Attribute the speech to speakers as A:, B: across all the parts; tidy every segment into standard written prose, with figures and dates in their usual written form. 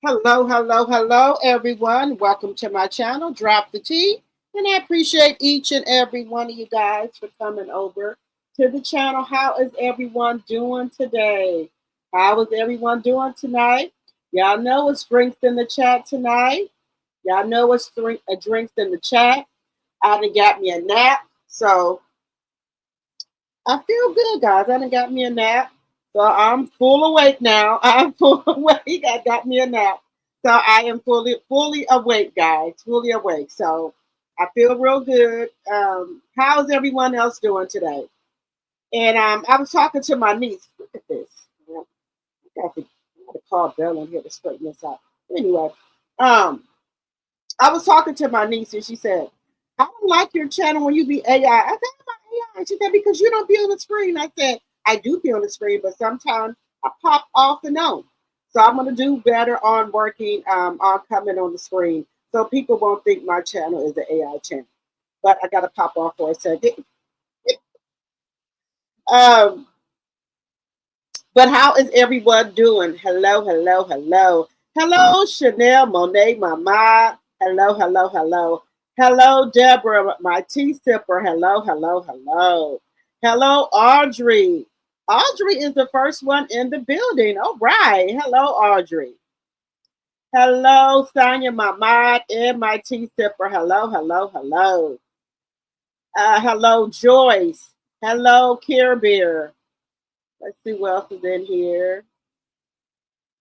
A: Hello, hello, hello, everyone. Welcome to my channel, Drop the Tea. And I appreciate each and every one of you guys for coming over to the channel. How is everyone doing today? How is everyone doing tonight? Y'all know it's drinks in the chat tonight. Y'all know it's drinks in the chat. I done got me a nap, so I feel good, guys. I done got me a nap. So I'm full awake now. I'm full awake. I got me a nap. So I am fully awake, guys. Fully awake. So I feel real good. How's everyone else doing today? And I was talking to my niece. Look at this. I got to call Bella in here to straighten this out. Anyway, I was talking to my niece and she said, I don't like your channel when you be AI. I said, AI. She said, because you don't be on the screen. I said, I do be on the screen, but sometimes I pop off and on. So I'm going to do better on working on coming on the screen so people won't think my channel is an AI channel. But I got to pop off for a second. But how is everyone doing? Hello, hello, hello. Hello, Chanel, Monet, Mama. Hello, hello, hello. Hello, Deborah, my tea sipper. Hello, hello, hello. Hello, Audrey. Audrey is the first one in the building. All right. Hello, Audrey. Hello, Sonia, my mod, and my tea sipper. Hello, hello, hello. Hello, Joyce. Hello, Care Bear. Let's see what else is in here.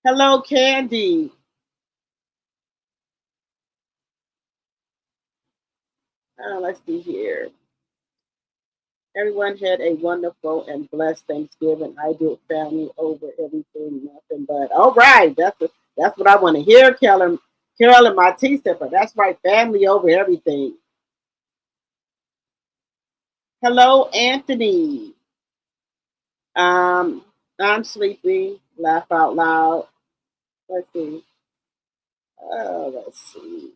A: Hello, KANDI. Let's see here. Everyone had a wonderful and blessed Thanksgiving. I did family over everything, nothing but. All right, that's what I want to hear, Carolyn, my tea sipper. That's right, family over everything. Hello, Anthony. I'm sleepy. Laugh out loud. Let's see. Let's see.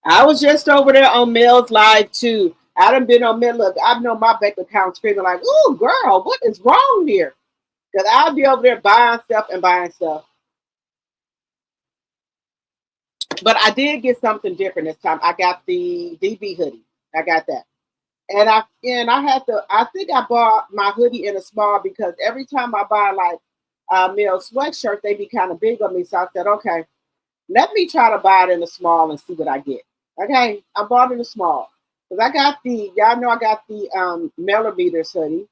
A: I was just over there on Mel's Live too. I done been on Mel. Look, I've known my bank account screaming like, "Ooh, girl, what is wrong here?" Because I'll be over there buying stuff and buying stuff. But I did get something different this time. I got the DB hoodie. I got that. And I had to, I think I bought my hoodie in a small because every time I buy like Mel sweatshirt, they be kind of big on me. So I said, okay, let me try to buy it in a small and see what I get. Okay, I bought it in a small. Because I got the, y'all know I got the millimeters hoodie.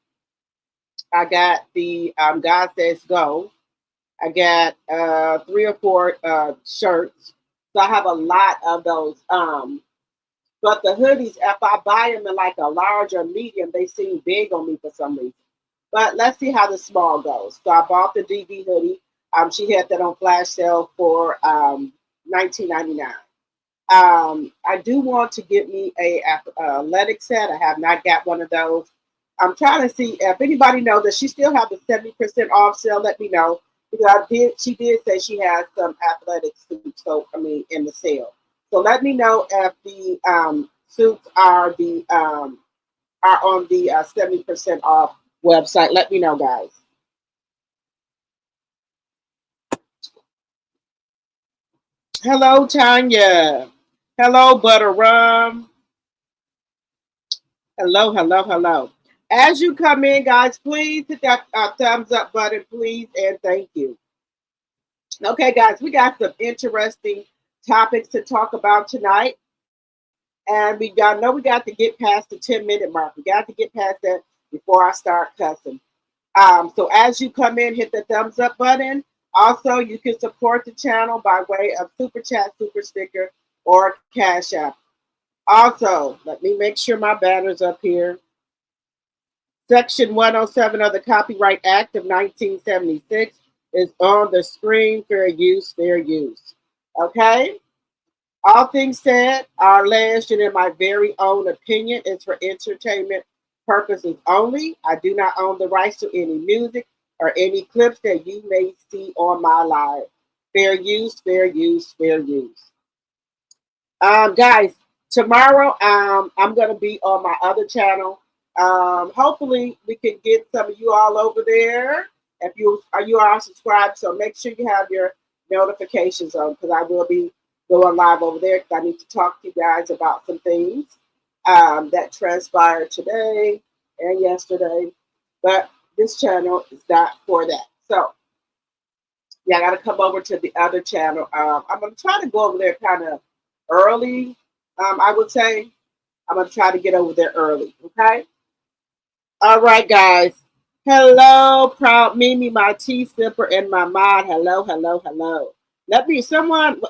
A: I got the God Says Go. I got 3 or 4 shirts. So I have a lot of those. But the hoodies, if I buy them in like a large or medium, they seem big on me for some reason. But let's see how the small goes. So I bought the DV hoodie. She had that on flash sale for $19.99. I do want to get me a athletic set. I have not got one of those. I'm trying to see if anybody knows that she still have the 70% off sale. Let me know, because she did say she has some athletic suits. So in the sale. So let me know if the suits are on the 70% off website. Let me know, guys. Hello, Tanya. Hello, Butter Rum. Hello, hello, hello. As you come in, guys, please hit that thumbs up button, please, and thank you. Okay, guys, we got some interesting topics to talk about tonight. And we got to get past the 10-minute mark. We got to get past that before I start cussing. So as you come in, hit the thumbs up button. Also, you can support the channel by way of super chat, super sticker, or cash app. Also, let me make sure my banner's up here. Section 107 of the Copyright Act of 1976 is on the screen. Fair use, fair use. Okay? All things said are alleged and in my very own opinion is for entertainment purposes only. I do not own the rights to any music or any clips that you may see on my live. Fair use, fair use, fair use. Guys, tomorrow I'm going to be on my other channel. Hopefully we can get some of you all over there. If you are subscribed, so make sure you have your notifications on because I will be going live over there because I need to talk to you guys about some things that transpired today and yesterday. But this channel is not for that. So yeah, I got to come over to the other channel. I'm going to try to go over there kind of early. I would say I'm going to try to get over there early. Okay. All right, guys. Hello, Proud Mimi, my tea sipper, and my mod. Hello, hello, hello.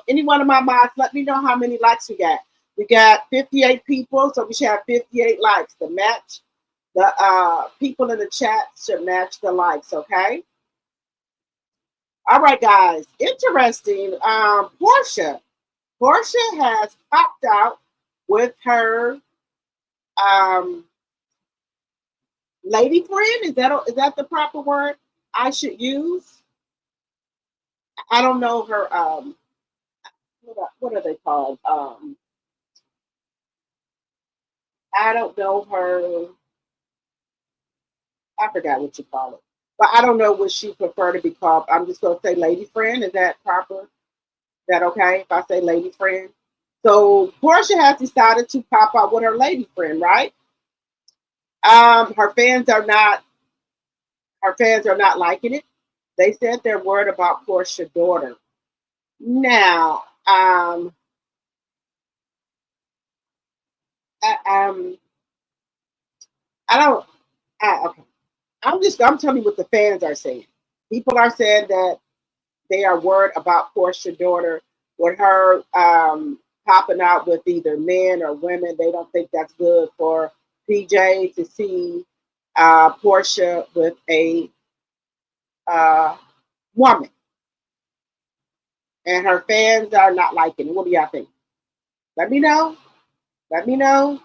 A: Any one of my mods, let me know how many likes we got. We got 58 people, so we should have 58 likes to match. The people in the chat should match the likes, okay? All right, guys. Interesting. PORSHA has popped out with her lady friend. Is that the proper word I should use? I don't know her. What are they called? I don't know her. I forgot what you call it, but I don't know what she prefer to be called. I'm just gonna say lady friend. Is that proper? Is that okay if I say lady friend? So PORSHA has decided to pop out with her lady friend, right? Her fans are not liking it. They said they're worried about PORSHA's daughter. Now, I don't. Okay. I'm telling you what the fans are saying. People are saying that they are worried about PORSHA's daughter with her popping out with either men or women. They don't think that's good for PJ to see PORSHA with a woman. And her fans are not liking it. What do y'all think? Let me know. Let me know.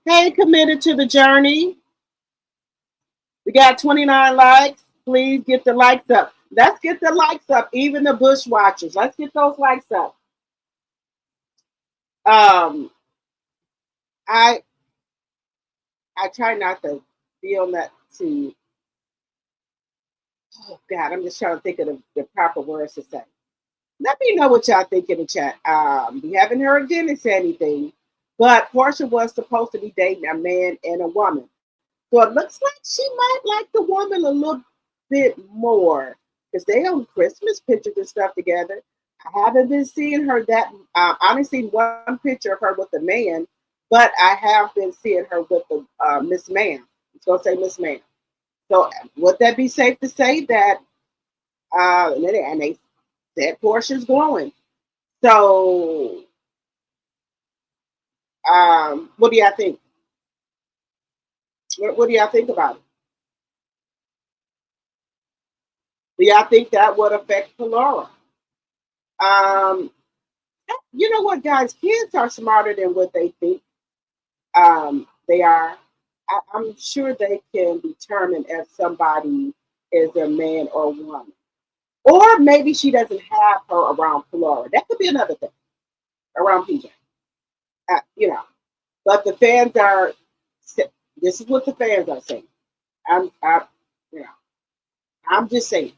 A: Hey, committed to the journey. We got 29 likes. Please get the likes up. Let's get the likes up. Even the bush watchers. Let's get those likes up. I try not to be on that to. Oh God, I'm just trying to think of the proper words to say. Let me know what y'all think in the chat. We haven't heard Dennis say anything, but PORSHA was supposed to be dating a man and a woman. So it looks like she might like the woman a little bit more because they own Christmas pictures and stuff together. I haven't been seeing her that. I only seen one picture of her with the man, but I have been seeing her with the Miss Man. It's gonna say Miss Man. So would that be safe to say that? And they said PORSHA's glowing. So, what do y'all think? What do y'all think about it? Do y'all think that would affect Palora? You know what, guys? Kids are smarter than what they think. They are. I'm sure they can determine if somebody is a man or woman. Or maybe she doesn't have her around Palora. That could be another thing around PJ. You know, but the fans are. This is what the fans are saying. You know, I'm just saying.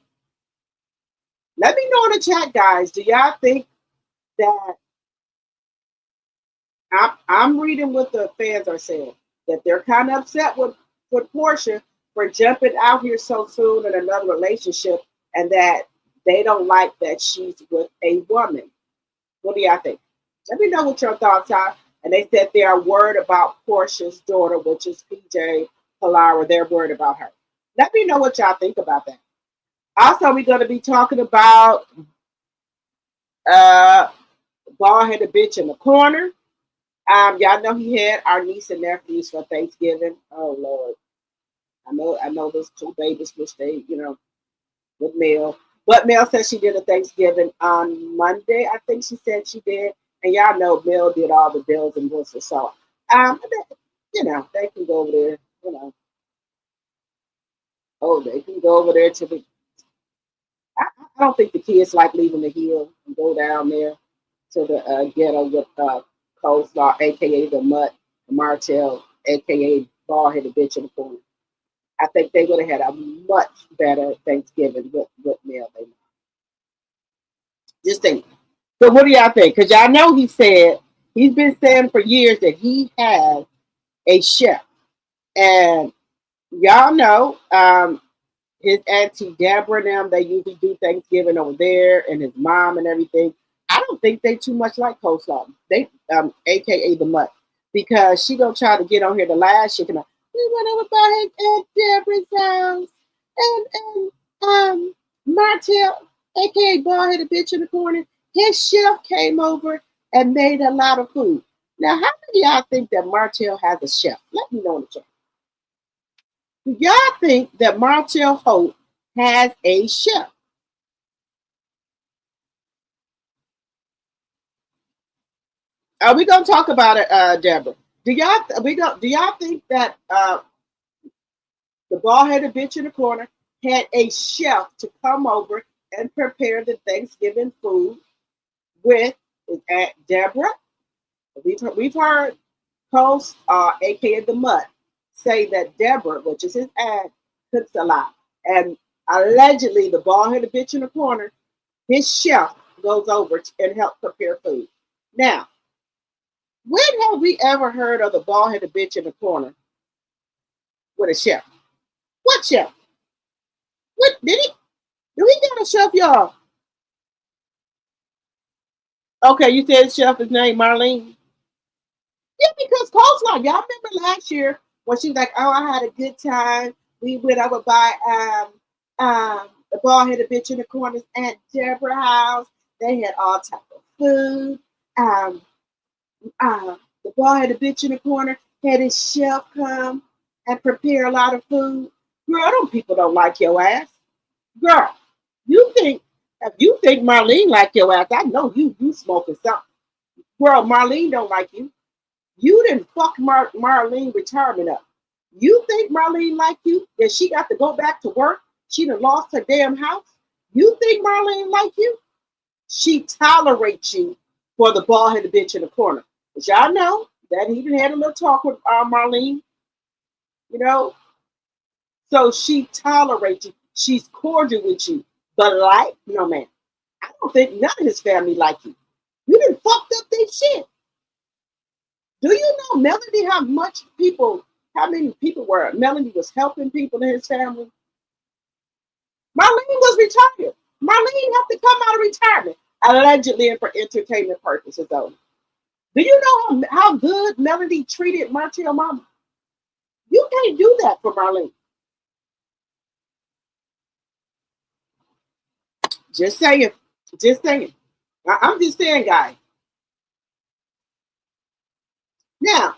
A: Let me know in the chat, guys. Do y'all think that I'm reading what the fans are saying, that they're kind of upset with PORSHA for jumping out here so soon in another relationship, and that they don't like that she's with a woman. What do y'all think? Let me know what your thoughts are. And they said they are worried about PORSHA's daughter, which is PJ Palara. They're worried about her. Let me know what y'all think about that. Also, we're going to be talking about uh, bald headed bitch in the corner. Y'all know he had our niece and nephews for Thanksgiving. Oh Lord, I know those two babies wish they, with Mel. But Mel said she did a Thanksgiving on Monday. I think she said she did, and y'all know Mel did all the bells and whistles. So, they can go over there. They can go over there to the. I don't think the kids like leaving the hill and go down there to the ghetto with Coleslaw, aka the Mutt, Martell, aka bald headed bitch in the corner. I think they would have had a much better Thanksgiving with Mel. Just think. So what do y'all think? Because y'all know he's been saying for years that he has a chef. And y'all know his auntie Deborah and them, they usually do Thanksgiving over there, and his mom and everything. I don't think they too much like coleslaw. They aka the Mutt. Because she gonna try to get on here the last chicken. We went over by his Aunt Deborah's house. And Martell, aka bald headed bitch in the corner, his chef came over and made a lot of food. Now, how many of y'all think that Martell has a chef? Let me know in the chat. Do y'all think that Martell Holt has a chef? Are we gonna talk about it, Deborah? Do y'all think that the bald headed bitch in the corner had a chef to come over and prepare the Thanksgiving food with his Aunt Deborah? We've heard Coast, aka the Mutt, say that Deborah, which is his aunt, cooks a lot. And allegedly, the bald headed bitch in the corner, his chef goes over and helps prepare food. Now, when have we ever heard of the bald headed bitch in the corner with a chef? What chef? What did he? Do he got a chef, y'all? Okay, you said chef is named Marlene. Yeah, because coleslaw. Y'all remember last year when she was like, "Oh, I had a good time. We went over by the bald headed bitch in the corner's Aunt Deborah house. They had all type of food. Um, the bald headed bitch in the corner had his chef come and prepare a lot of food. Girl, them people don't like your ass. Girl, you think if you think Marlene like your ass, I know you smoking something. Girl, Marlene don't like you. You didn't fuck Marlene retirement up. You think Marlene like you? That she got to go back to work? She done lost her damn house? You think Marlene like you? She tolerates you for the bald headed bitch in the corner. But y'all know that he even had a little talk with Marlene, you know. So she tolerates you. She's cordial with you. But like, no man. I don't think none of his family like you. You done fucked up their shit. Do you know Melody how many people were Melody was helping people in his family? Marlene was retired. Marlene had to come out of retirement, allegedly for entertainment purposes though. Do you know how good Melody treated Martell mama? You can't do that for Marlene. Just saying. Just saying. I'm just saying, guys. Now,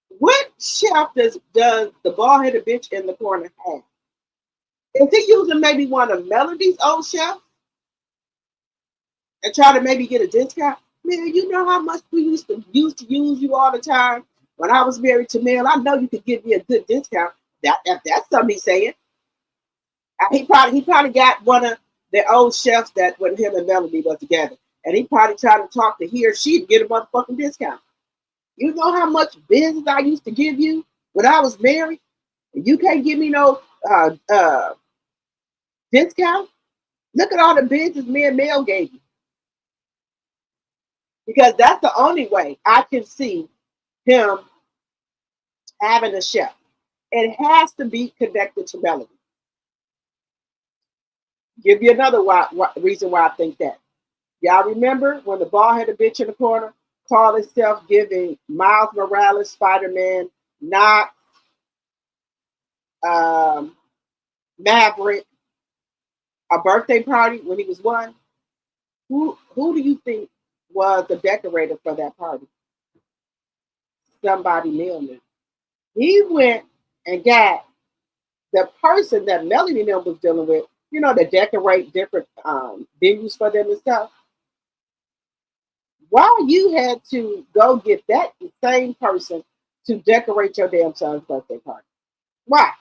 A: what chef does the bald headed bitch in the corner have? Is he using maybe one of Melody's old chefs and try to maybe get a discount? Man, you know how much we used to use you all the time when I was married to Mel. I know you could give me a good discount. That's something he's saying. He probably got one of the old chefs that when him and Melody was together, and he probably tried to talk to he or she to get a motherfucking discount. You know how much business I used to give you when I was married? You can't give me no discount? Look at all the business me and Mel gave you. because that's the only way I can see him having a chef. It has to be connected to Melody. Give you another reason why I think that. Y'all remember when the ball had a bitch in the corner, called itself giving Miles Morales, Spider-Man, not Maverick, a birthday party when he was one? Who do you think was the decorator for that party? Somebody Millman. He went and got the person that Melanie Mill was dealing with, you know, to decorate different venues for them and stuff. Why you had to go get that same person to decorate your damn son's birthday party? Why?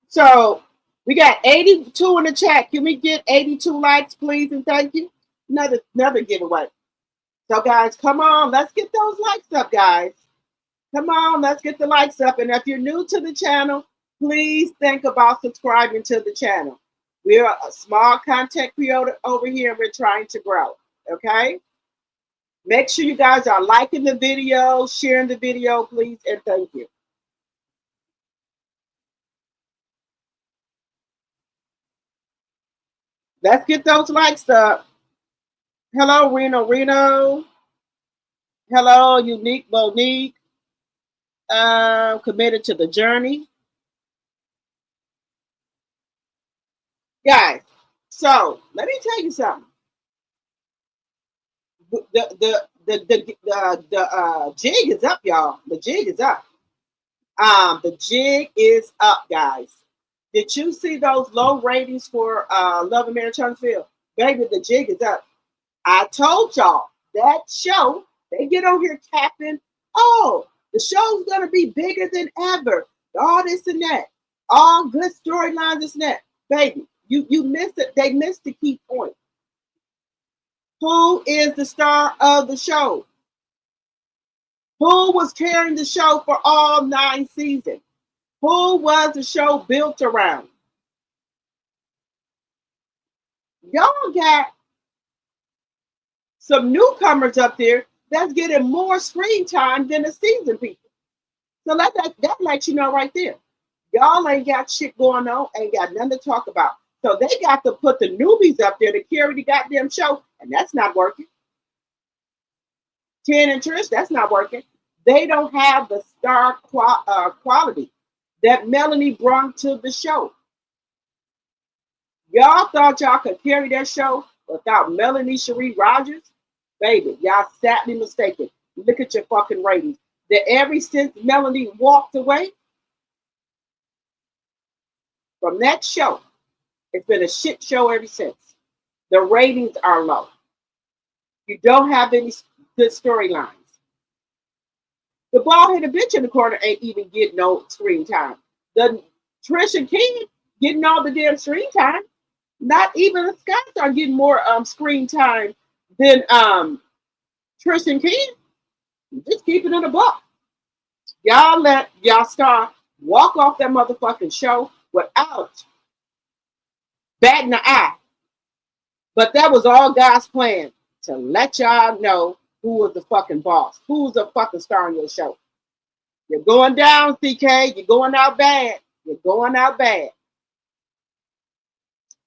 A: So we got 82 in the chat. Can we get 82 likes, please, and thank you? Another giveaway. So guys, come on, let's get those likes up, guys. Come on, let's get the likes up. And if you're new to the channel, please think about subscribing to the channel. We're a small content creator over here, and we're trying to grow, okay? Make sure you guys are liking the video, sharing the video, please, and thank you. Let's get those likes up. Hello, Reno. Hello, Unique Monique. Committed to the journey. Guys, so let me tell you something. The jig is up, y'all. The jig is up. The jig is up, guys. Did you see those low ratings for Love and Marriage Huntsville? Baby, the jig is up. I told y'all that show, they get on here capping, oh, the show's gonna be bigger than ever. All this and that. All good storylines, this and that. Baby, you missed it. They missed the key point. Who is the star of the show? Who was carrying the show for all 9 seasons? Who was the show built around? Y'all got some newcomers up there that's getting more screen time than the season people. So that lets you know right there. Y'all ain't got shit going on, ain't got nothing to talk about. So they got to put the newbies up there to carry the goddamn show, and that's not working. Ken and Trish, that's not working. They don't have the star quality that Melanie brought to the show. Y'all thought y'all could carry that show without Melanie Cherie Rogers? Baby, y'all sadly mistaken. Look at your fucking ratings. That ever since Melanie walked away from that show, it's been a shit show ever since. The ratings are low. You don't have any good storylines. The bald-headed bitch in the corner ain't even getting no screen time. The Trish and King getting all the damn screen time. Not even the Scots are getting more screen time than Trish and King. Just keep it in the book. Y'all let y'all star walk off that motherfucking show without batting an eye. But that was all God's plan, to let y'all know who was the fucking boss, who was the fucking star on your show. You're going down, CK. You're going out bad. You're going out bad.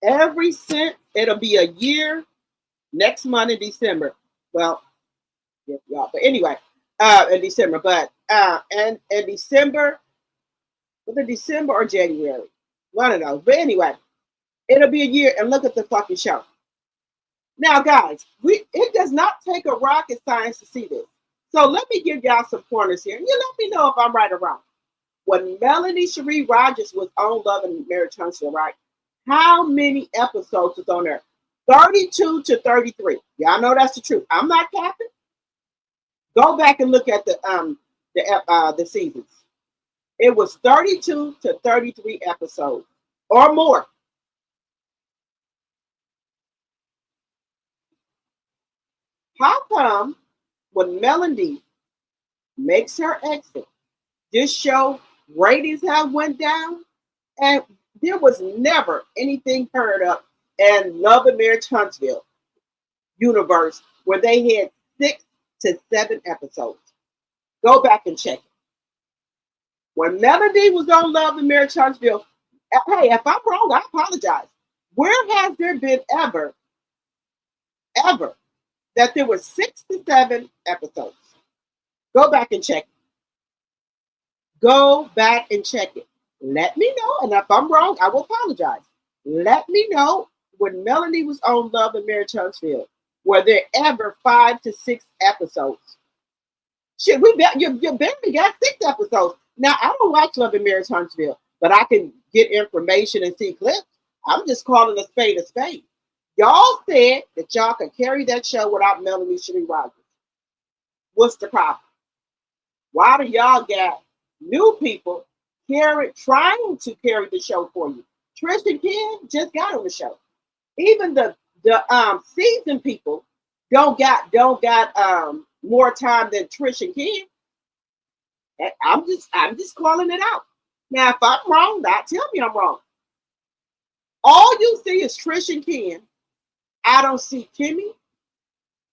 A: Every cent, it'll be a year next month in December. Well, yeah, y'all. But anyway, in December. But and in December, was it December or January? One of those. But anyway, it'll be a year, and look at the fucking show. Now, guys, it does not take a rocket science to see this. So let me give y'all some pointers here. You let me know if I'm right or wrong. When Melanie Cherie Rogers was on Love and Marriage Huntsville, right? How many episodes was on there? 32 to 33. Y'all know that's the truth. I'm not capping. Go back and look at the seasons. It was 32 to 33 episodes or more. How come when Melanie makes her exit, this show ratings have went down, and there was never anything heard of in Love and Marriage Huntsville? universe where they had 6 to 7 episodes. Go back and check it. When Melody was on Love and Marriage Huntsville, hey, if I'm wrong, I apologize. Where has there been ever that there were 6 to 7 episodes? Go back and check it. Go back and check it. Let me know. And if I'm wrong, I will apologize. Let me know when Melanie was on Love and Marriage Huntsville, were there ever 5 to 6 episodes? Shit, you barely got 6 episodes. Now, I don't watch Love and Marriage Huntsville, but I can get information and see clips. I'm just calling a spade a spade. Y'all said that y'all could carry that show without Melanie Sheree Rogers. What's the problem? Why do y'all got new people trying to carry the show for you? Trish and Ken just got on the show. Even the seasoned people don't got more time than Trish and Ken. I'm just calling it out. Now, if I'm wrong, tell me I'm wrong. All you see is Trish and Ken. I don't see Kimmy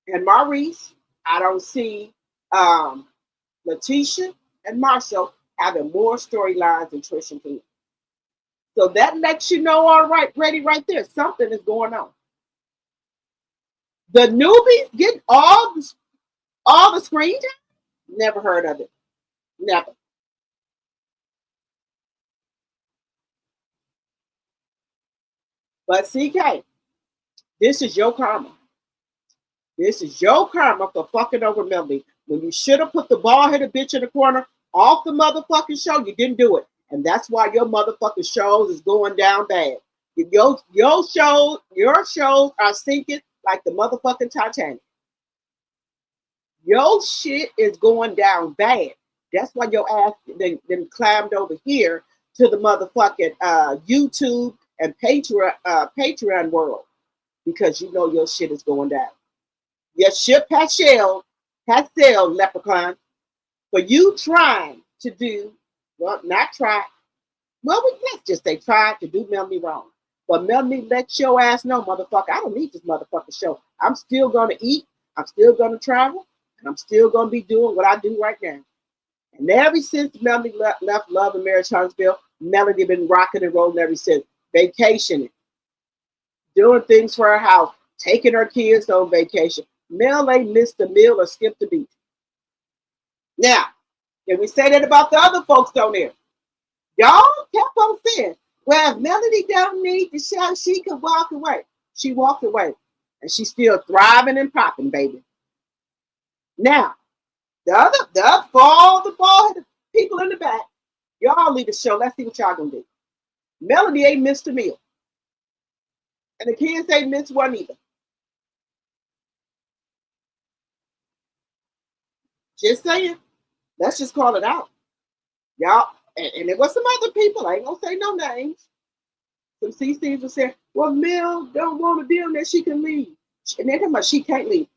A: and Maurice. I don't see Letitia and Marcel having more storylines than Trish and Ken. So that lets you know, all right, ready right there. Something is going on. The newbies get all the screen time? Never heard of it. Never. But CK, this is your karma. This is your karma for fucking over Melody. When you should have put the bald-headed bitch in the corner off the motherfucking show, you didn't do it. And that's why your motherfucking shows is going down bad. Your shows are sinking like the motherfucking Titanic. Your shit is going down bad. That's why your ass then climbed over here to the motherfucking YouTube and Patreon world, because you know your shit is going down. Your ship has sailed, leprechaun, for you trying to do, well, not try, well, let's just say try to do Melanie wrong. But Melanie, let your ass know, motherfucker, I don't need this motherfucking show. I'm still going to eat, I'm still going to travel, and I'm still going to be doing what I do right now. And ever since Melanie left Love and Marriage Huntsville, Melanie been rocking and rolling ever since. Vacationing, doing things for her house, taking her kids on vacation. Mel ain't missed a meal or skipped a beat. Now, can we say that about the other folks on there? Y'all kept on saying, well, if Melody don't need the show, she could walk away. She walked away, and she's still thriving and popping, baby. Now, for all the bald people in the back, y'all leave the show. Let's see what y'all gonna do. Melody ain't missed a meal. And the kids ain't missed one either. Just saying. Let's just call it out. Y'all, and there was some other people, I ain't gonna say no names. Some CCs will say, well, Mel don't want to be on there, she can leave. And they're talking about she can't leave.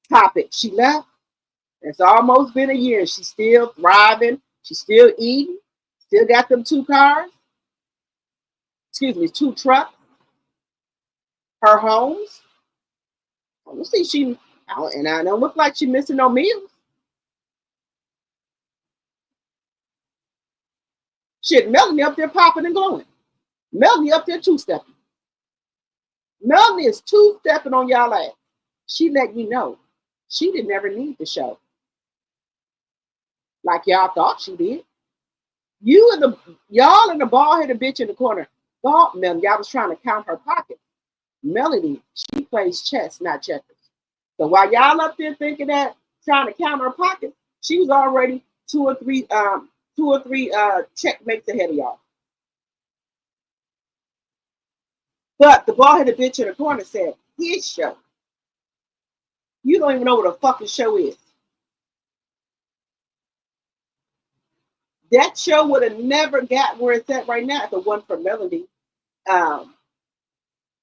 A: Topic, she left. It's almost been a year. She's still thriving. She's still eating. Still got them 2 cars. 2 trucks. Her homes. I don't see and I don't look like she's missing no meals. Shit, Melanie up there popping and glowing. Melanie up there 2-stepping. Melanie is 2-stepping on y'all ass. She let you know she didn't ever need the show. Like y'all thought she did. Y'all and the bald-headed bitch in the corner thought Melanie, y'all was trying to count her pockets. Melanie, she plays chess, not checkers. So while y'all up there thinking that, trying to count her pockets, she was already 2 or 3 checkmates ahead of y'all. But the bald-headed bitch in the corner said, his show. You don't even know what a fucking show is. That show would have never got where it's at right now if it wasn't for Melody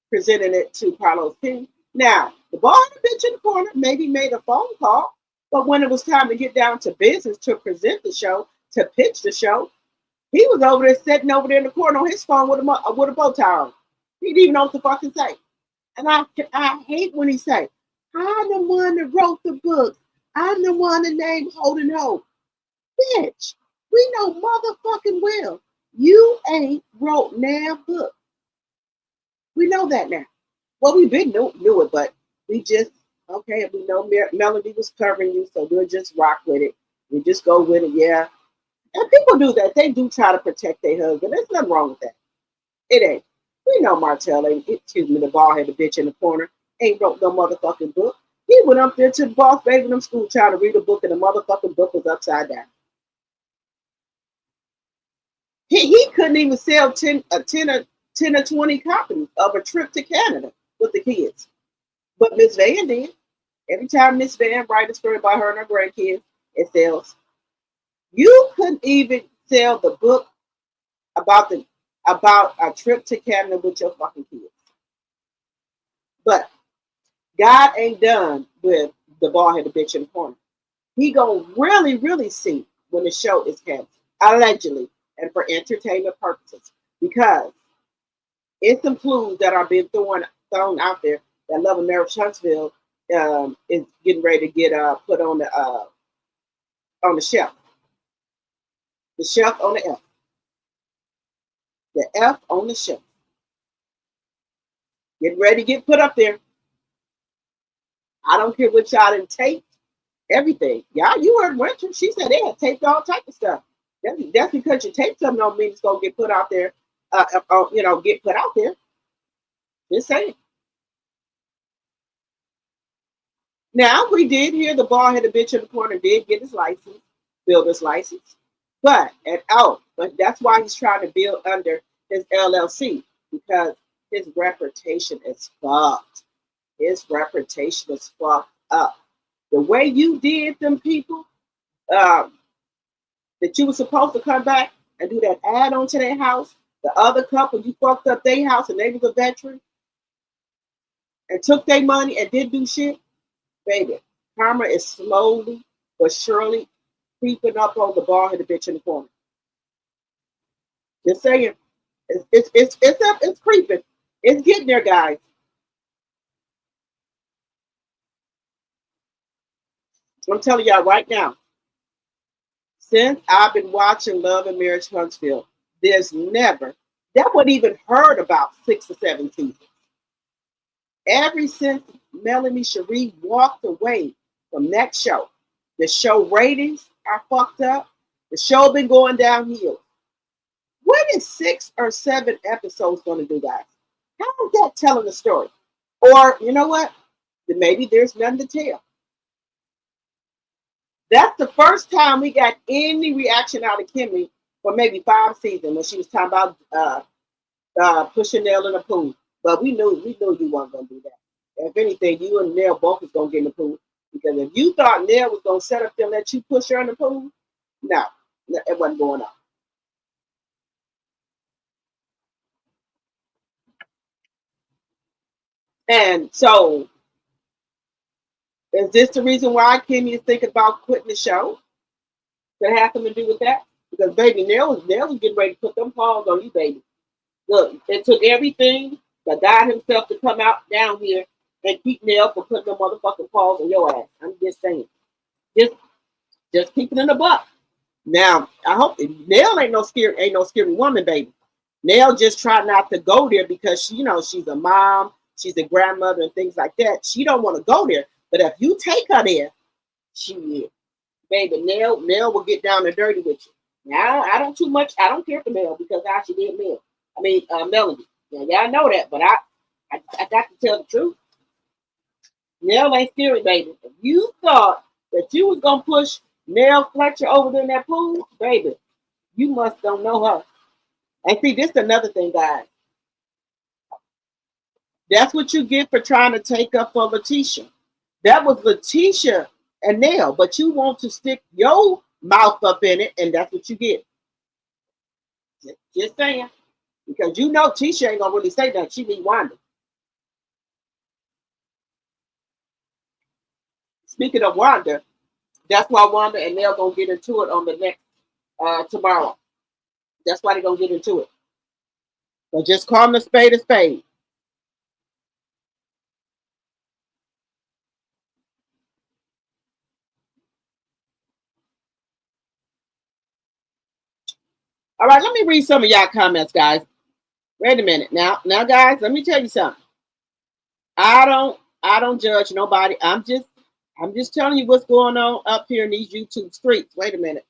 A: presenting it to Carlos King. Now, the bald-headed bitch in the corner maybe made a phone call, but when it was time to get down to business to present the show, to pitch the show, he was over there sitting over there in the corner on his phone with a bow tie on. He didn't even know what to fucking say. And I hate when he say, I'm the one that wrote the book. I'm the one that named Holding Hope. Bitch, we know motherfucking well. You ain't wrote now book. We know that now. Well, we been knew it, but we just, okay, we know Melody was covering you, so we'll just rock with it. We just go with it, yeah. And people do that. They do try to protect their husband. There's nothing wrong with that. It ain't. We know Martell ain't, excuse me, the bald headed bitch in the corner, ain't wrote no motherfucking book. He went up there to the boss baby in them school trying to read a book, and the motherfucking book was upside down. He couldn't even sell 10 or 20 copies of a trip to Canada with the kids. But Miss Van did. Every time Miss Van writes a story about her and her grandkids, it sells. You couldn't even sell the book about a trip to Canada with your fucking kids. But God ain't done with the bald headed bitch in the corner. He gonna really, really see when the show is canceled, allegedly, and for entertainment purposes, because it's some clues that are being thrown out there that Love and Marriage Huntsville is getting ready to get put on the shelf. The shelf on the F. The F on the shelf. Getting ready to get put up there. I don't care what y'all didn't tape. Everything. Y'all, you heard Winter. She said they had taped all type of stuff. That's because you tape something don't mean it's gonna get put out there. Get put out there. Just saying. Now we did hear the bald headed bitch in the corner did get his license, builder's license, but that's why he's trying to build under his LLC, because his reputation is fucked. His reputation is fucked up. The way you did them people, that you were supposed to come back and do that add on to their house. The other couple, you fucked up their house and they was a veteran and took their money and didn't do shit. Baby, karma is slowly but surely creeping up on the bald headed bitch in the corner. Just saying, it's creeping. It's getting there, guys. I'm telling y'all right now. Since I've been watching Love and Marriage Huntsville, there's never that wasn't even heard about 6 or 7 seasons. Ever since Melanie Cherie walked away from that show, the show ratings are fucked up. The show been going downhill. What is 6 or 7 episodes going to do, guys? How is that telling the story? Or, you know what? Maybe there's nothing to tell. That's the first time we got any reaction out of Kimmy for maybe 5 seasons when she was talking about pushing Nell in the pool. But we knew you weren't going to do that. If anything, you and Nell both was going to get in the pool. Because if you thought Nell was going to set up there and let you push her in the pool, no, it wasn't going on. And so, is this the reason why Kimmy is thinking about quitting the show? That has something to do with that? Because baby, Nell was getting ready to put them paws on you, baby. Look, it took everything but God himself to come out down here and keep Nell from putting them motherfucking paws on your ass. I'm just saying. Just keep it in the buck. Now, I hope Nell ain't no scary woman, baby. Nell just try not to go there because she's a mom, she's a grandmother, and things like that. She don't want to go there. But if you take her there, she will. Baby, Nell will get down and dirty with you. Now, I don't care for Nell because how she did Melody. Now, y'all know that, but I got to tell the truth. Nell ain't scary, baby. If you thought that you was gonna push Nell Fletcher over there in that pool, baby, you must don't know her. And see, this is another thing, guys. That's what you get for trying to take up for Letitia. That was Letitia and Nell, but you want to stick your mouth up in it, and that's what you get. Just saying. Because Tisha ain't gonna really say that. She be Wanda. Speaking of Wanda, that's why Wanda and Nell gonna get into it on the next tomorrow. That's why they're gonna get into it. So just call them a spade a spade. All right, let me read some of y'all comments, guys. Wait a minute. Now, guys, let me tell you something. I don't judge nobody. I'm just telling you what's going on up here in these YouTube streets. Wait a minute.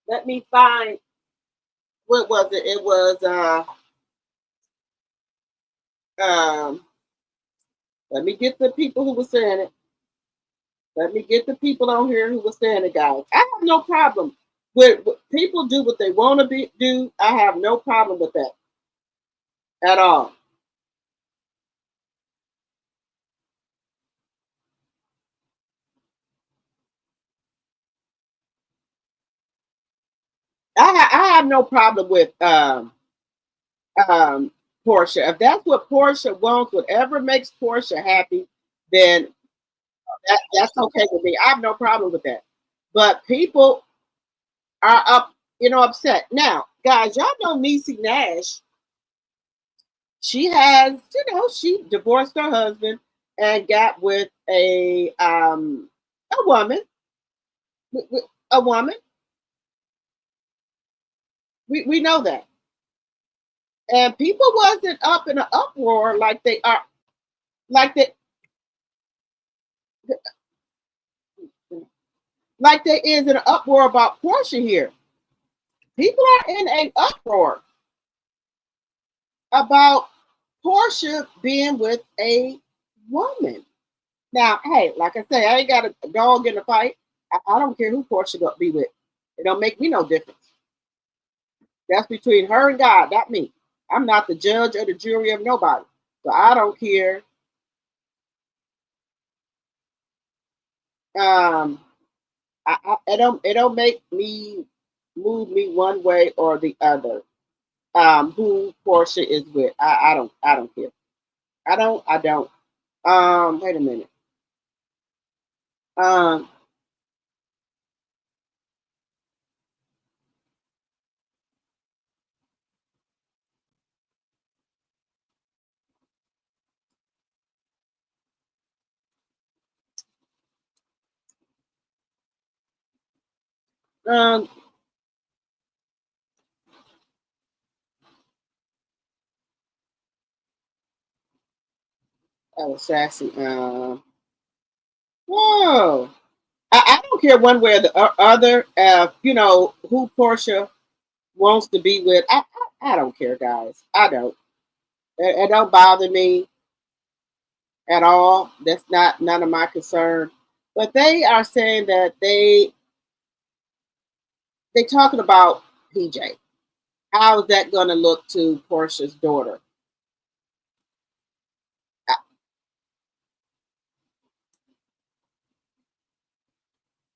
A: Let me find what was it? It was um let me get the people who were saying it. Let me get the people on here who were saying it, guys. I have no problem with people do what they want to do. I have no problem with that at all. I have no problem with um, PORSHA. If that's what PORSHA wants, whatever makes PORSHA happy, then that's okay with me. I have no problem with that. But people are upset. Now, guys, y'all know Niecy Nash. She has, she divorced her husband and got with a woman. A woman. We know that. And people wasn't up in an uproar like they are, like they like there is an uproar about PORSHA here. People are in an uproar about PORSHA being with a woman. Now, hey, like I say, I ain't got a dog in the fight. I don't care who PORSHA gonna be with. It don't make me no difference. That's between her and God, not me. I'm not the judge or the jury of nobody. So I don't care. Um, it don't make me move me one way or the other. Who PORSHA is with. I don't care. I don't. Wait a minute. Um, um, that was sassy. Whoa. I don't care one way or the other. Who PORSHA wants to be with. I don't care, guys. I don't. It don't bother me at all. That's not none of my concern. But they are saying that they talking about PJ. How is that going to look to PORSHA's daughter?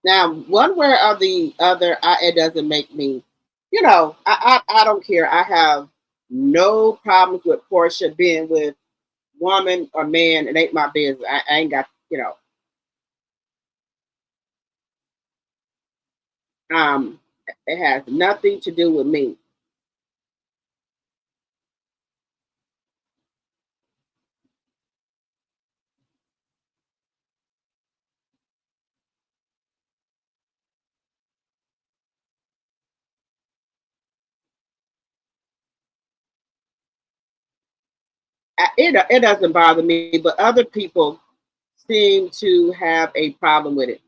A: Now, one way or the other, it doesn't make me, I don't care. I have no problems with PORSHA being with woman or man. It ain't my business. I ain't got, um, it has nothing to do with me. It doesn't bother me, but other people seem to have a problem with it.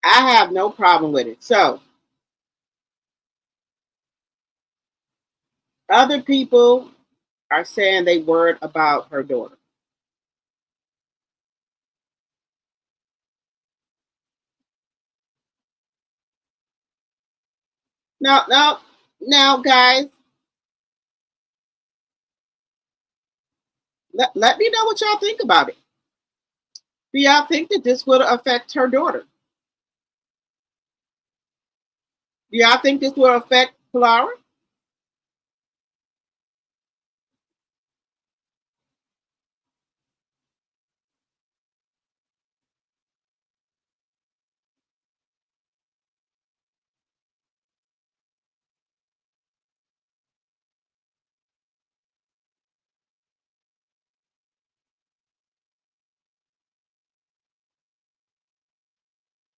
A: I have no problem with it. So other people are saying they worried about her daughter. Now, guys, let me know what y'all think about it. Do y'all think that this would affect her daughter? Do y'all think this will affect Clara?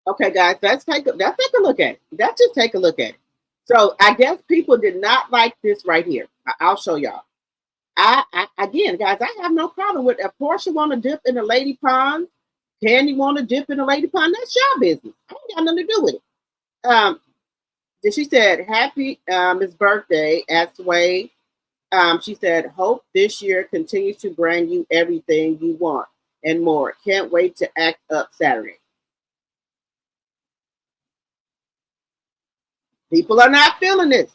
A: Okay, guys, let's take a look at it. Let's just take a look at it. So I guess people did not like this right here. I'll show y'all. I again, guys, I have no problem with if Porsha want to dip in the lady pond, Kandi want to dip in the lady pond. That's your business. I ain't got nothing to do with it. She said, "Happy his birthday, Asway." She said, "Hope this year continues to bring you everything you want and more. Can't wait to act up Saturday." People are not feeling this.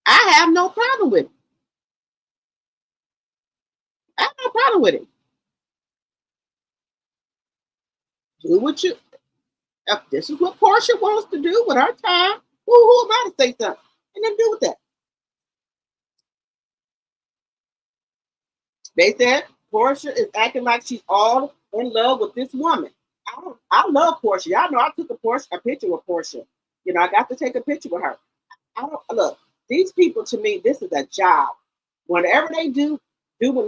A: I have no problem with it. I have no problem with it. Do what you. If this is what Porsha wants to do with her time, who am I to say something? And then do with that. They said Porsha is acting like she's all in love with this woman. I love Porsha. Y'all know I took a picture with Porsha. You know, I got to take a picture with her. I don't look. These people, to me, this is a job. Whatever they do when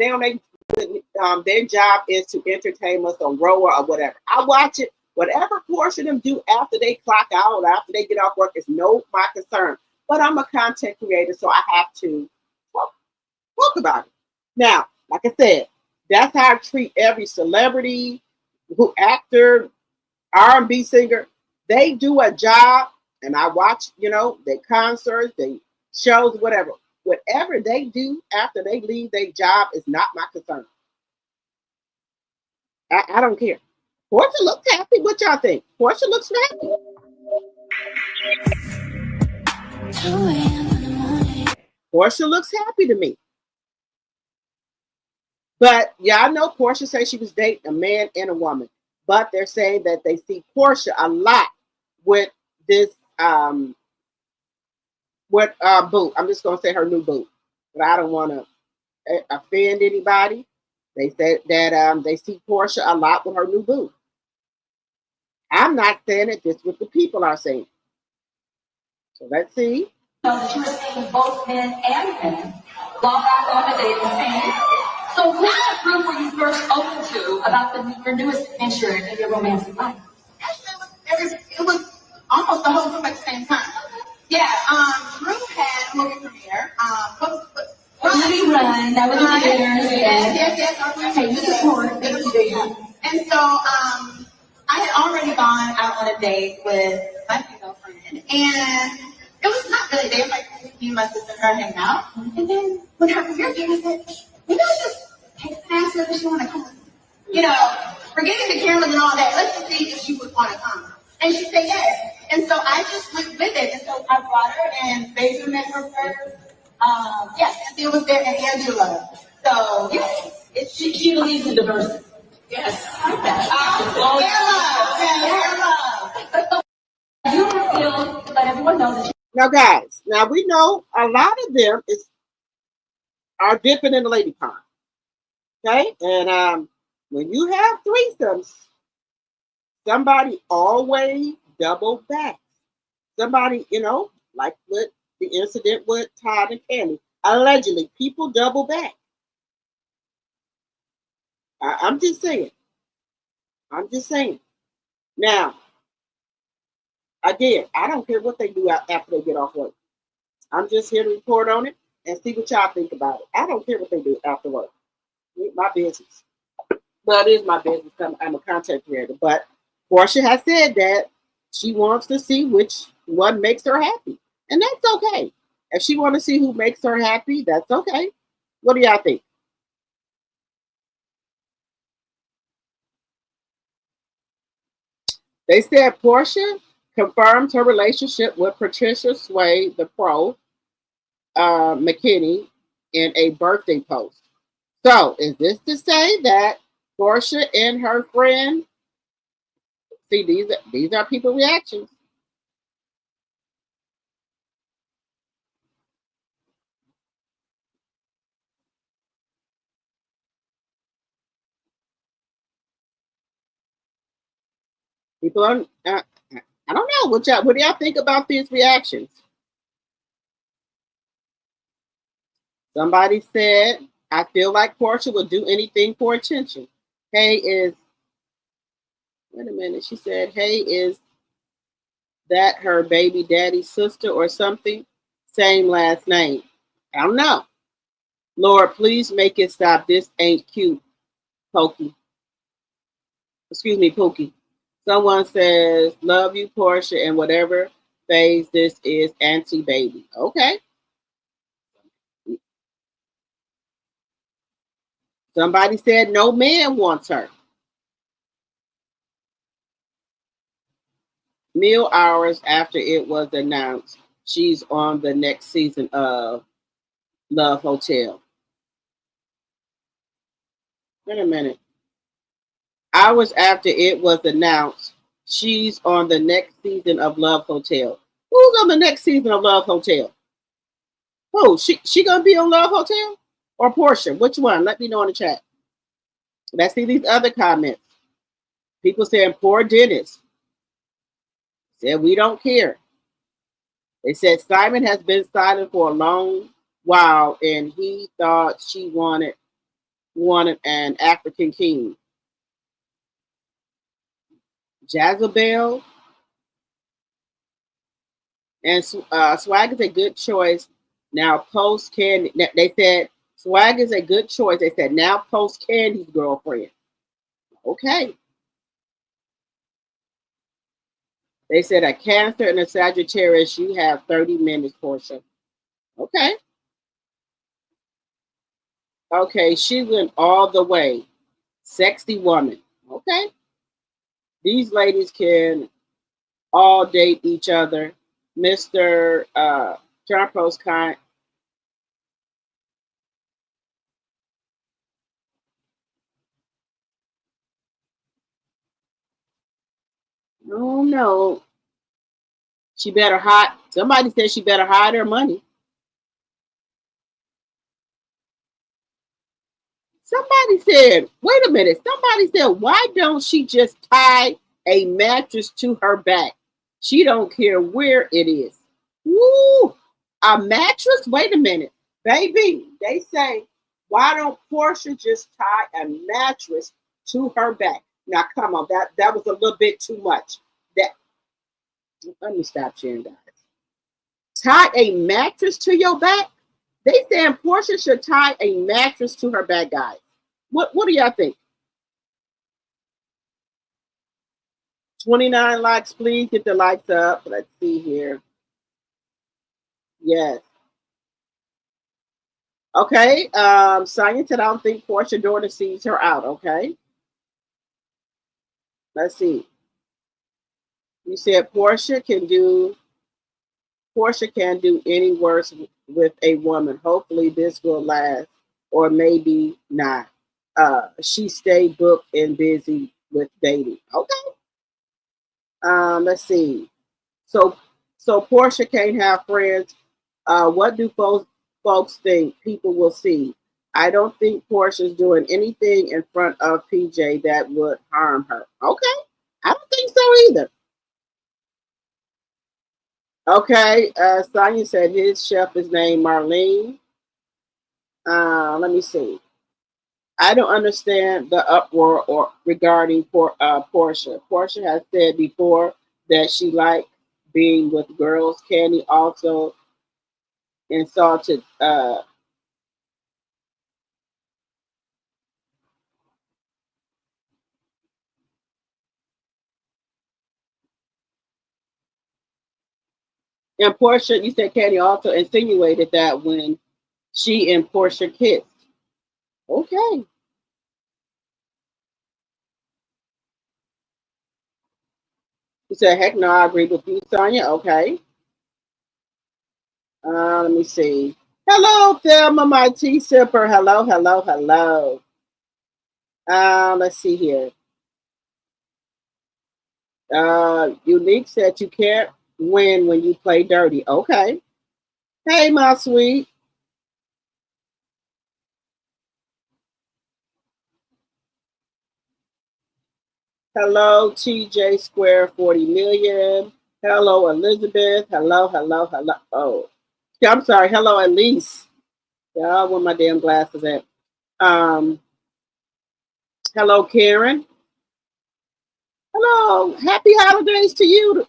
A: their job is to entertain us on Rower or whatever. I watch it. Whatever portion of them do after they clock out or after they get off work is no my concern. But I'm a content creator, so I have to talk about it. Now, like I said, that's how I treat every celebrity, actor, R&B singer. They do a job, and I watch, their concerts, their shows, whatever. Whatever they do after they leave their job is not my concern. I don't care. Porsha looks happy. What y'all think? Porsha looks happy. Porsha looks happy to me. But y'all know Porsha said she was dating a man and a woman. But they're saying that they see Porsha a lot with this boo. I'm just gonna say her new boo. But I don't want to offend anybody. They said that they see Porsha a lot with her new boo. I'm not saying it, just what the people are saying. So let's see.
B: She was seeing both men and women while back on the dating scene. So who group were you first open to about your newest adventure in your romantic life?
C: Actually, it was almost the whole group at the same time. Yeah, Drew had a movie premiere.
B: Movie Run, that was the theaters.
C: Yes.
B: Okay, you support.
C: And so I had already gone out on a date with my female friend, and it was not really a date. Like me and my sister and her hanging out, and then when her premiere came, I said, "Maybe I just text and ask her if she want to come. Forgetting the cameras and all that. Let's just see if she would want to come." And she said yes. And so I just went with it. And so I brought her, and Basil met her first. Yes, Cynthia was there, and Angela. So yes,
B: she believes in diversity.
C: Yes.
B: You feel to let everyone know that
A: now, guys. Now we know a lot of them are dipping in the lady pond. Okay, and when you have threesomes, somebody always double back. Somebody, like with the incident with Todd and Kandi, allegedly people double back. I'm just saying. Now, again, I don't care what they do after they get off work. I'm just here to report on it and see what y'all think about it. I don't care what they do after work. It's my business. Well, it is my business. I'm a content creator. But Porsha has said that she wants to see which one makes her happy. And that's okay. If she wants to see who makes her happy, that's okay. What do y'all think? They said Porsha confirmed her relationship with Patricia Sway, the pro, McKinney, in a birthday post. So, is this to say that Porsha and her friend? See, these are people reactions. People are. I don't know what do y'all think about these reactions? Somebody said, "I feel like Porsha would do anything for attention." Hey is, wait a minute. She said, hey, is that her baby daddy's sister or something? Same last name. I don't know. Lord, please make it stop. This ain't cute, Pokey. Excuse me, Pookie. Someone says, love you, Portia, and whatever phase this is, Auntie Baby. Okay. Somebody said no man wants her. Meal hours after it was announced she's on the next season of Love Hotel. Wait a minute. Hours after it was announced she's on the next season of Love Hotel. Who's on the next season of Love Hotel? Who? She gonna be on Love Hotel or Portia? Which one? Let me know in the chat. Let's see these other comments. People saying poor Dennis. Said we don't care. They said Simon has been silent for a long while and he thought she wanted an African king. Jezebel and Swag is a good choice. Now post Candy. They said Swag is a good choice. They said now post Candy's girlfriend. Okay. They said a Cancer and a Sagittarius, you have 30 minutes, Portia. Okay. Okay, she went all the way. Sexy woman. Okay. These ladies can all date each other. Mr. Trumpo's kind. Oh no. She better hide. Somebody said she better hide her money. Somebody said, wait a minute. Somebody said, why don't she just tie a mattress to her back? She don't care where it is. Woo! A mattress? Wait a minute. Baby, they say, why don't Portia just tie a mattress to her back? Now, come on. That was a little bit too much. Let me stop sharing, guys. Tie a mattress to your back? They saying Portia should tie a mattress to her back, guys. What do y'all think? 29 likes, please get the likes up. Let's see here. Yes. Okay. Sonia said I don't think Portia daughter sees her out. Okay. Let's see. You said Portia can do any worse with a woman. Hopefully this will last, or maybe not. She stayed booked and busy with dating. Okay. Let's see. So Portia can't have friends. What do folks think people will see? I don't think Portia's doing anything in front of PJ that would harm her. Okay. I don't think so either. Okay. Sonia said his chef is named Marlene. Let me see. I don't understand the uproar regarding Portia. Portia has said before that she liked being with girls. Candy also insulted and Portia, you said Candy also insinuated that when she and Portia kissed. Okay. You said, heck no, I agree with you, Sonia. Okay. Let me see. Hello, Thelma, my tea sipper. Hello, hello, hello. Let's see here. Unique said you can't win when you play dirty. Okay. Hey, my sweet. Hello, TJ Square 40 million. Hello, Elizabeth. Hello, hello, hello. Oh, I'm sorry. Hello, Elise. Yeah, where my damn glasses at? Hello, Karen. Hello. Happy holidays to you.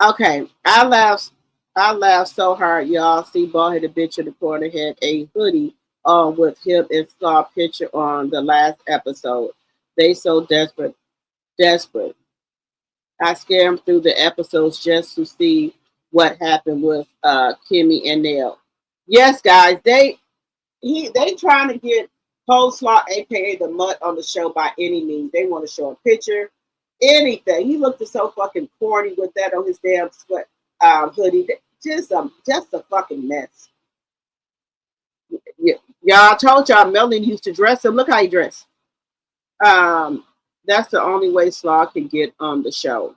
A: Okay, I laughed so hard, y'all. See, bald headed bitch in the corner had a hoodie on with him and saw a picture on the last episode. They so desperate, desperate. I scammed through the episodes just to see what happened with Kimmy and Nell. Yes, guys, they trying to get Coleslaw, aka the Mutt, on the show by any means. They want to show a picture, anything. He looked so fucking corny with that on his damn sweat hoodie. Just a fucking mess. Y'all told y'all Melanie used to dress him. Look how he dressed. Um, that's the only way Slaw can get on the show.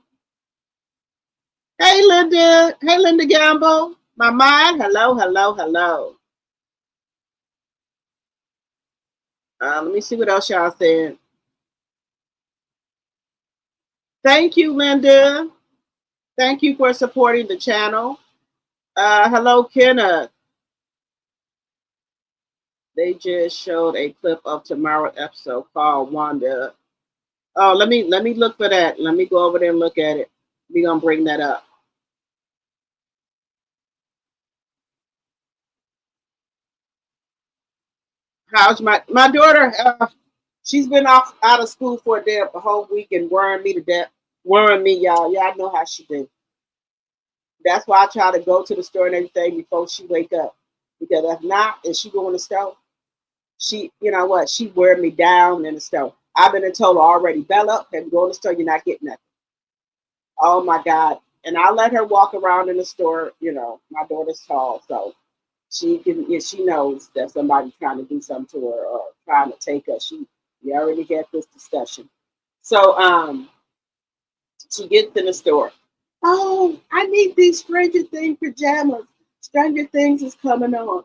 A: Hey Linda. Hey Linda Gamble. My mind. Hello, hello, hello. Let me see what else y'all saying. Thank you, Linda. Thank you for supporting the channel. Hello, Kenneth. They just showed a clip of tomorrow's episode called Wanda. Oh, let me look for that. Let me go over there and look at it. We're gonna bring that up. How's my daughter? She's been out of school for a whole week and worrying me to death. Worrying me, y'all. Y'all know how she do. That's why I try to go to the store and everything before she wake up. Because if not, and she go in the store, you know what? She wear me down in the store. I've been told her already, Bella, if you go in the store, you're not getting nothing. Oh my God. And I let her walk around in the store. You know, my daughter's tall, so she can, yeah, she knows that somebody's trying to do something to her or trying to take her. We already had this discussion. So she gets in the store. Oh, I need these Stranger Things pajamas. Stranger Things is coming on.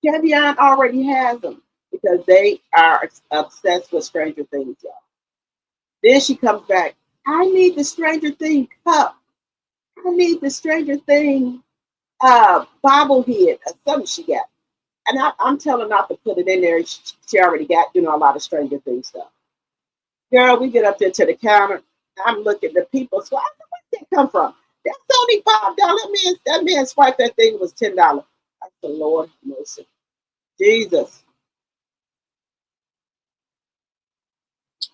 A: Kevion already has them because they are obsessed with Stranger Things, y'all. Then she comes back. I need the Stranger Thing cup. I need the Stranger Thing bobblehead or something she got. And I'm telling her not to put it in there. She already got, a lot of Stranger Things stuff. Girl, we get up there to the counter. I'm looking at the people. So I said, where did that come from? That's only $5. That man swiped that thing, was $10. I said, Lord mercy. Jesus.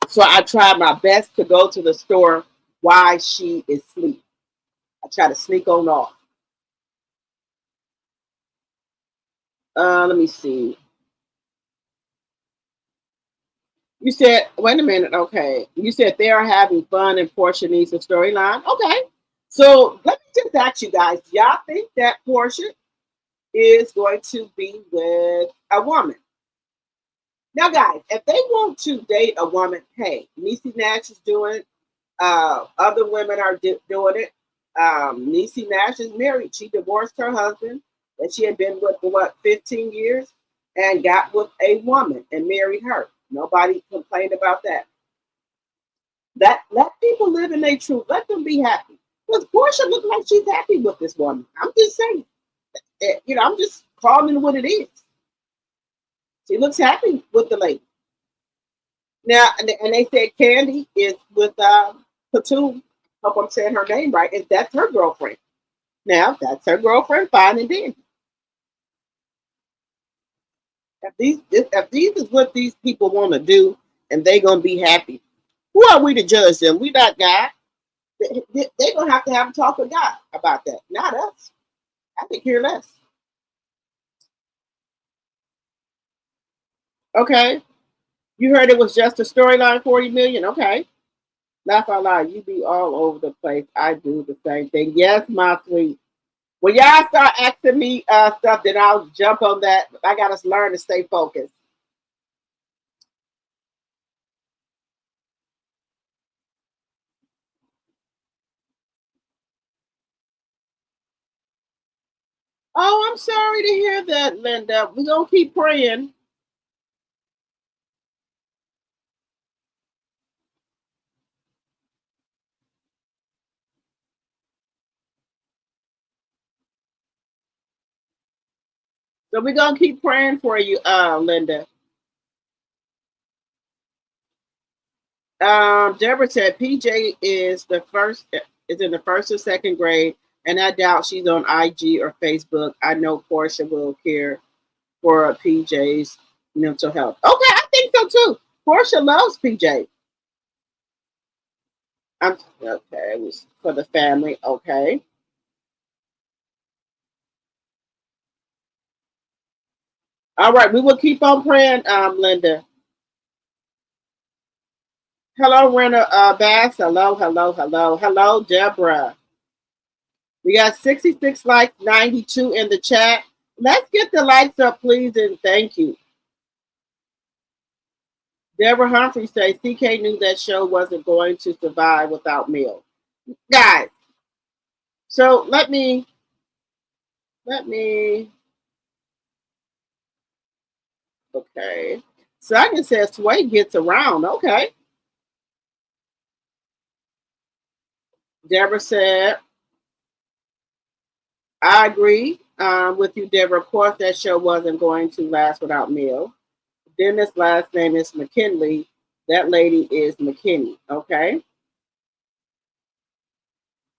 A: So I tried my best to go to the store while she is asleep. I try to sneak on off. Let me see. You said, wait a minute, okay. You said they are having fun and Portia needs a storyline. Okay. So let me just ask you guys, y'all think that Portia is going to be with a woman? Now, guys, if they want to date a woman, hey, Niecy Nash is doing it. Other women are doing it. Niecy Nash is married. She divorced her husband that she had been with for 15 years and got with a woman and married her. Nobody complained about that. Let people live in their truth. Let them be happy. Because Portia looks like she's happy with this woman. I'm just saying. I'm just calling it what it is. She looks happy with the lady. Now, and they said Kandi is with Platoon. Hope I'm saying her name right. Is that's her girlfriend? Now, that's her girlfriend. Fine and dandy. If these is what these people want to do, and they gonna be happy, who are we to judge them? We not God. They gonna have to have a talk with God about that, not us. I think hear less. Okay, you heard it was just a storyline, 40 million. Okay, laugh out loud. You be all over the place. I do the same thing. Yes, my sweet. When y'all start asking me stuff, then I'll jump on that. I gotta learn to stay focused. Oh, I'm sorry to hear that, Linda. We're gonna keep praying. So we're gonna keep praying for you, Linda. Deborah said PJ is in the first or second grade, and I doubt she's on IG or Facebook. I know Portia will care for PJ's mental health. Okay, I think so too. Portia loves PJ. Okay. It was for the family. Okay. All right, we will keep on praying, Linda. Hello, Rena Bass. Hello, hello, hello, hello, Deborah. We got 66 likes, 92 in the chat. Let's get the likes up, please, and thank you. Deborah Humphrey says CK knew that show wasn't going to survive without Mill. Guys, so let me. Okay. Sonia says Sway gets around. Okay. Deborah said, I agree with you, Deborah. Of course, that show wasn't going to last without Mill. Dennis' last name is McKinley. That lady is McKinney. Okay.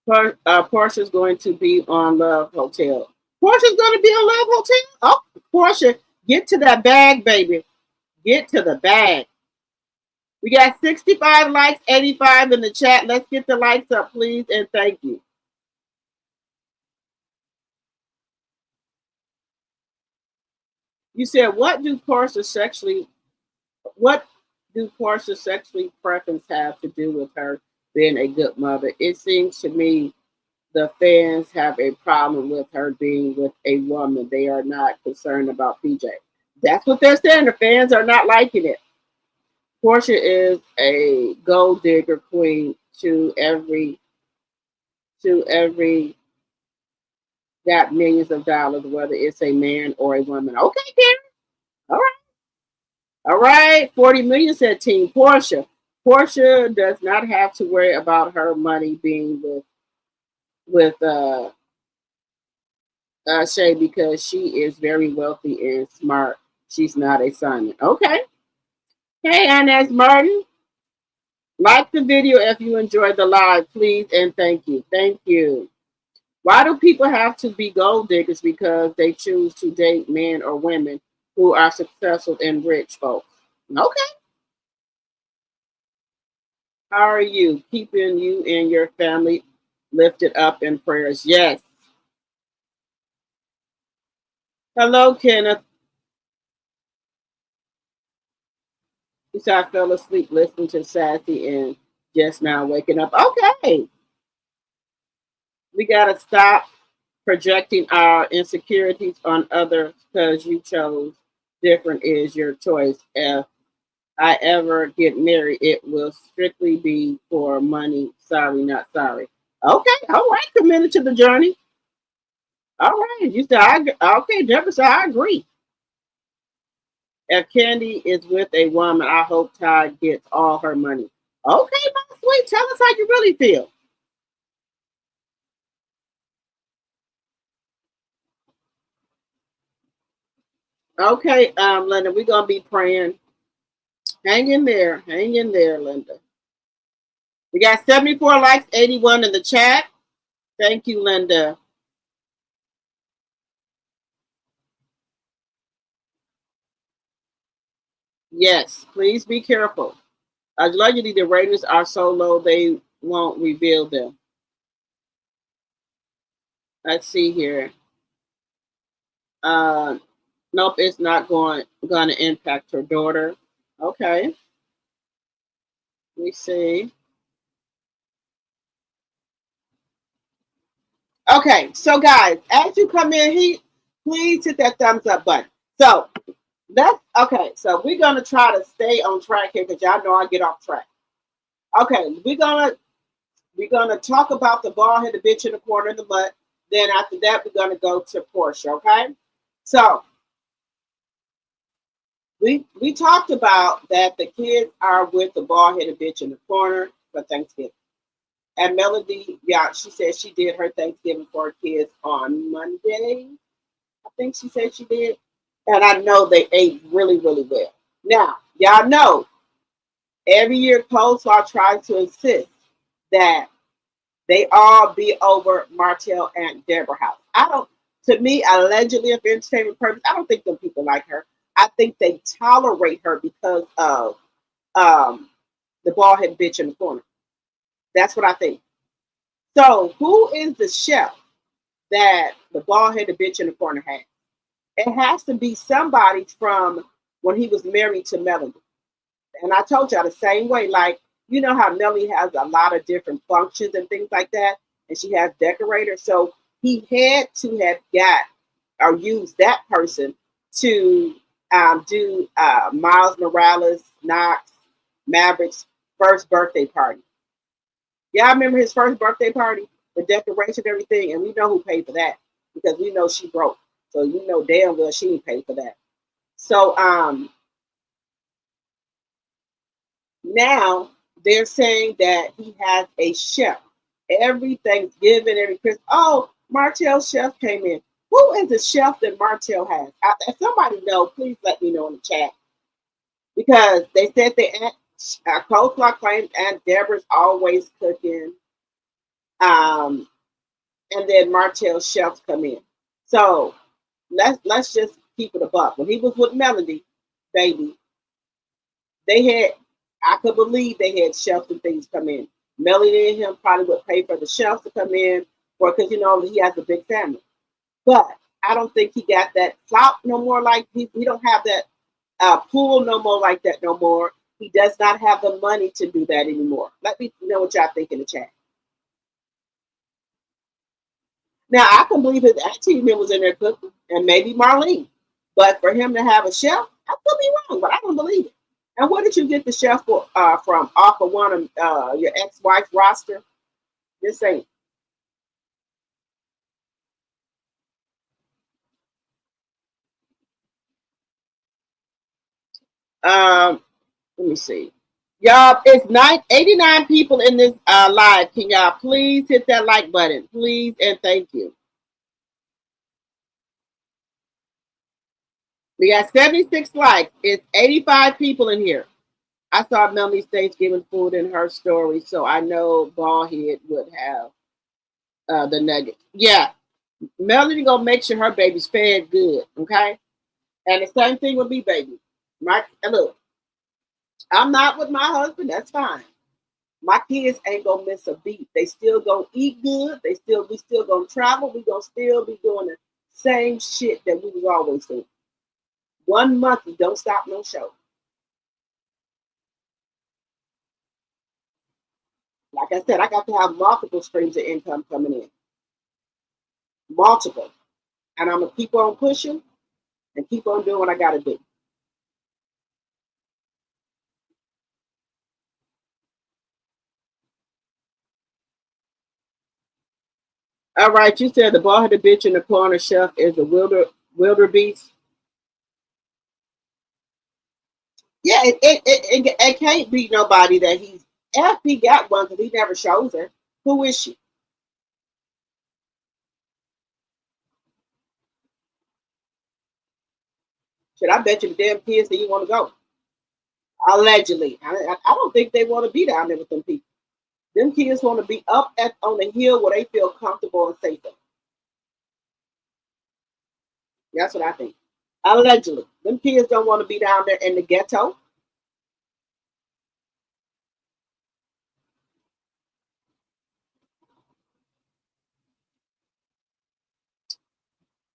A: Portia's going to be on Love Hotel. Portia's going to be on Love Hotel? Oh, Portia, get to that bag, baby. Get to the bag. We got 65 likes, 85 in the chat. Let's get the likes up, please, and thank you. You said, what do Portia sexually preference have to do with her being a good mother? It seems to me the fans have a problem with her being with a woman. They are not concerned about PJ. That's what they're saying. The fans are not liking it. Portia is a gold digger queen to every got millions of dollars, whether it's a man or a woman. Okay, Karen. All right. All right. 40 million said Team Portia. Portia does not have to worry about her money being with Shay because she is very wealthy and smart. She's not a Simon. Okay. Hey, Inez Martin. Like the video if you enjoyed the live, please, and thank you. Thank you. Why do people have to be gold diggers? Because they choose to date men or women who are successful and rich folks. Okay. How are you? Keeping you and your family lifted up in prayers. Yes. Hello, Kenneth. He said I fell asleep listening to Sassy and just now waking up. Okay. We got to stop projecting our insecurities on others because you chose different is your choice. If I ever get married, it will strictly be for money. Sorry, not sorry. Okay, all right, committed to the journey. All right, you said okay, Deborah said I agree. If Kandi is with a woman, I hope Todd gets all her money. Okay, my sweet, tell us how you really feel. Okay, Linda, we're gonna be praying. Hang in there, Linda. We got 74 likes, 81 in the chat. Thank you, Linda. Yes, please be careful. Allegedly, the ratings are so low they won't reveal them. Let's see here. Nope, it's not going to impact her daughter. Okay. Let me see. Okay, so guys, as you come in, please hit that thumbs up button. So so we're gonna try to stay on track here because y'all know I get off track. Okay, we're gonna talk about the bald-headed bitch in the corner of the butt. Then after that, we're gonna go to Porsha. Okay, so we talked about that the kids are with the bald-headed bitch in the corner for Thanksgiving. And Melody, yeah, she said she did her Thanksgiving for her kids on Monday. I think she said she did. And I know they ate really, really well. Now, y'all know Every year, Coleslaw tries to insist that they all be over Martell and Deborah House. I don't, to me, allegedly, for entertainment purpose, I don't think them people like her. I think they tolerate her because of the bald head bitch in the corner. That's what I think. So, who is the chef that the bald headed bitch in the corner has? It has to be somebody from when he was married to Melanie. And I told y'all the same way, like, you know how Melanie has a lot of different functions and things like that, and she has decorators. So he had to have got or used that person to do Miles Morales, Knox, Maverick's first birthday party. Y'all remember his first birthday party? The decoration, everything, and we know who paid for that because we know she broke. So you know damn well she didn't pay for that. So now they're saying that he has a chef every Thanksgiving, every Christmas. Oh, Martell's chef came in. Who is the chef that Martell has? If somebody know, please let me know in the chat. Because they said Coleslaw claims Aunt Deborah's always cooking. And then Martell's chefs come in. So let's just keep it a buck. When he was with Melody, baby, they had, I could believe they had chefs and things come in. Melody and him probably would pay for the chefs to come in, because you know he has a big family. But I don't think he got that clout no more. Like he don't have that pool no more like that no more. He does not have the money to do that anymore. Let me know what y'all think in the chat. Now I can believe his auntie was in there cooking, and maybe Marlene. But for him to have a chef, I could be wrong, but I don't believe it. And where did you get the chef from? Off of one of your ex-wife's roster? This ain't. Let me see. Y'all, it's 89 people in this live. Can y'all please hit that like button? Please and thank you. We got 76 likes. It's 85 people in here. I saw Melanie's Thanksgiving food in her story, so I know Ballhead would have the nugget. Yeah, Melanie gonna make sure her baby's fed good, okay? And the same thing with me, baby. Look, I'm not with my husband. That's fine. My kids ain't gonna miss a beat. They still gonna eat good. We still gonna travel. We gonna still be doing the same shit that we was always doing. 1 monkey don't stop no show. Like I said, I got to have multiple streams of income coming in. Multiple. And I'm going to keep on pushing and keep on doing what I got to do. All right, you said the bald-headed bitch in the corner chef is the wildebeest. Yeah, it can't be nobody that he's. If he got one, because he never shows her. Who is she? Should I bet you the damn kids that you want to go? Allegedly. I don't think they want to be down there with them people. Them kids want to be up on the hill where they feel comfortable and safe. That's what I think. Allegedly. Them kids don't want to be down there in the ghetto.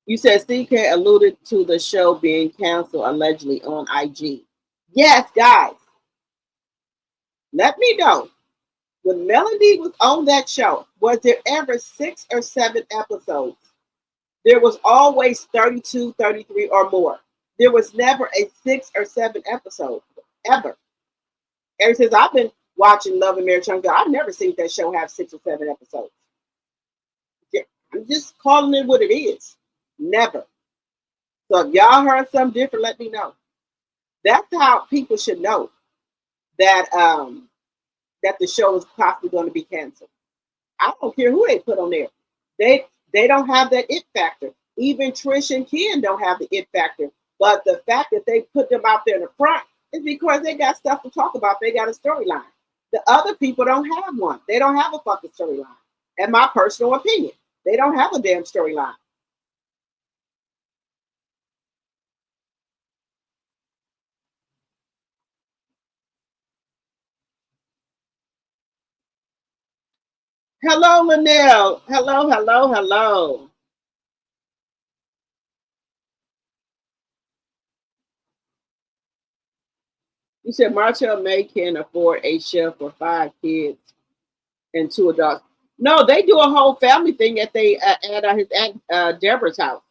A: You said CK alluded to the show being canceled allegedly on IG. Yes, guys. Let me know. When Melody was on that show, was there ever 6 or 7 episodes? There was always 32, 33 or more. There was never a 6 or 7 episode, ever. Ever since I've been watching Love and Marriage, I've never seen that show have 6 or 7 episodes. I'm just calling it what it is. Never. So if y'all heard something different, let me know. That's how people should know that that the show is possibly going to be canceled. I don't care who they put on there. They don't have that it factor. Even Trish and Ken don't have the it factor. But the fact that they put them out there in the front It's because they got stuff to talk about. They got a storyline. The other people don't have one. They don't have a fucking storyline. In my personal opinion, they don't have a damn storyline. Hello, Linnell. Hello, hello, hello. You said Martell May can afford a chef for 5 kids and 2 adults. No, they do a whole family thing at his aunt Deborah's house.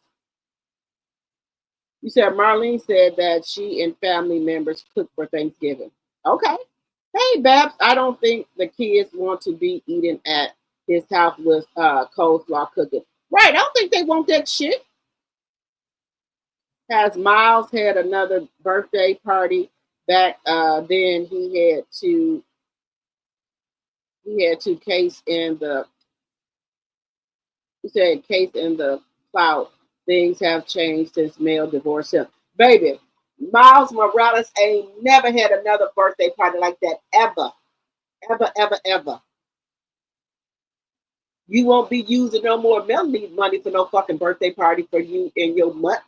A: You said Marlene said that she and family members cook for Thanksgiving. Okay. Hey, Babs, I don't think the kids want to be eating at his house with coleslaw cooking. Right, I don't think they want that shit. Has Miles had another birthday party back then he had to case in the he said case in the cloud. Things have changed since Mel divorced him. Baby, Miles Morales ain't never had another birthday party like that ever. Ever, ever, ever. You won't be using no more Mel need money for no fucking birthday party for you and your mutt.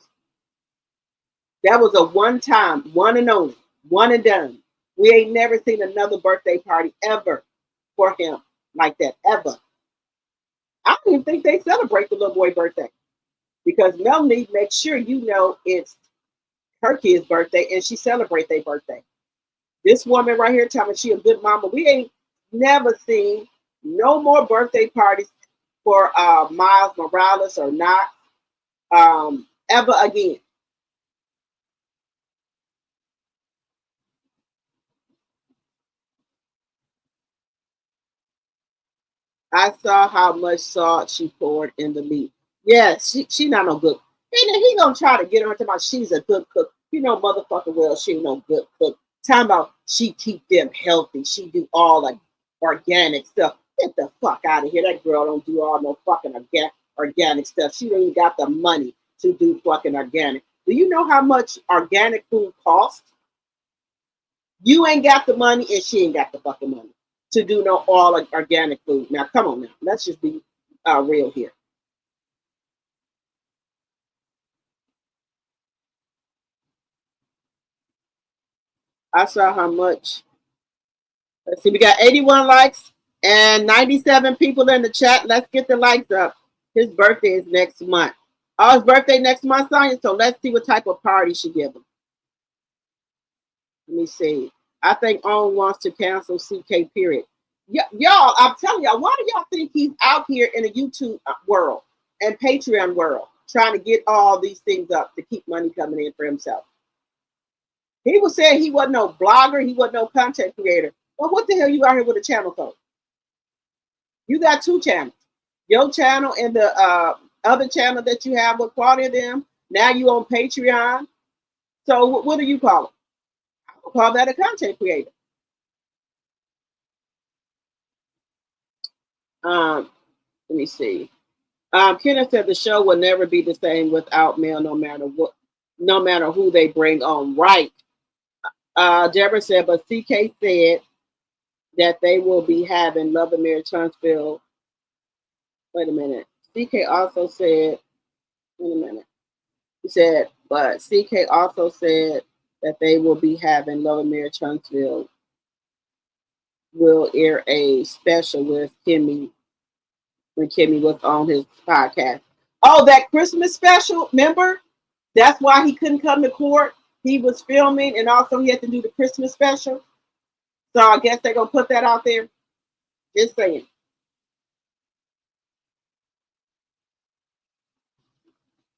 A: That was a one time, one and only, one and done. We ain't never seen another birthday party ever for him like that, ever. I don't even think they celebrate the little boy birthday because Melanie makes sure you know it's her kid's birthday and she celebrates their birthday. This woman right here telling me she a good mama. We ain't never seen no more birthday parties for Miles Morales or not ever again. I saw how much salt she poured in the meat. Yeah, she not no good. And then he gonna try to get her to my she's a good cook. You know, motherfucker, well, she ain't no good cook. Talking about she keep them healthy. She do all like organic stuff. Get the fuck out of here. That girl don't do all no fucking organic stuff. She don't even got the money to do fucking organic. Do you know how much organic food costs? You ain't got the money and she ain't got the fucking money to do no all organic food. Now, come on now. Let's just be real here. I saw how much. Let's see, we got 81 likes and 97 people in the chat. Let's get the likes up. His birthday is next month. Oh, his birthday next month, Sonya. So let's see what type of party she give him. Let me see. I think On wants to cancel CK period. Y'all, I'm telling y'all, why do y'all think he's out here in the YouTube world and Patreon world trying to get all these things up to keep money coming in for himself? He was saying he wasn't no blogger, he wasn't no content creator. Well, what the hell you out here with a channel for? You got 2 channels. Your channel and the other channel that you have with Claudia them. Now you on Patreon. So what do you call it? I would call that a content creator. Let me see. Kenneth said the show will never be the same without Mel, no matter what, no matter who they bring on. Right. Deborah said, but CK said that they will be having Love and Marriage Huntsville. Wait a minute. CK also said, wait a minute. He said, but CK also said that they will be having Love and Marriage Huntsville will air a special with Kimmy when Kimmy was on his podcast. Oh, that Christmas special, remember? That's why he couldn't come to court. He was filming and also he had to do the Christmas special. So I guess they're gonna put that out there. Just saying.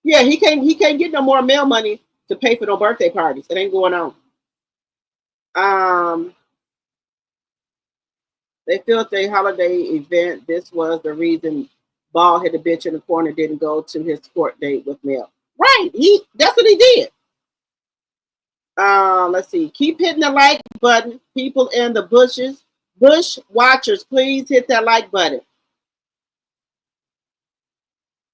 A: Yeah, he can't get no more mail money to pay for no birthday parties. It ain't going on. They filmed a holiday event. This was the reason Ball hit a bitch in the corner didn't go to his court date with Mel. Right. That's what he did. Let's see. Keep hitting the like button. People in the bushes. Bush watchers, please hit that like button.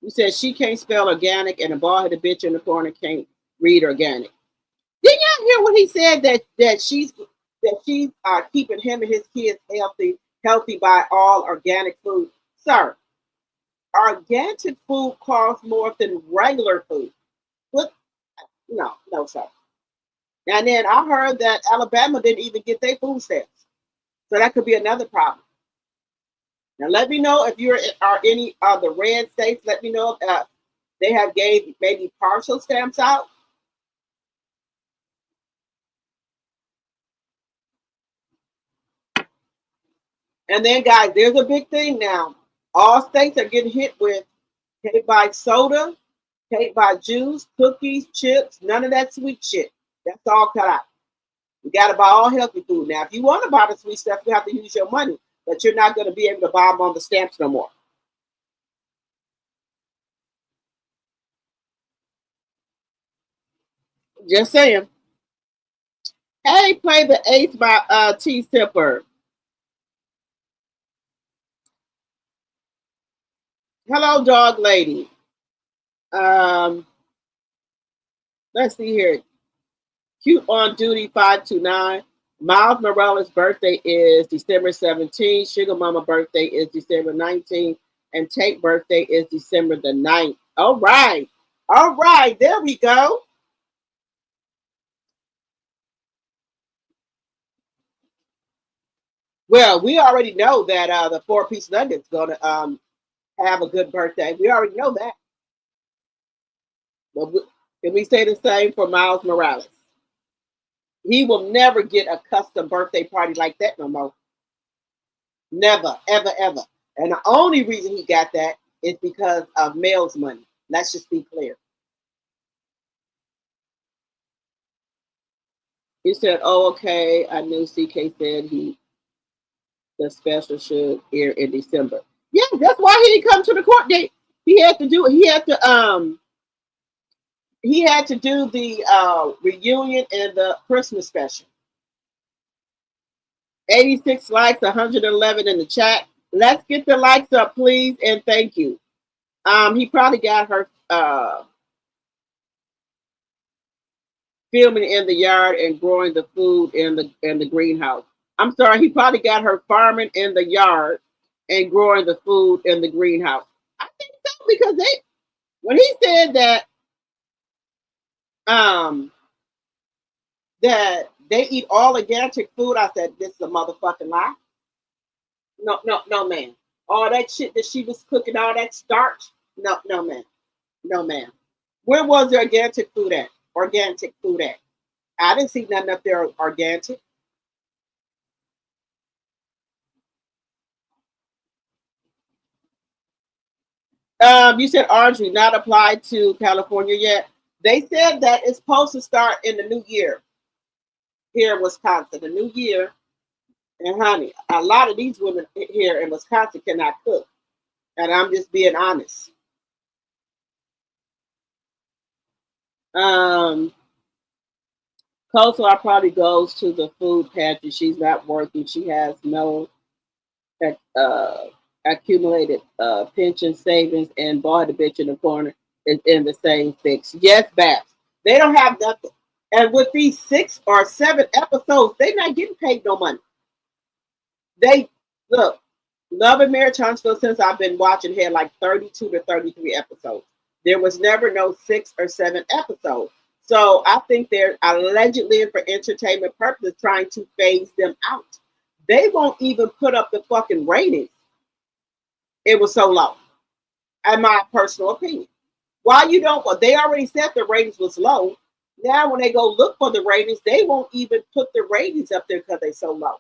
A: You said she can't spell organic and the ball hit a bitch in the corner can't read organic. Didn't y'all hear what he said that she's keeping him and his kids healthy by all organic food? Sir, organic food costs more than regular food. What? No, no, sir. And then I heard that Alabama didn't even get their food stamps, so that could be another problem. Now, let me know if you're are any of the red states. Let me know if they have gave maybe partial stamps out. And then, guys, there's a big thing now. All states are getting hit with can't buy soda, can't buy juice, cookies, chips, none of that sweet shit. That's all cut out. You got to buy all healthy food. Now, if you want to buy the sweet stuff, you have to use your money, but you're not going to be able to buy them on the stamps no more. Just saying. Hey, play the eighth by T Sipper. Hello, dog lady. Um, let's see here. Cute on Duty 529. Miles Morales' birthday is December 17th. Sugar Mama birthday is December 19th. And Tate birthday is December the 9th. All right. All right. There we go. Well, we already know that the four-piece nugget's going to have a good birthday. We already know that. But can we say the same for Miles Morales? He will never get a custom birthday party like that no more. Never, ever, ever. And the only reason he got that is because of Mel's money. Let's just be clear. He said, "Oh, okay. I knew CK said the special should air in December." Yeah, that's why he didn't come to the court date. He had to do it. He had to do the reunion and the Christmas special. 86 likes, 111 in the chat. Let's get the likes up, please, and thank you. He probably got her filming in the yard and growing the food in the greenhouse. I'm sorry, he probably got her farming in the yard and growing the food in the greenhouse. I think so because when he said that they eat all organic food, I said this is a motherfucking lie. No, no, no, man. All that shit that she was cooking, all that starch. No, no, man. No, man. Where was the organic food at? Organic food at? I didn't see nothing up there organic. You said orange not applied to California yet. They said that it's supposed to start in the new year here in Wisconsin. The new year, and honey, a lot of these women here in Wisconsin cannot cook, and I'm just being honest. Coleslaw probably goes to the food pantry. She's not working. She has no uh, accumulated pension savings, and boy, the bitch in the corner is in the same fix. Yes, Babs. They don't have nothing. And with these 6 or 7 episodes, they're not getting paid no money. They look, Love and Marriage Huntsville, since I've been watching, had like 32 to 33 episodes. There was never no 6 or 7 episodes. So I think they're allegedly for entertainment purposes trying to phase them out. They won't even put up the fucking ratings. It was so low, in my personal opinion. Why you don't? Well, they already said the ratings was low. Now when they go look for the ratings, they won't even put the ratings up there because they're so low.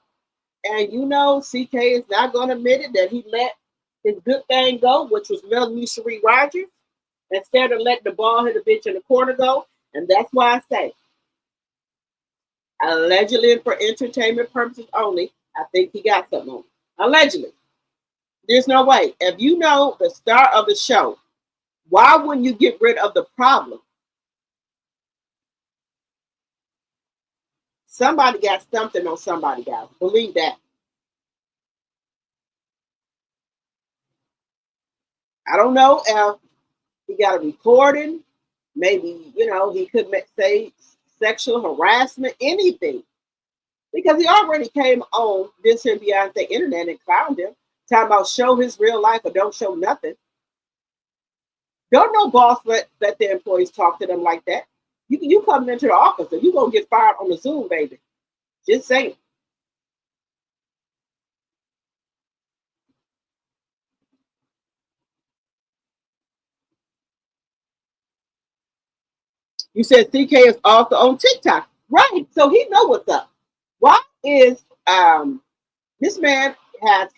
A: And you know, CK is not going to admit it that he let his good thing go, which was Melanie Cherie Rogers, instead of letting the ball hit a bitch in the corner go. And that's why I say, allegedly for entertainment purposes only, I think he got something on it. Allegedly. There's no way. If you know the star of the show, why wouldn't you get rid of the problem? Somebody got something on somebody, guys. Believe that. I don't know if he got a recording. Maybe, you know, he could say sexual harassment, anything. Because he already came on this here Beyonce internet and clowned him, talking about show his real life or don't show nothing. Don't no boss let their employees talk to them like that. You coming into the office and you gonna get fired on the Zoom, baby. Just saying. You said CK is also on TikTok. Right. So he know what's up. Why is this man has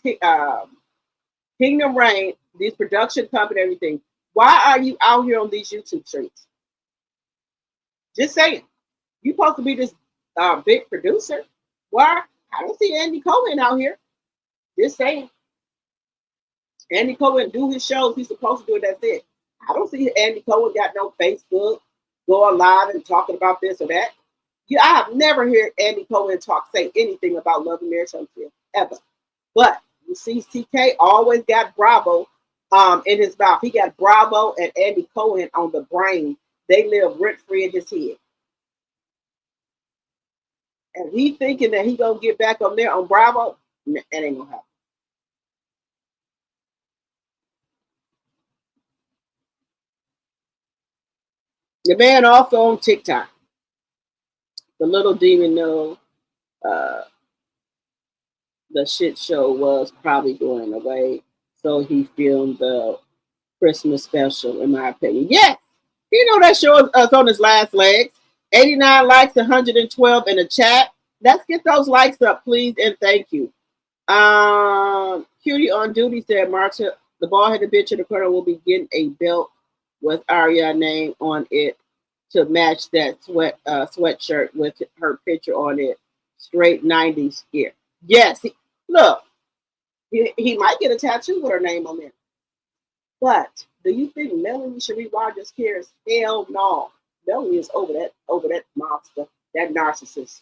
A: Kingdom Reign, these production company, everything. Why are you out here on these YouTube streams? Just saying. You supposed to be this big producer. Why? I don't see Andy Cohen out here. Just saying. Andy Cohen do his shows. He's supposed to do it. That's it. I don't see Andy Cohen got no Facebook, going live and talking about this or that. I have never heard Andy Cohen say anything about Love and Marriage Unfiltered ever. But you see, CK always got Bravo in his mouth. He got Bravo and Andy Cohen on the brain. They live rent free in his head. And he thinking that he gonna get back on there on Bravo, it ain't gonna happen. The man also on TikTok. The little demon know the shit show was probably going away, so he filmed the Christmas special, in my opinion. Yes, you know that show is on his last legs. 89 likes, 112 in the chat. Let's get those likes up, please, and thank you. Cutie on Duty said, Martell, the bald-headed bitch in the corner will be getting a belt with Aria name on it to match that sweatshirt with her picture on it. Straight 90s gear. Yes, look, he might get a tattoo with her name on it. But do you think Melanie Cherie Rogers cares? Hell no. Melanie is over that monster, that narcissist.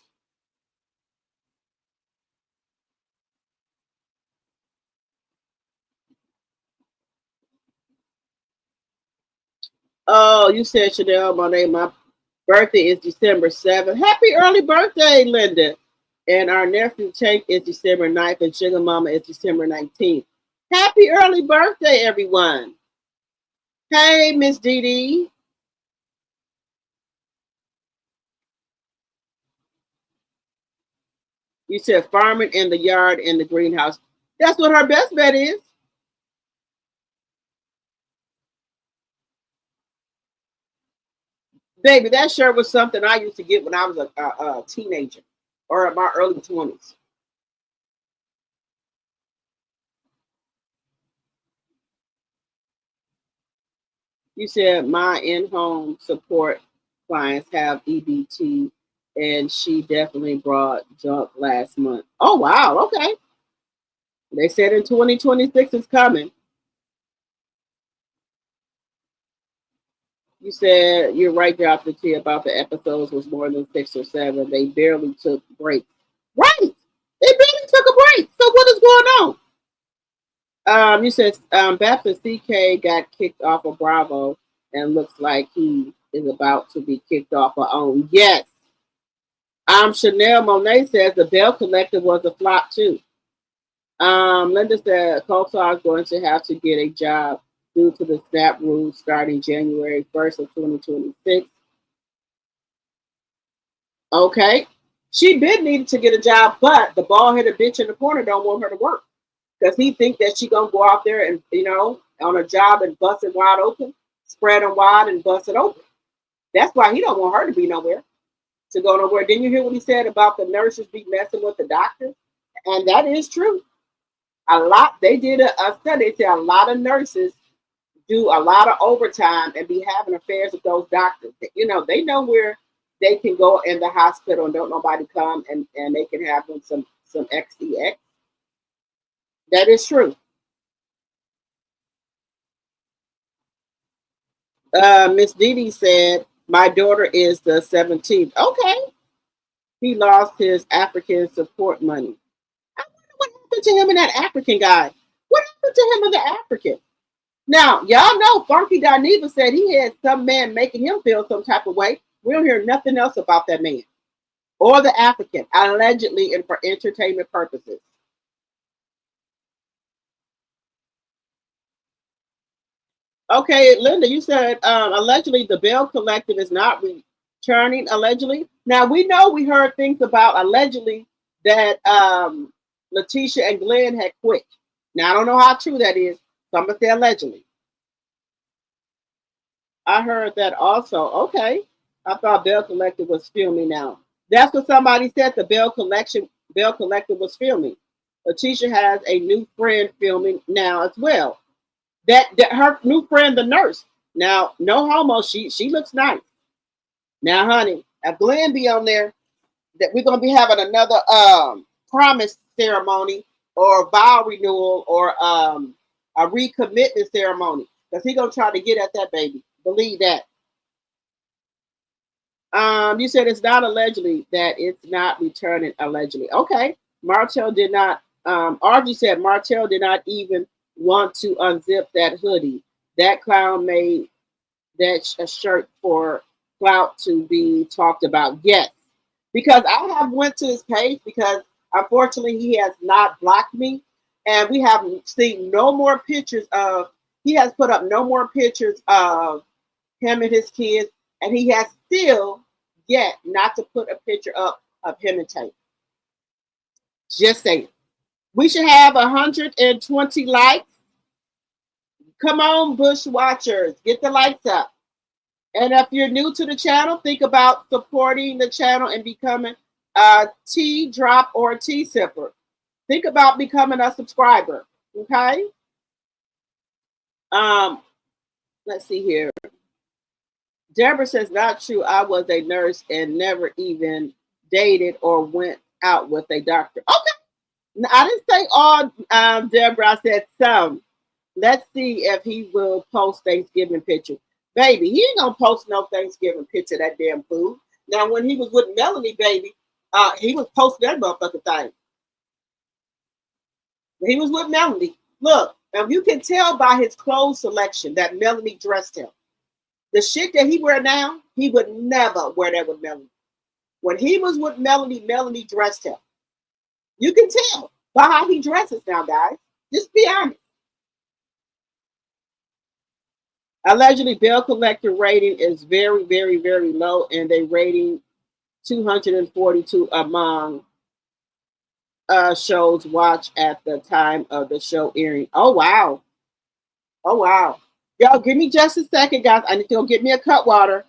A: Oh, you said Chanel, my birthday is December 7th. Happy early birthday, Linda. And our nephew Tank is December 9th, and Sugar Mama is December 19th. Happy early birthday, everyone. Hey, Miss Dee Dee. You said farming in the yard in the greenhouse. That's what her best bet is. Baby, that shirt was something I used to get when I was a teenager or in my early 20s. You said my in-home support clients have EBT, and she definitely brought junk last month. Oh, wow. Okay. They said in 2026 it's coming. You said you're right, DROPTHETEAA, about the episodes was more than 6 or 7. They barely took breaks. Right. They barely took a break. So what is going on? You said Baptist CK got kicked off of Bravo and looks like he is about to be kicked off of OWN. Yes. Chanel Monet says the Bell Collective was a flop too. Linda said Coulthard is going to have to get a job due to the SNAP rules starting January 1st of 2026. Okay. She did need to get a job, but the bald-headed bitch in the corner don't want her to work. Because he think that she gonna go out there and, on a job and bust it wide open, spread them wide and bust it open. That's why he don't want her to be nowhere, to go nowhere. Didn't you hear what he said about the nurses be messing with the doctors? And that is true. They did a study. They said a lot of nurses do a lot of overtime and be having affairs with those doctors. They know where they can go in the hospital and don't nobody come and they can have them some XEX. That is true. Miss Dee Dee said, my daughter is the 17th. Okay. He lost his African support money. I wonder what happened to him and that African guy. What happened to him and the African? Now, y'all know Funky Dineva said he had some man making him feel some type of way. We don't hear nothing else about that man or the African, allegedly and for entertainment purposes. Okay, Linda, you said allegedly the Bell Collective is not returning. Allegedly, now we know we heard things about allegedly that Letitia and Glenn had quit. Now I don't know how true that is, so I'm gonna say allegedly. I heard that also. Okay, I thought Bell Collective was filming now. That's what somebody said. The Bell Collective was filming. Letitia has a new friend filming now as well. That her new friend, the nurse. Now, no homo, she looks nice. Now, honey, if Glenn be on there, that we're gonna be having another promise ceremony or vow renewal or a recommitment ceremony. Because he gonna try to get at that baby. Believe that. You said it's not allegedly that it's not returning allegedly. Okay. Martell did not Archie said Martell did not even want to unzip that hoodie. That clown made that a shirt for clout to be talked about. Yes. Because I have went to his page because unfortunately he has not blocked me. And we have seen no more pictures of he has put up no more pictures of him and his kids, and he has still yet not to put a picture up of him and Tate. Just saying. We should have 120 likes. Come on, Bush Watchers, get the likes up. And if you're new to the channel, think about supporting the channel and becoming a tea drop or a tea sipper. Think about becoming a subscriber. Okay. Um, let's see here. Deborah says, not true. I was a nurse and never even dated or went out with a doctor. Okay. I didn't say all, Deborah. I said some. Let's see if he will post Thanksgiving picture. Baby, he ain't gonna post no Thanksgiving picture of that damn food. Now, when he was with Melanie, baby, he was posting that motherfucking thing. He was with Melanie. Look, and you can tell by his clothes selection that Melanie dressed him. The shit that he wear now, he would never wear that with Melanie. When he was with Melanie, Melanie dressed him. You can tell by how he dresses now, guys. Just be honest. Allegedly, Bell Collector rating is very, very, very low, and they rating 242 among shows watched at the time of the show airing. Oh, wow. Oh, wow. Yo, give me just a second, guys. I need to go get me a cut water.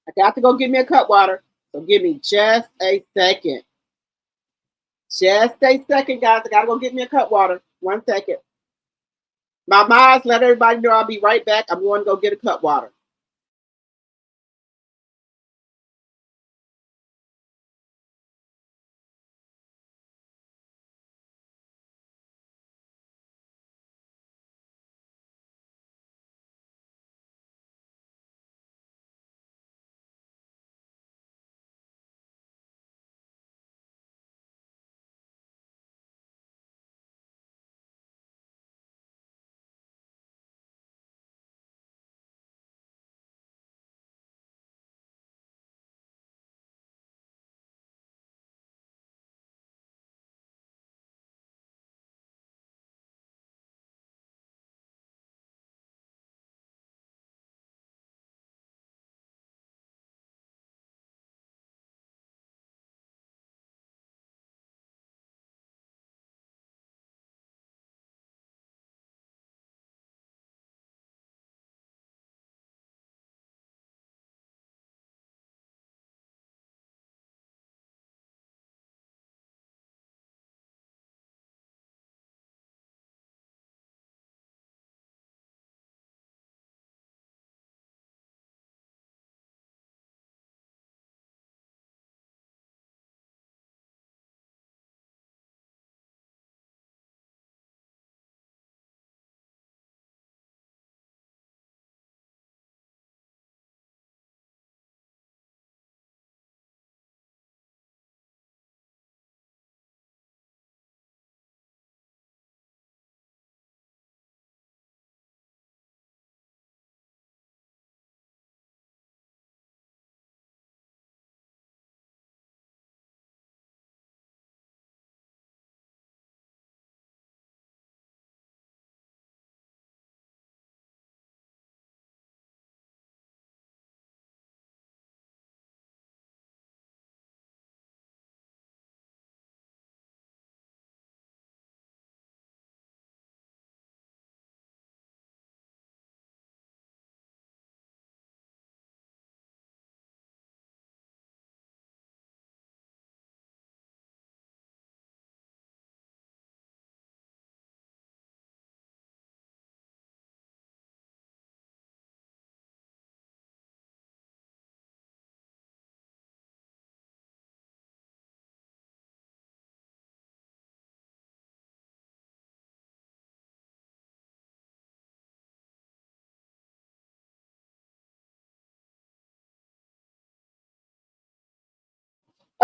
A: I got to go get me a cut water. So give me just a second. Just a second, guys. I got to go get me a cut water. 1 second. My minds let everybody know I'll be right back. I'm going to go get a cut water.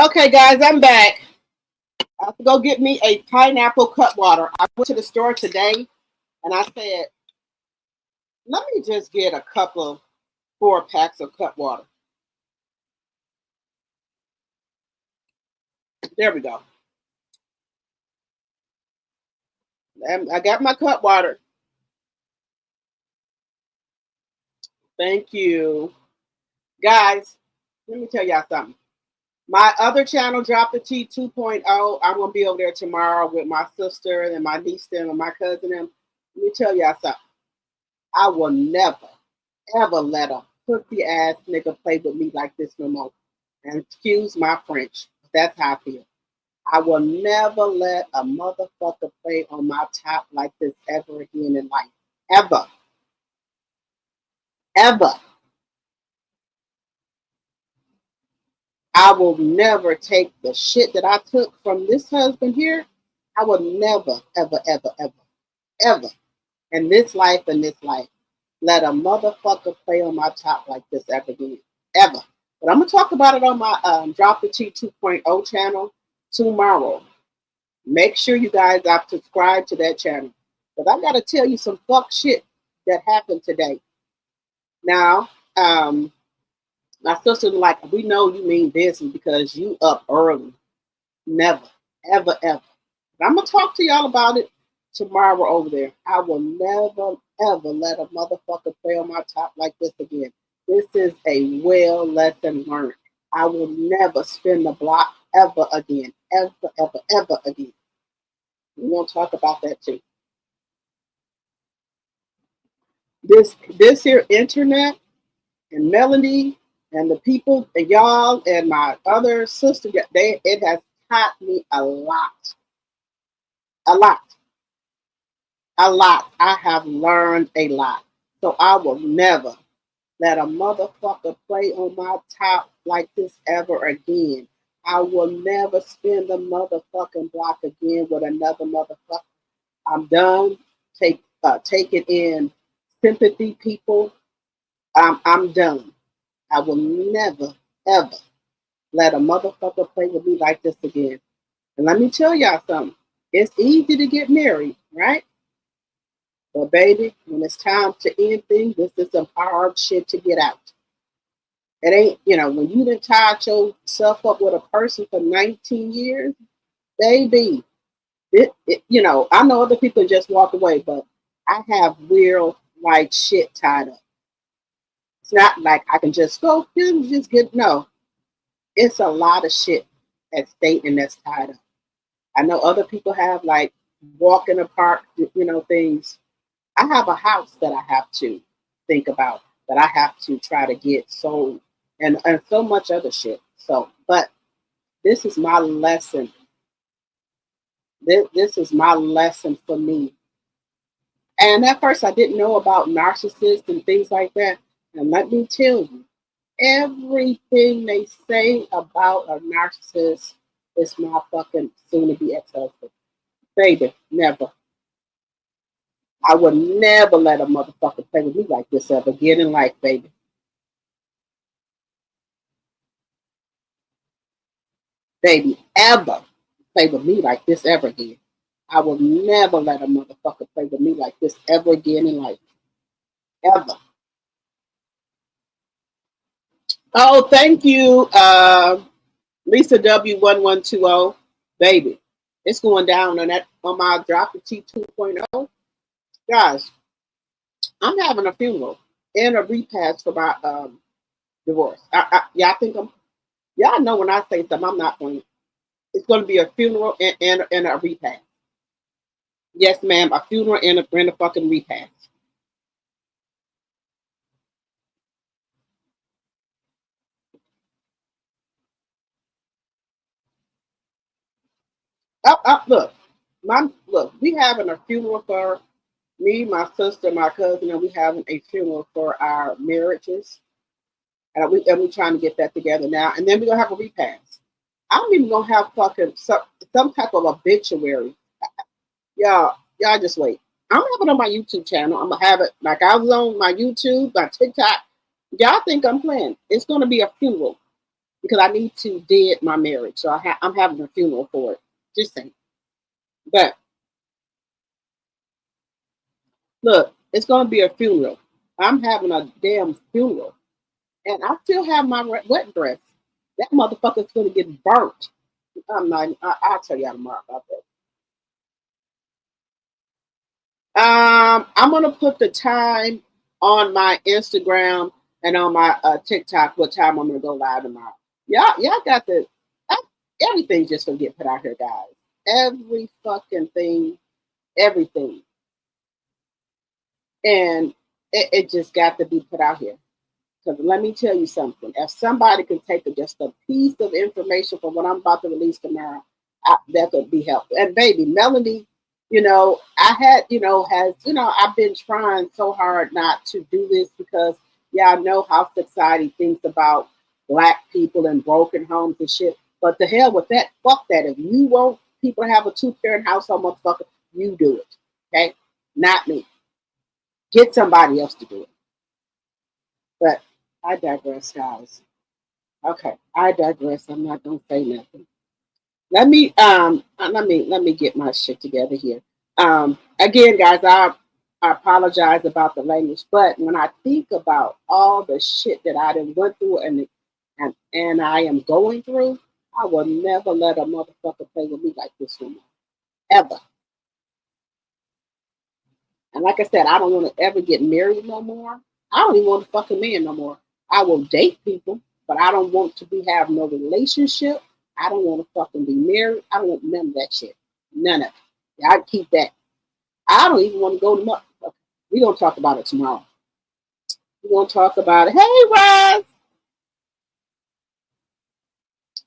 A: Okay, guys, I'm back. I have to go get me a pineapple cut water. I went to the store today and I said, let me just get a couple of 4 packs of cut water. There we go. And I got my cut water. Thank you. Guys, let me tell y'all something. My other channel, Drop the Tea 2.0, I'm going to be over there tomorrow with my sister and my niece and my cousin. And let me tell y'all something. I will never, ever let a pussy ass nigga play with me like this no more. And excuse my French. That's how I feel. I will never let a motherfucker play on my top like this ever again in life. Ever. Ever. I will never take the shit that I took from this husband here. I will never, ever, ever, ever, ever in this life let a motherfucker play on my top like this ever again. Ever. But I'm going to talk about it on my Drop the Tea 2.0 channel tomorrow. Make sure you guys are subscribed to that channel. Because I got to tell you some fuck shit that happened today. Now, my sister was like, we know you mean business because you up early. Never, ever, ever. But I'm going to talk to y'all about it tomorrow over there. I will never, ever let a motherfucker play on my top like this again. This is a well lesson learned. I will never spin the block ever again. Ever, ever, ever again. We're going to talk about that too. This here internet and Melanie and the people and y'all and my other sister, it has taught me a lot. A lot. A lot. I have learned a lot. So I will never let a motherfucker play on my top like this ever again. I will never spin the motherfucking block again with another motherfucker. I'm done. Take it in sympathy, people. I'm done. I will never, ever let a motherfucker play with me like this again. And let me tell y'all something. It's easy to get married, right? But baby, when it's time to end things, this is some hard shit to get out. It ain't, when you done tied yourself up with a person for 19 years, baby, I know other people just walk away, but I have real like shit tied up. It's not like I can just go, just get, no. It's a lot of shit at stake and that's tied up. I know other people have like walk in the park, things. I have a house that I have to think about, that I have to try to get sold and so much other shit. So, but this is my lesson. This is my lesson for me. And at first I didn't know about narcissists and things like that. And let me tell you, everything they say about a narcissist is my fucking soon-to-be ex-husband. Baby, never. I would never let a motherfucker play with me like this ever again in life, baby. Baby, ever play with me like this ever again. I will never let a motherfucker play with me like this ever again in life. Ever. Oh, thank you, Lisa W1120. Baby, it's going down on my Drop the Tea 2.0. Guys, I'm having a funeral and a repast for my divorce. Y'all know when I say something, I'm not going to. It's going to be a funeral and a repast. Yes, ma'am, a funeral and a fucking repast. Look, we having a funeral for me, my sister, my cousin, and we having a funeral for our marriages. And we trying to get that together now. And then we're going to have a repast. I'm even going to have fucking some type of obituary. Y'all just wait. I'm going to have it on my YouTube channel. I'm going to have it like I was on my YouTube, my TikTok. Y'all think I'm playing. It's going to be a funeral. because I need to dead my marriage. So I'm having a funeral for it. Just saying. But look, it's going to be a funeral. I'm having a damn funeral. And I still have my wet dress. That motherfucker's going to get burnt. I'm not, I'll tell y'all tomorrow about that. I'm going to put the time on my Instagram and on my TikTok what time I'm going to go live tomorrow. Y'all got the, everything just going to get put out here, guys. Every fucking thing, everything. And it just got to be put out here. Because let me tell you something. If somebody can take just a piece of information from what I'm about to release tomorrow, that could be helpful. And baby, Melanie, I've been trying so hard not to do this because y'all know how society thinks about Black people and broken homes and shit. But the hell with that. Fuck that. If you want people to have a 2-parent household, motherfucker, you do it. Okay? Not me. Get somebody else to do it. But I digress, guys. Okay, I digress. I'm not gonna say nothing. Let me get my shit together here. Again, guys, I apologize about the language, but when I think about all the shit that I done went through and I am going through, I will never let a motherfucker play with me like this no more. Ever. And like I said, I don't want to ever get married no more. I don't even want to fuck a man no more. I will date people, but I don't want to have no relationship. I don't want to fucking be married. I don't want none of that shit. None of it. I keep that. I don't even want to go to motherfucker. We're going to talk about it tomorrow. We're going to talk about it. Hey, Roz.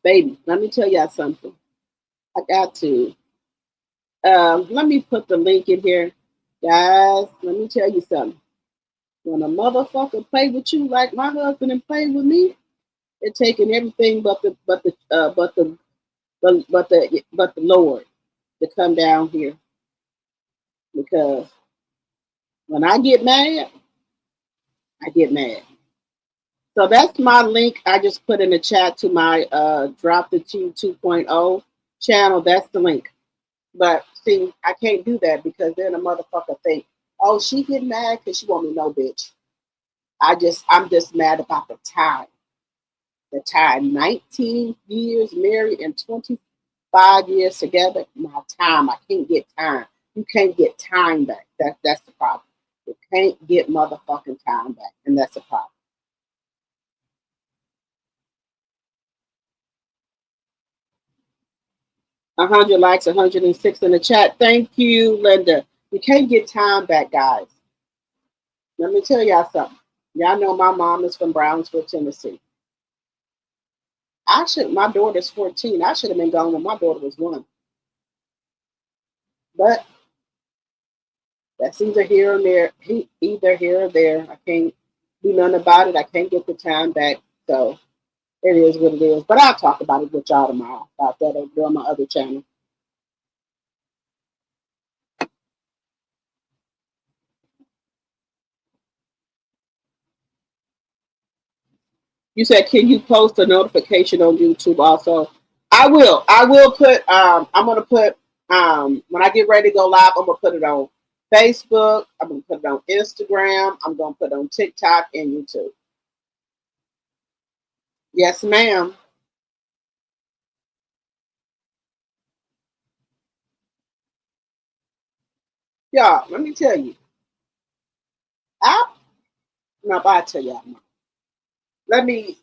A: Baby, let me tell y'all something. I got to. Let me put the link in here. Guys, let me tell you something. When a motherfucker play with you like my husband and play with me, it's taking everything but the Lord to come down here. Because when I get mad, I get mad. So that's my link. I just put in the chat to my Drop the Tea 2.0 channel. That's the link. But see, I can't do that because then a motherfucker think, oh, she get mad because she want me. No, bitch. I'm just mad about the time. The time. 19 years married and 25 years together. My time. I can't get time. You can't get time back. That's the problem. You can't get motherfucking time back. And that's the problem. $100 likes, 106 in the chat. Thank you, Linda. You can't get time back, guys. Let me tell y'all something. Y'all know my mom is from Brownsville, Tennessee. My daughter's 14. I should have been gone when my daughter was 1. But that's either here or there. Either here or there. I can't do nothing about it. I can't get the time back. So it is what it is. But I'll talk about it with y'all tomorrow. About that over on my other channel. You said, can you post a notification on YouTube also? I will. I will put, I'm going to put, when I get ready to go live, I'm going to put it on Facebook. I'm going to put it on Instagram. I'm going to put it on TikTok and YouTube. Yes, ma'am. Y'all, let me tell you. I'll tell y'all. Let me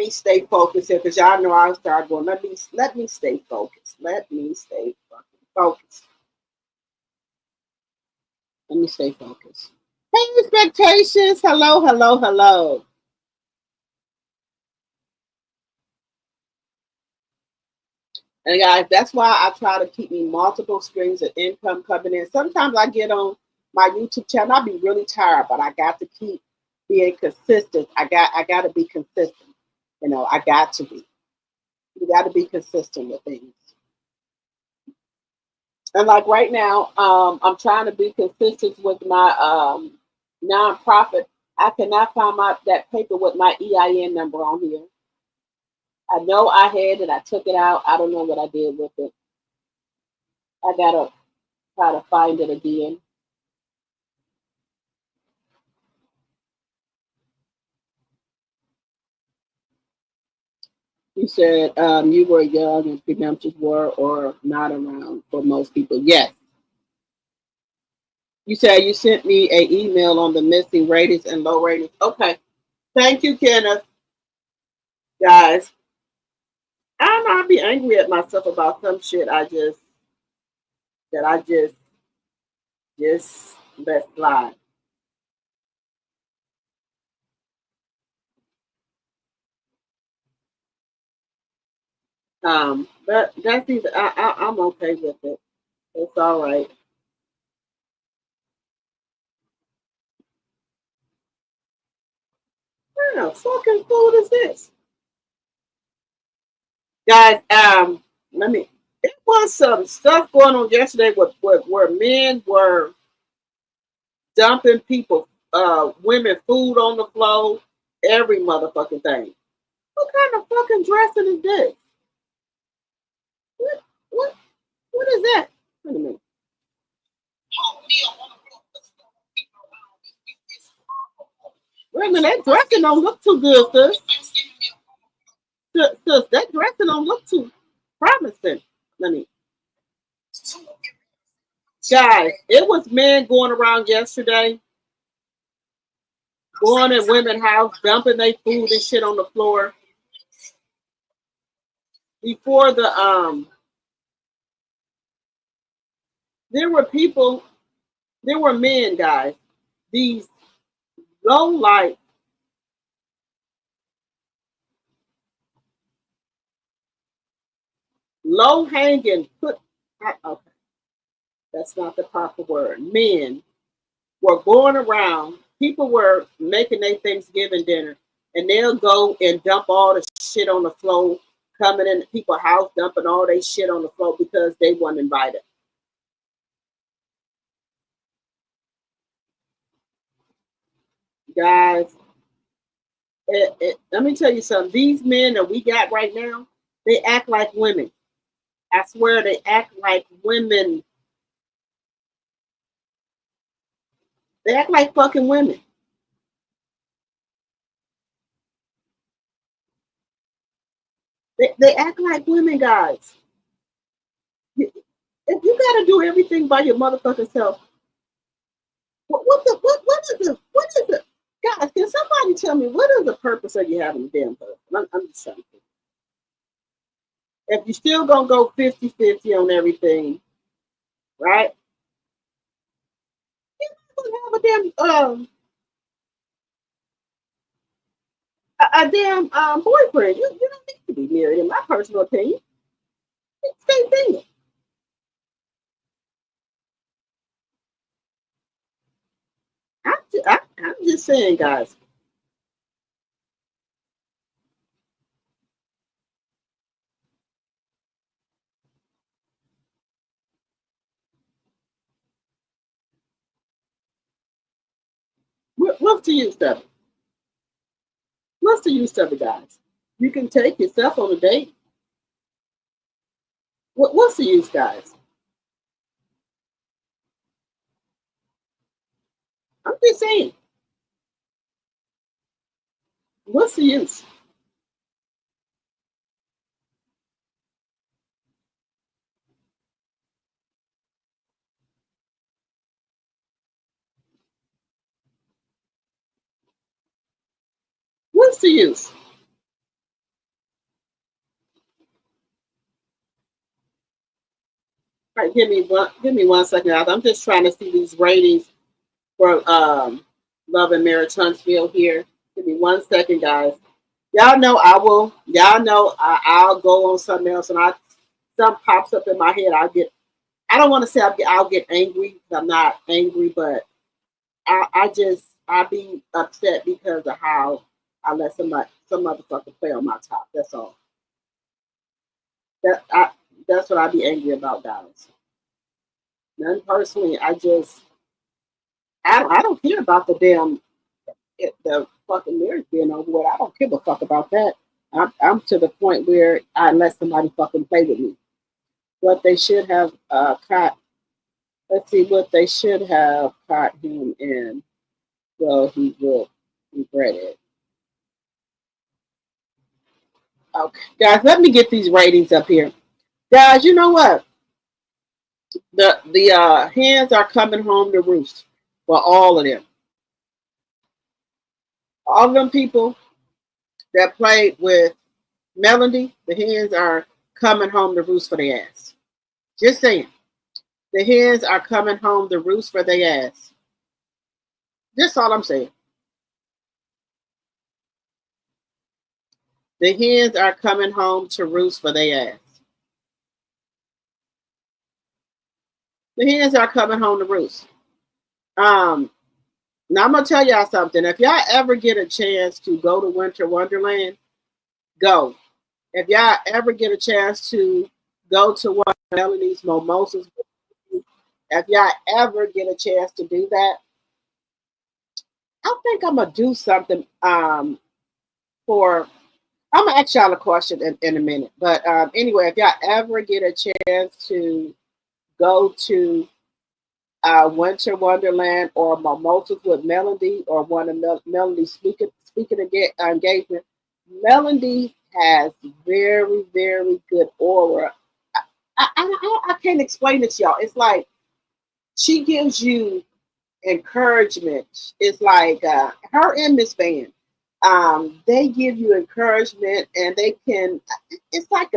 A: stay focused here because y'all know I'll start going. Let me stay focused. Let me stay fucking focused. Let me stay focused. Hey, expectations. Hello, hello, hello. And guys, that's why I try to keep me multiple streams of income coming in. Sometimes I get on my YouTube channel, I'll be really tired, but I got to keep being consistent. I got to be consistent. You know, I got to be. You got to be consistent with things. And like right now, I'm trying to be consistent with my nonprofit. I cannot find that paper with my EIN number on here. I know I had it. I took it out. I don't know what I did with it. I gotta try to find it again. You said you were young and pregnancies were or not around for most people. Yes. You said you sent me an email on the missing ratings and low ratings. Okay. Thank you, Kenneth. Guys, I might be angry at myself about some shit I just let slide. But that's either I'm okay with it. It's all right. What kind of fucking food is this? Guys, let me it was some stuff going on yesterday where men were dumping people, women food on the floor, every motherfucking thing. What kind of fucking dressing is this? What what what is that? Wait a minute. Wait a minute, that dressing don't look too good, sis. Sis, that dressing don't look too promising. Let me guys, it was men going around yesterday, going in women's house, dumping their food and shit on the floor. Before there were people, there were men, guys. These low life, low hanging put okay, that's not the proper word. Men were going around, people were making their Thanksgiving dinner, and they'll go and dump all the shit on the floor, coming in people's house, dumping all their shit on the floor because they weren't invited. Guys, let me tell you something. These men that we got right now, they act like women. I swear they act like women. They act like fucking women. They act like women, guys. If you gotta do everything by your motherfucking self, what is the guys? Can somebody tell me what is the purpose of you having a damn husband? I'm just trying to think. If you're still gonna go 50-50 on everything, right? You're gonna have a damn boyfriend. You don't need to be married, in my personal opinion. Stay single. I'm just saying, guys. What's the use of it? What's the use of it, guys? You can take yourself on a date. What's the use, guys? I'm just saying. What's the use? What's the use? All right, give me one second. I'm just trying to see these ratings for Love and Marriage Huntsville here. Give me 1 second, guys. Y'all know I will. Y'all know I'll go on something else, and something pops up in my head. I don't want to say I'll get angry. I'm not angry, but I be upset because of how I let some motherfucker play on my top. That's all. That I that's what I be angry about, guys. None personally. I don't care about the fucking marriage being over with. I don't give a fuck about that. I'm to the point where I let somebody fucking play with me. What they should have caught. Let's see what they should have caught him in. Well, he will regret it. Okay, guys, let me get these ratings up here. Guys, you know what? The hens are coming home to roost for all of them. All of them people that played with Melody, the hens are coming home to roost for their ass. Just saying. The hens are coming home to roost for their ass. That's all I'm saying. The hens are coming home to roost for their ass. The hens are coming home to roost. Now I'm gonna tell y'all something. If y'all ever get a chance to go to Winter Wonderland, go. If y'all ever get a chance to go to one of Melody's mimosas, if y'all ever get a chance to do that, I think I'm gonna do something for. I'm gonna ask y'all a question in a minute. But anyway, if y'all ever get a chance to go to Winter Wonderland or Mimosas with Melody or one of Melody's speaking engagement, Melody has very, very good aura. I can't explain it to y'all. It's like she gives you encouragement. It's like her and Miss Van. They give you encouragement, and they can. It's like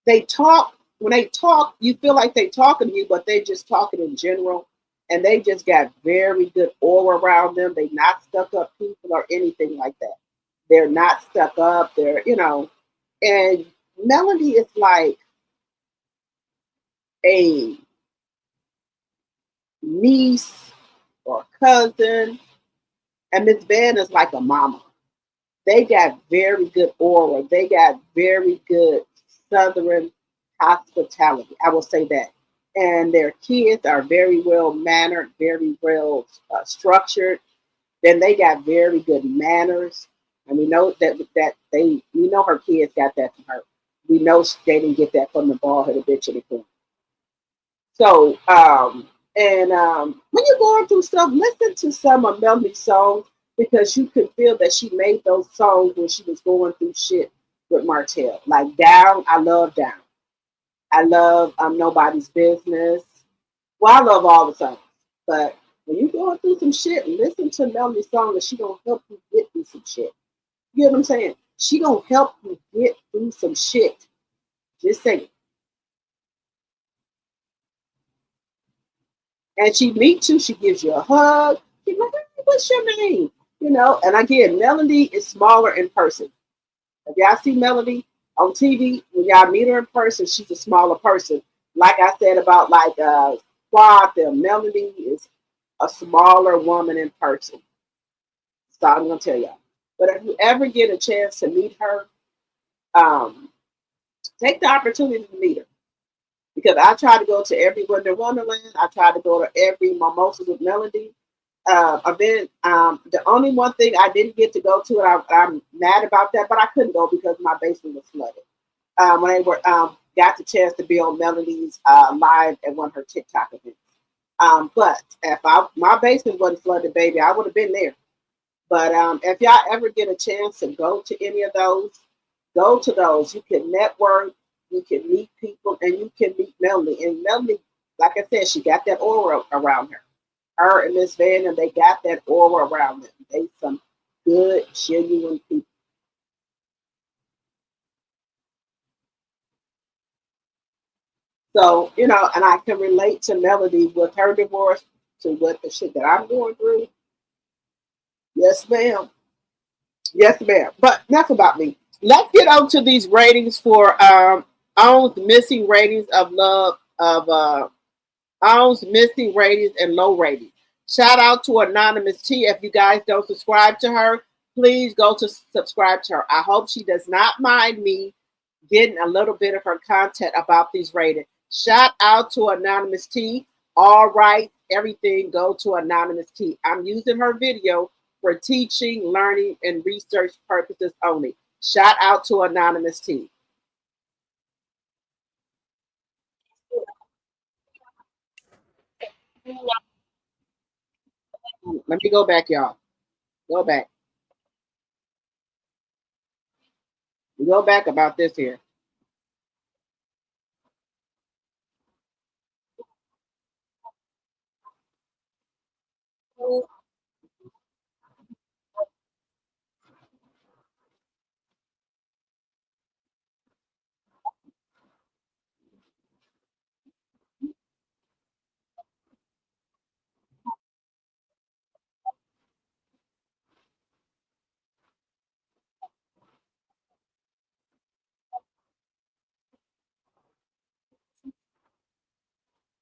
A: they talk. When they talk, you feel like they talking to you, but they just talking in general, and they just got very good aura around them. They not stuck up people or anything like that. They're not stuck up. They're and Melody is like a niece or cousin, and Miss Van is like a mama. They got very good aura. They got very good Southern hospitality. I will say that. And their kids are very well mannered, very well structured. Then they got very good manners. And we know we know her kids got that from her. We know they didn't get that from the bald-headed bitch in the corner. So, when you're going through stuff, listen to some of Melody's songs because you can feel that she made those songs when she was going through shit with Martell. Like Down, I love Down. I love Nobody's Business. Well, I love all the songs. But when you're going through some shit, listen to Melody's song and she gonna help you get through some shit. You know what I'm saying? She gonna help you get through some shit. Just saying. And she meets you, she gives you a hug. She's like, hey, what's your name? And again, Melody is smaller in person. If y'all see Melody on TV, when y'all meet her in person, she's a smaller person. Like I said about Quad, Melody is a smaller woman in person. So I'm gonna tell y'all. But if you ever get a chance to meet her, take the opportunity to meet her. Because I try to go to every Winter Wonderland. I try to go to every Mimosa with Melody event. The only one thing I didn't get to go to, and I'm mad about that, but I couldn't go because my basement was flooded. When I got the chance to be on Melody's live at one of her TikTok events. But if my basement wasn't flooded, baby, I would have been there. But if y'all ever get a chance to go to any of those, go to those. You can network, you can meet people, and you can meet Melody. And Melody, like I said, she got that aura around her. Her and Miss Van, and they got that aura around them. They some good, genuine people. So, and I can relate to Melody with her divorce to what the shit that I'm going through. Yes, ma'am. Yes, ma'am. But that's about me. Let's get on to these ratings for Own's missing ratings of love of Own's missing ratings and low ratings. Shout out to Anonymous T. If you guys don't subscribe to her, please go to subscribe to her. I hope she does not mind me getting a little bit of her content about these ratings. Shout out to Anonymous T. All right, everything go to Anonymous T. I'm using her video for teaching, learning, and research purposes only. Shout out to Anonymous T. Let me go back, y'all. Go back. We go back about this here.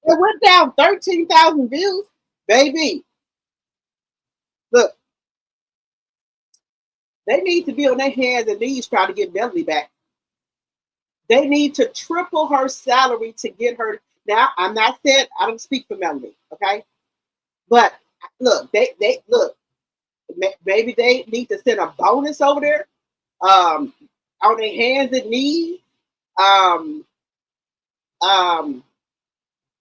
A: It went down 13,000 views. Baby, look, they need to be on their hands and knees trying to get Melanie back. They need to triple her salary to get her. Now, I'm not saying I don't speak for Melanie, okay? But look, they look, maybe they need to send a bonus over there, um, on their hands and knees, um, um,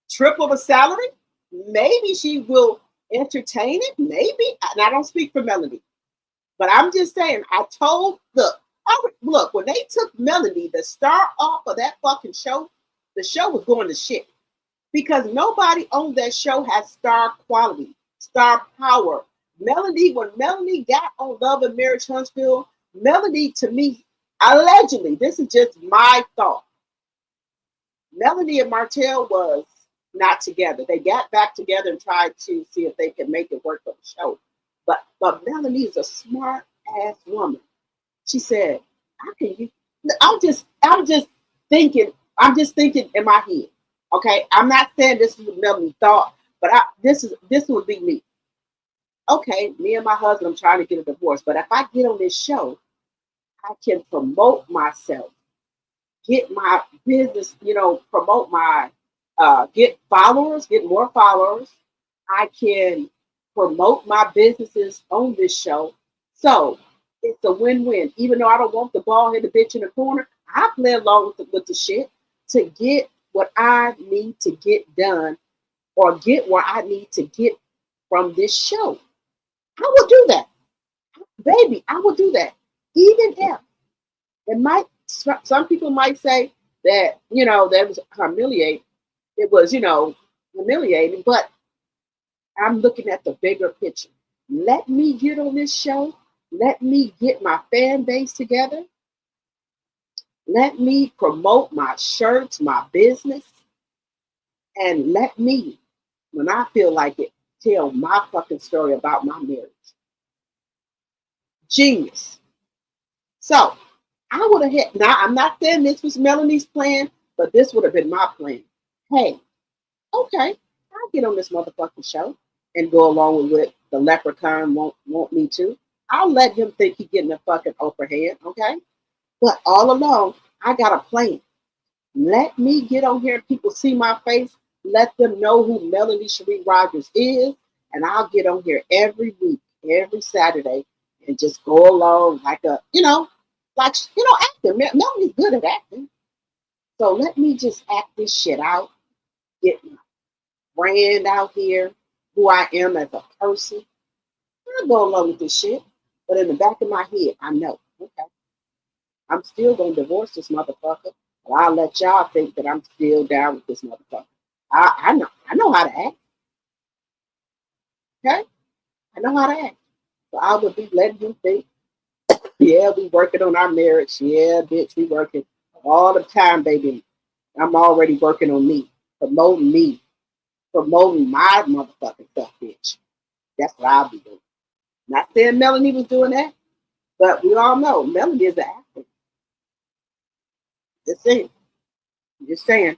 A: triple the salary. Maybe she will entertain it. Maybe, and I don't speak for Melanie. But I'm just saying, I told, look, when they took Melanie, the star off of that fucking show, the show was going to shit. Because nobody on that show has star quality, star power. Melanie, when Melanie got on Love and Marriage Huntsville, Melanie, to me, allegedly, this is just my thought. Melanie and Martell was not together. They got back together and tried to see if they could make it work for the show. But Melanie is a smart ass woman. She said, "How can you?" I'm just thinking in my head. Okay, I'm not saying this is what Melanie thought, but this would be me. Okay, me and my husband, I'm trying to get a divorce, but if I get on this show, I can promote myself, get my business, promote my, get followers, get more followers. I can promote my businesses on this show. So it's a win-win. Even though I don't want the ball headed bitch in the corner, I play along with the shit to get what I need to get done or get where I need to get from this show. I will do that. Baby, I will do that. Even if it might, some people might say that, that was humiliating. It was, humiliating, but I'm looking at the bigger picture. Let me get on this show. Let me get my fan base together. Let me promote my shirts, my business, and let me, when I feel like it, tell my fucking story about my marriage. Genius. So I would have hit. Now I'm not saying this was Melanie's plan, but this would have been my plan. Hey, okay, I'll get on this motherfucking show and go along with what the leprechaun want me to. I'll let him think he's getting a fucking upper hand, okay? But all along, I got a plan. Let me get on here and people see my face. Let them know who Melanie Cherie Rogers is. And I'll get on here every week, every Saturday, and just go along like acting. Melanie's good at acting. So let me just act this shit out, get my brand out here, who I am as a person. I'll go along with this shit. But in the back of my head, I know, okay, I'm still gonna divorce this motherfucker. But I'll let y'all think that I'm still down with this motherfucker. I know how to act. Okay? I know how to act. So I would be letting him think, yeah, we working on our marriage. Yeah, bitch, we working all the time, baby. I'm already working on me, promoting my motherfucking stuff, bitch. That's what I'll be doing. Not saying Melanie was doing that, but we all know Melanie is an actor. Just saying. Just saying.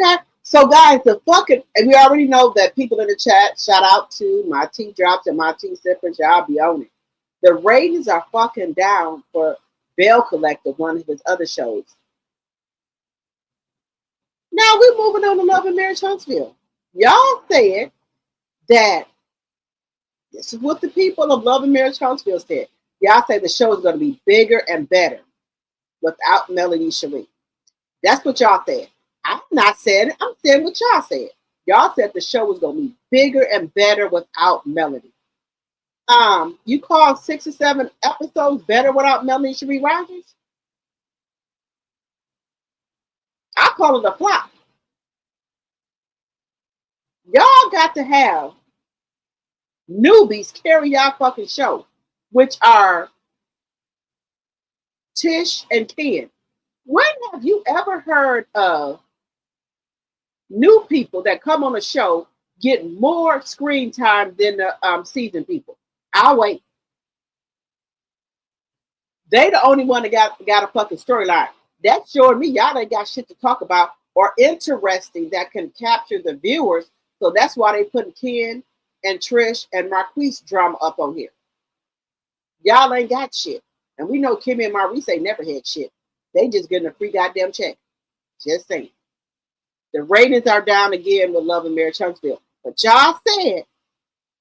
A: Okay. So guys, the fucking, and we already know that people in the chat, shout out to my T drops and my T sippers, y'all be on it. The ratings are fucking down for Bell Collective, one of his other shows. Now we're moving on to Love and Marriage Huntsville. Y'all said that this is what the people of Love and Marriage Huntsville said. Y'all said the show is going to be bigger and better without Melanie Cherie. That's what y'all said. I'm not saying it. I'm saying what y'all said. Y'all said the show was going to be bigger and better without Melanie. You call 6 or 7 episodes better without Melanie Cherie Rogers? I call it a flop. Y'all got to have newbies carry y'all fucking show, which are Tish and Ken. When have you ever heard of new people that come on a show get more screen time than the seasoned people? I'll wait. They the only one that got a fucking storyline. That showed me y'all ain't got shit to talk about or interesting that can capture the viewers. So that's why they putting Ken and Trish and Marquise drama up on here. Y'all ain't got shit. And we know Kimmy and Maurice ain't never had shit. They just getting a free goddamn check. Just saying. The ratings are down again with Love and Marriage Huntsville. But y'all said,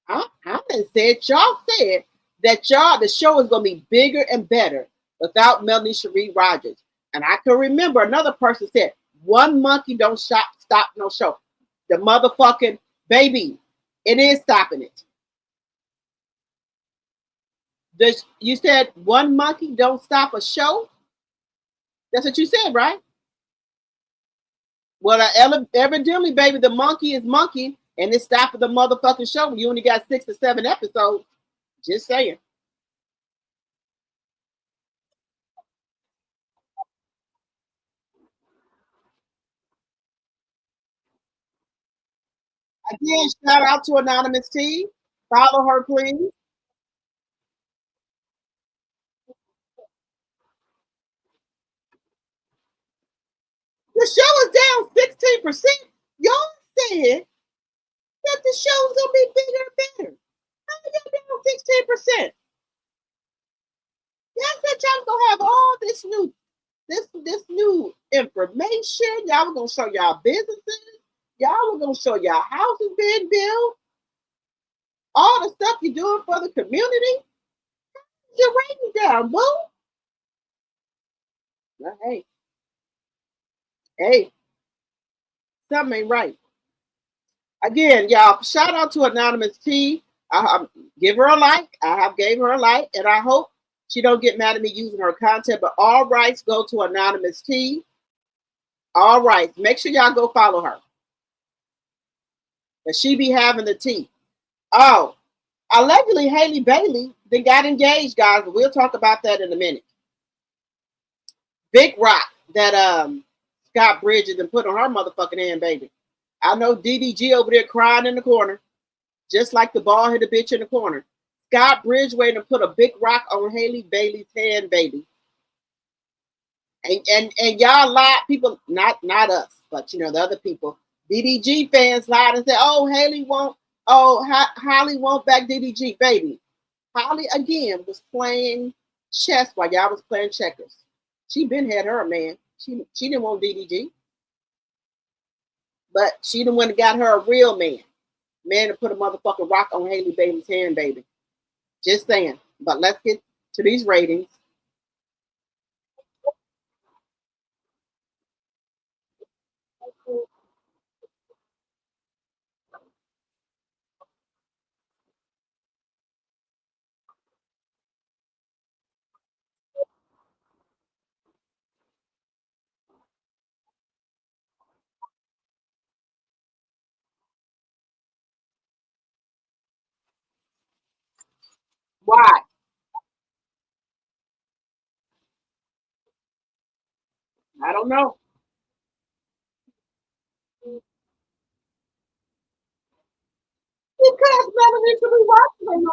A: I didn't say it, y'all said that the show is going to be bigger and better without Melanie Cherie Rogers. And I can remember another person said, one monkey don't stop no show. The motherfucking baby, it is stopping it. You said one monkey don't stop a show? That's what you said, right? Well, evidently, baby, the monkey is monkey, and it's stopping the motherfucking show. You only got 6 or 7 episodes. Just saying. Again, shout out to Anonymous T. Follow her, please. The show is down 16%. Y'all said that the show's gonna be bigger and better. How are y'all down 16%? Y'all said y'all gonna have all this new information. Y'all were gonna show y'all businesses. Y'all were gonna show y'all houses being built. All the stuff you're doing for the community. You're writing down, boo. Well, hey, something ain't right. Again, y'all, shout out to Anonymous T. Give her a like. I have gave her a like, and I hope she don't get mad at me using her content. But all rights go to Anonymous T. All right, make sure y'all go follow her. But she be having the tea. Oh, allegedly Haley Bailey they got engaged, guys. But we'll talk about that in a minute. Big rock that Scott Bridges and put on her motherfucking hand, baby. I know DDG over there crying in the corner, just like the ball hit a bitch in the corner. Scott Bridgeway to put a big rock on Haley Bailey's hand, baby. And y'all lied, people, not us, but you know the other people. DDG fans lied and said, "Oh, Haley won't. Oh, Holly won't back DDG, baby." Holly again was playing chess while y'all was playing checkers. She been had her man. She didn't want DDG, but she the one that got her a real man to put a motherfucking rock on Haley Bailey's hand, baby. Just saying. But let's get to these ratings. Why? I don't know. Because Melanie should be watching them.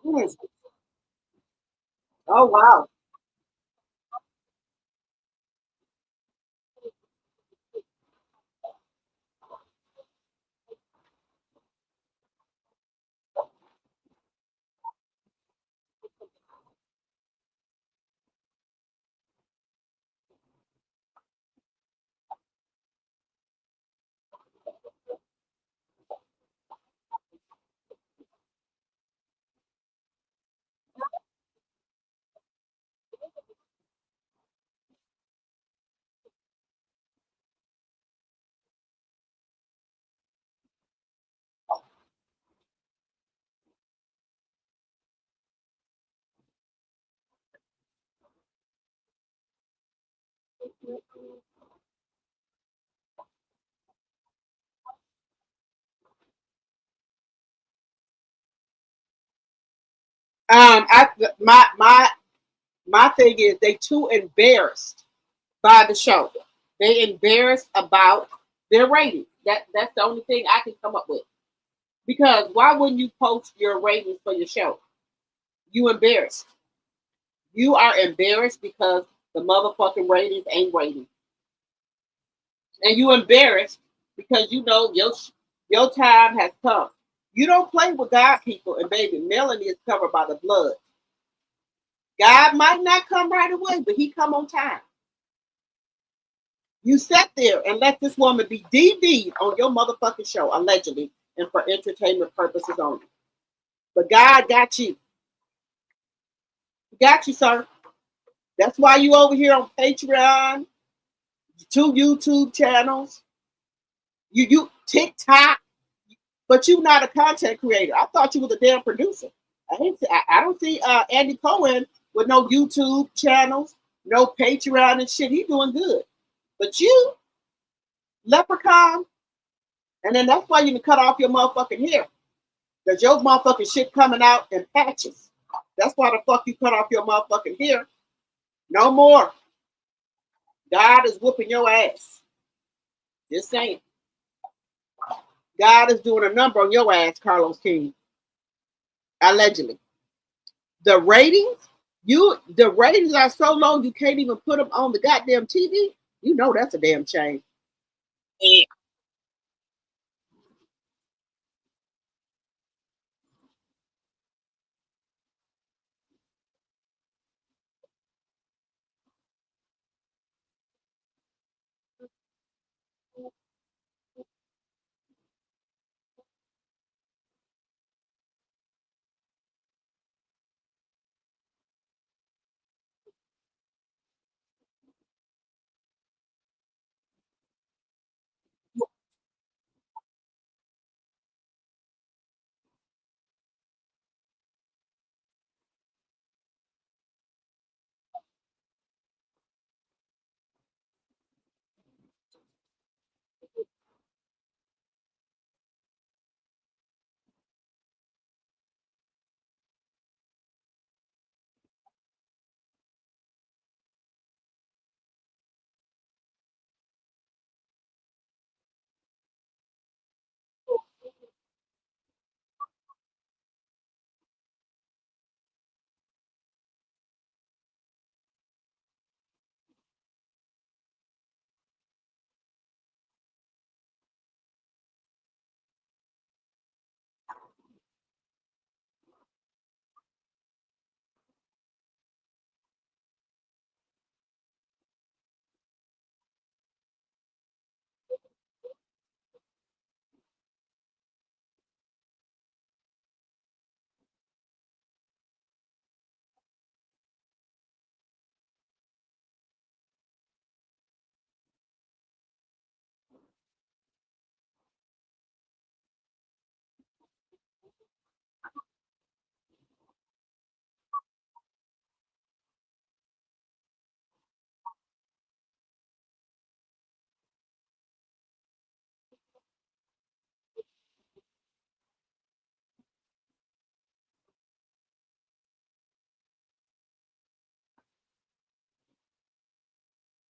A: Mm. Oh wow. I my thing is they too embarrassed by the show. They embarrassed about their ratings. That's the only thing I can come up with. Because why wouldn't you post your ratings for your show? You embarrassed. You are embarrassed because the motherfucking ratings ain't rating. And you embarrassed because you know your time has come. You don't play with God, people, and baby, Melanie is covered by the blood. God might not come right away, but he come on time. You sat there and let this woman be DV'd on your motherfucking show, allegedly, and for entertainment purposes only. But God got you. He got you, sir. That's why you over here on Patreon, 2 YouTube channels, you TikTok, but you not a content creator. I thought you was a damn producer. I don't see Andy Cohen with no YouTube channels, no Patreon and shit. He doing good. But you, leprechaun, and then that's why you can cut off your motherfucking hair. Because your motherfucking shit coming out in patches. That's why the fuck you cut off your motherfucking hair. No more. God is whooping your ass. Just saying. God is doing a number on your ass, Carlos King. Allegedly. The ratings, the ratings are so low you can't even put them on the goddamn TV. You know that's a damn shame.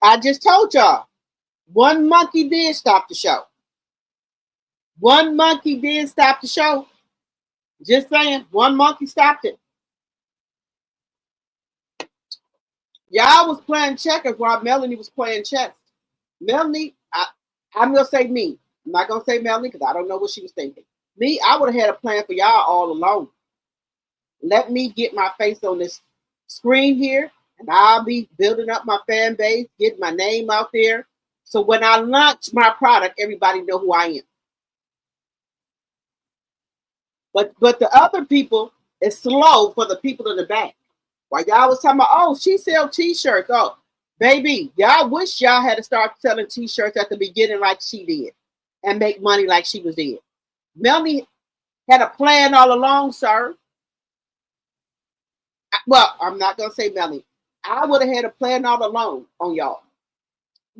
A: I just told y'all, one monkey did stop the show. One monkey did stop the show. Just saying, one monkey stopped it. Y'all was playing checkers while Melanie was playing chess. Melanie, I'm gonna say me. I'm not gonna say Melanie because I don't know what she was thinking. Me, I would have had a plan for y'all all along. Let me get my face on this screen here, and I'll be building up my fan base, getting my name out there. So when I launch my product, everybody know who I am. But the other people is slow for the people in the back. While y'all was talking about, oh, she sell t-shirts. Oh, baby, y'all wish y'all had to start selling t-shirts at the beginning like she did and make money like she was did. Melanie had a plan all along, sir. Well, I'm not gonna say Melanie. I would have had a plan all along on y'all.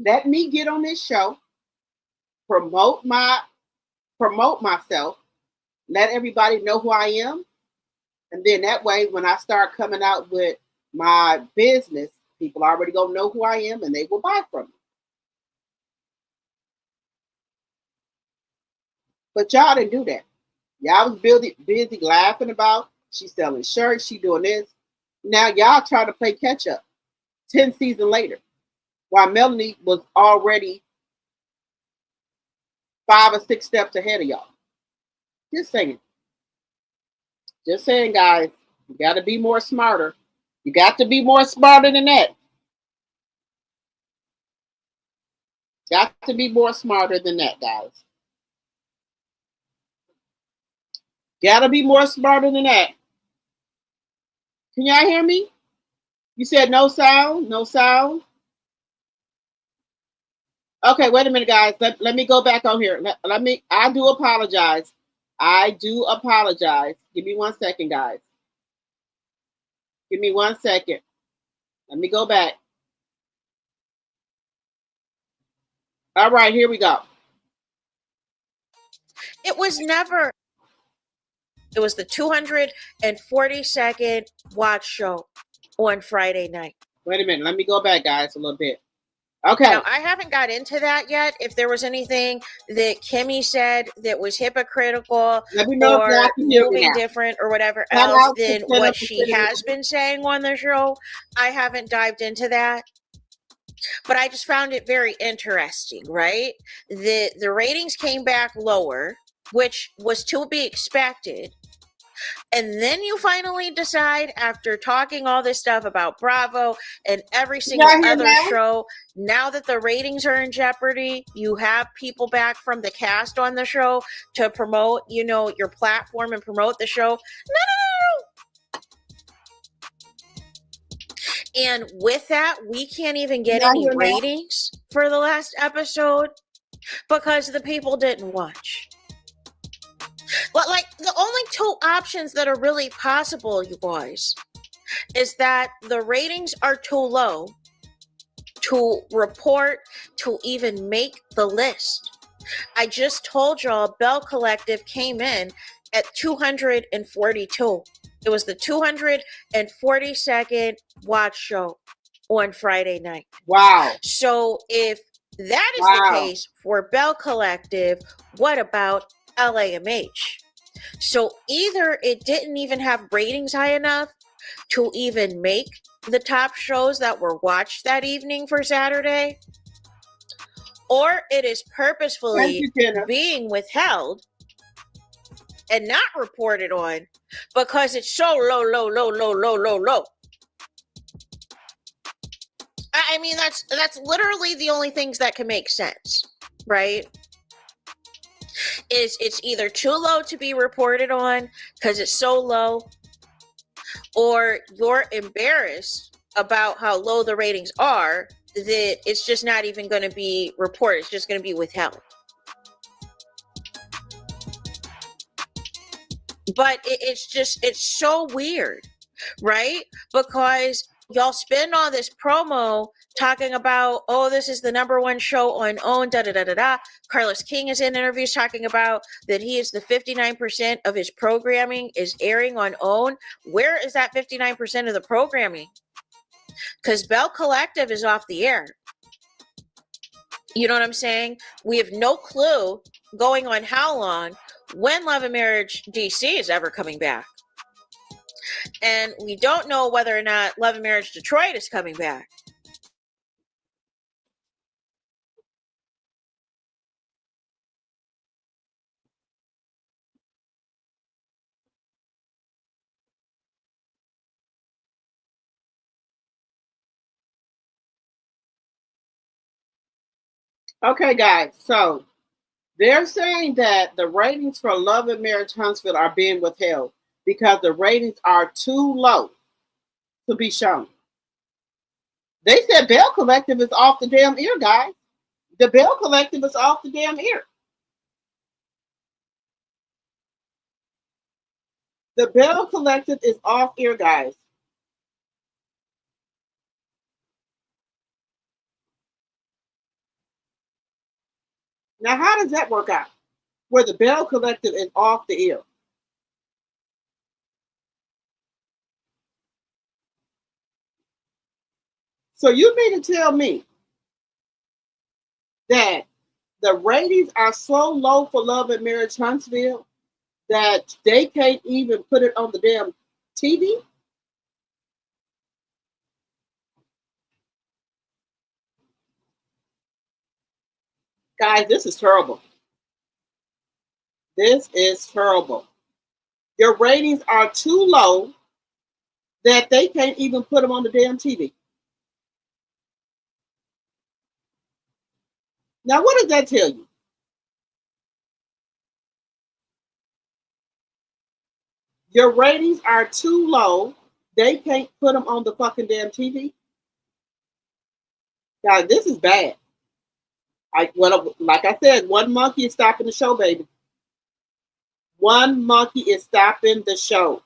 A: Let me get on this show, promote myself, let everybody know who I am, and then that way, when I start coming out with my business, people already gonna know who I am, and they will buy from me. But y'all didn't do that. Y'all was busy laughing about she's selling shirts, she doing this. Now y'all trying to play catch up 10 seasons later, while Melanie was already 5 or 6 steps ahead of y'all. Just saying. Just saying, guys. You got to be more smarter. You got to be more smarter than that. Got to be more smarter than that, guys. Got to be more smarter than that. Can y'all hear me? You said no sound? No sound? Okay, wait a minute, guys. Let me go back on here. I do apologize. I do apologize. Give me 1 second, guys. Give me 1 second. Let me go back. All right, here we go.
D: It was never. It was the 242nd watch show on Friday night.
A: Wait a minute. Let me go back, guys, a little bit. Okay.
D: Now, I haven't got into that yet. If there was anything that Kimmy said that was hypocritical
A: Let me know
D: or
A: if y'all can hear me
D: moving
A: now.
D: different or whatever
A: Shout
D: else
A: out to
D: than
A: Jennifer
D: what she
A: Kennedy.
D: has been saying on the show, I haven't dived into that. But I just found it very interesting, right? The ratings came back lower, which was to be expected. And then you finally decide, after talking all this stuff about Bravo and every single other show, now that the ratings are in jeopardy, you have people back from the cast on the show to promote, your platform and promote the show. No. And with that, we can't even get any ratings for the last episode because the people didn't watch. But the only 2 options that are really possible, you guys, is that the ratings are too low to report to even make the list. I just told y'all Bell Collective came in at 242. It was the 242nd watch show on Friday night.
A: Wow.
D: So if that is the case for Bell Collective, what about LAMH? So either it didn't even have ratings high enough to even make the top shows that were watched that evening for Saturday, or it is purposefully being withheld and not reported on because it's so low. I mean, that's literally the only things that can make sense, right? It's either too low to be reported on because it's so low, or you're embarrassed about how low the ratings are that it's just not even going to be reported. It's just going to be withheld. But it's so weird, right? Because y'all spend all this promo talking about, oh, this is the #1 show on OWN, da-da-da-da-da. Carlos King is in interviews talking about that he is the 59% of his programming is airing on OWN. Where is that 59% of the programming? Because Bell Collective is off the air. You know what I'm saying? We have no clue going on how long when Love and Marriage DC is ever coming back. And we don't know whether or not Love and Marriage Detroit is coming back.
A: Okay, guys. So they're saying that the ratings for Love and Marriage Huntsville are being withheld because the ratings are too low to be shown. They said Bell Collective is off the damn ear, guys. The Bell Collective is off the damn ear. The Bell Collective is off ear, guys. Now, how does that work out? Where the Bell Collective is off the ear. So you mean to tell me that the ratings are so low for Love and Marriage Huntsville that they can't even put it on the damn TV? Guys, this is terrible. This is terrible. Your ratings are too low that they can't even put them on the damn TV. Now, what does that tell you? Your ratings are too low. They can't put them on the fucking damn TV. Guys, this is bad. Like I said, one monkey is stopping the show, baby. One monkey is stopping the show.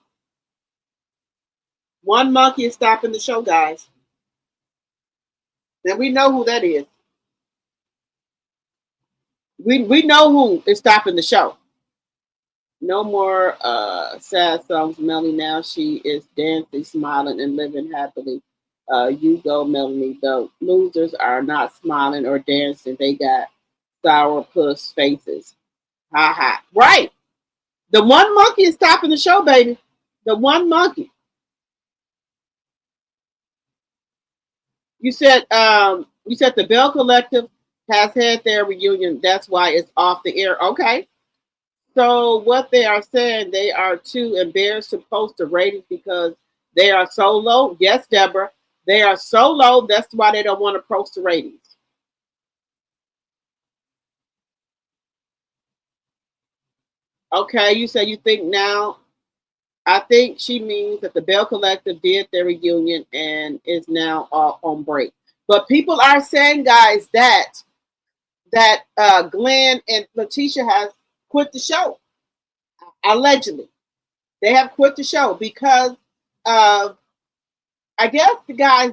A: One monkey is stopping the show, guys. And we know who that is. We know who is stopping the show. No more sad songs, Melanie. Now she is dancing, smiling, and living happily. You go, Melanie. The losers are not smiling or dancing. They got sour puss faces. Ha ha. Right. The one monkey is stopping the show, baby. The one monkey. You said the Bell Collective has had their reunion. That's why it's off the air. Okay. So what they are saying, they are too embarrassed to post the ratings because they are so low. Yes, Deborah. They are so low. That's why they don't want to post the ratings. Okay, you say you think now. I think she means that the Bell Collective did their reunion and is now on break. But people are saying, guys, that Glenn and Letitia has quit the show. Allegedly, they have quit the show because of, I guess the guys.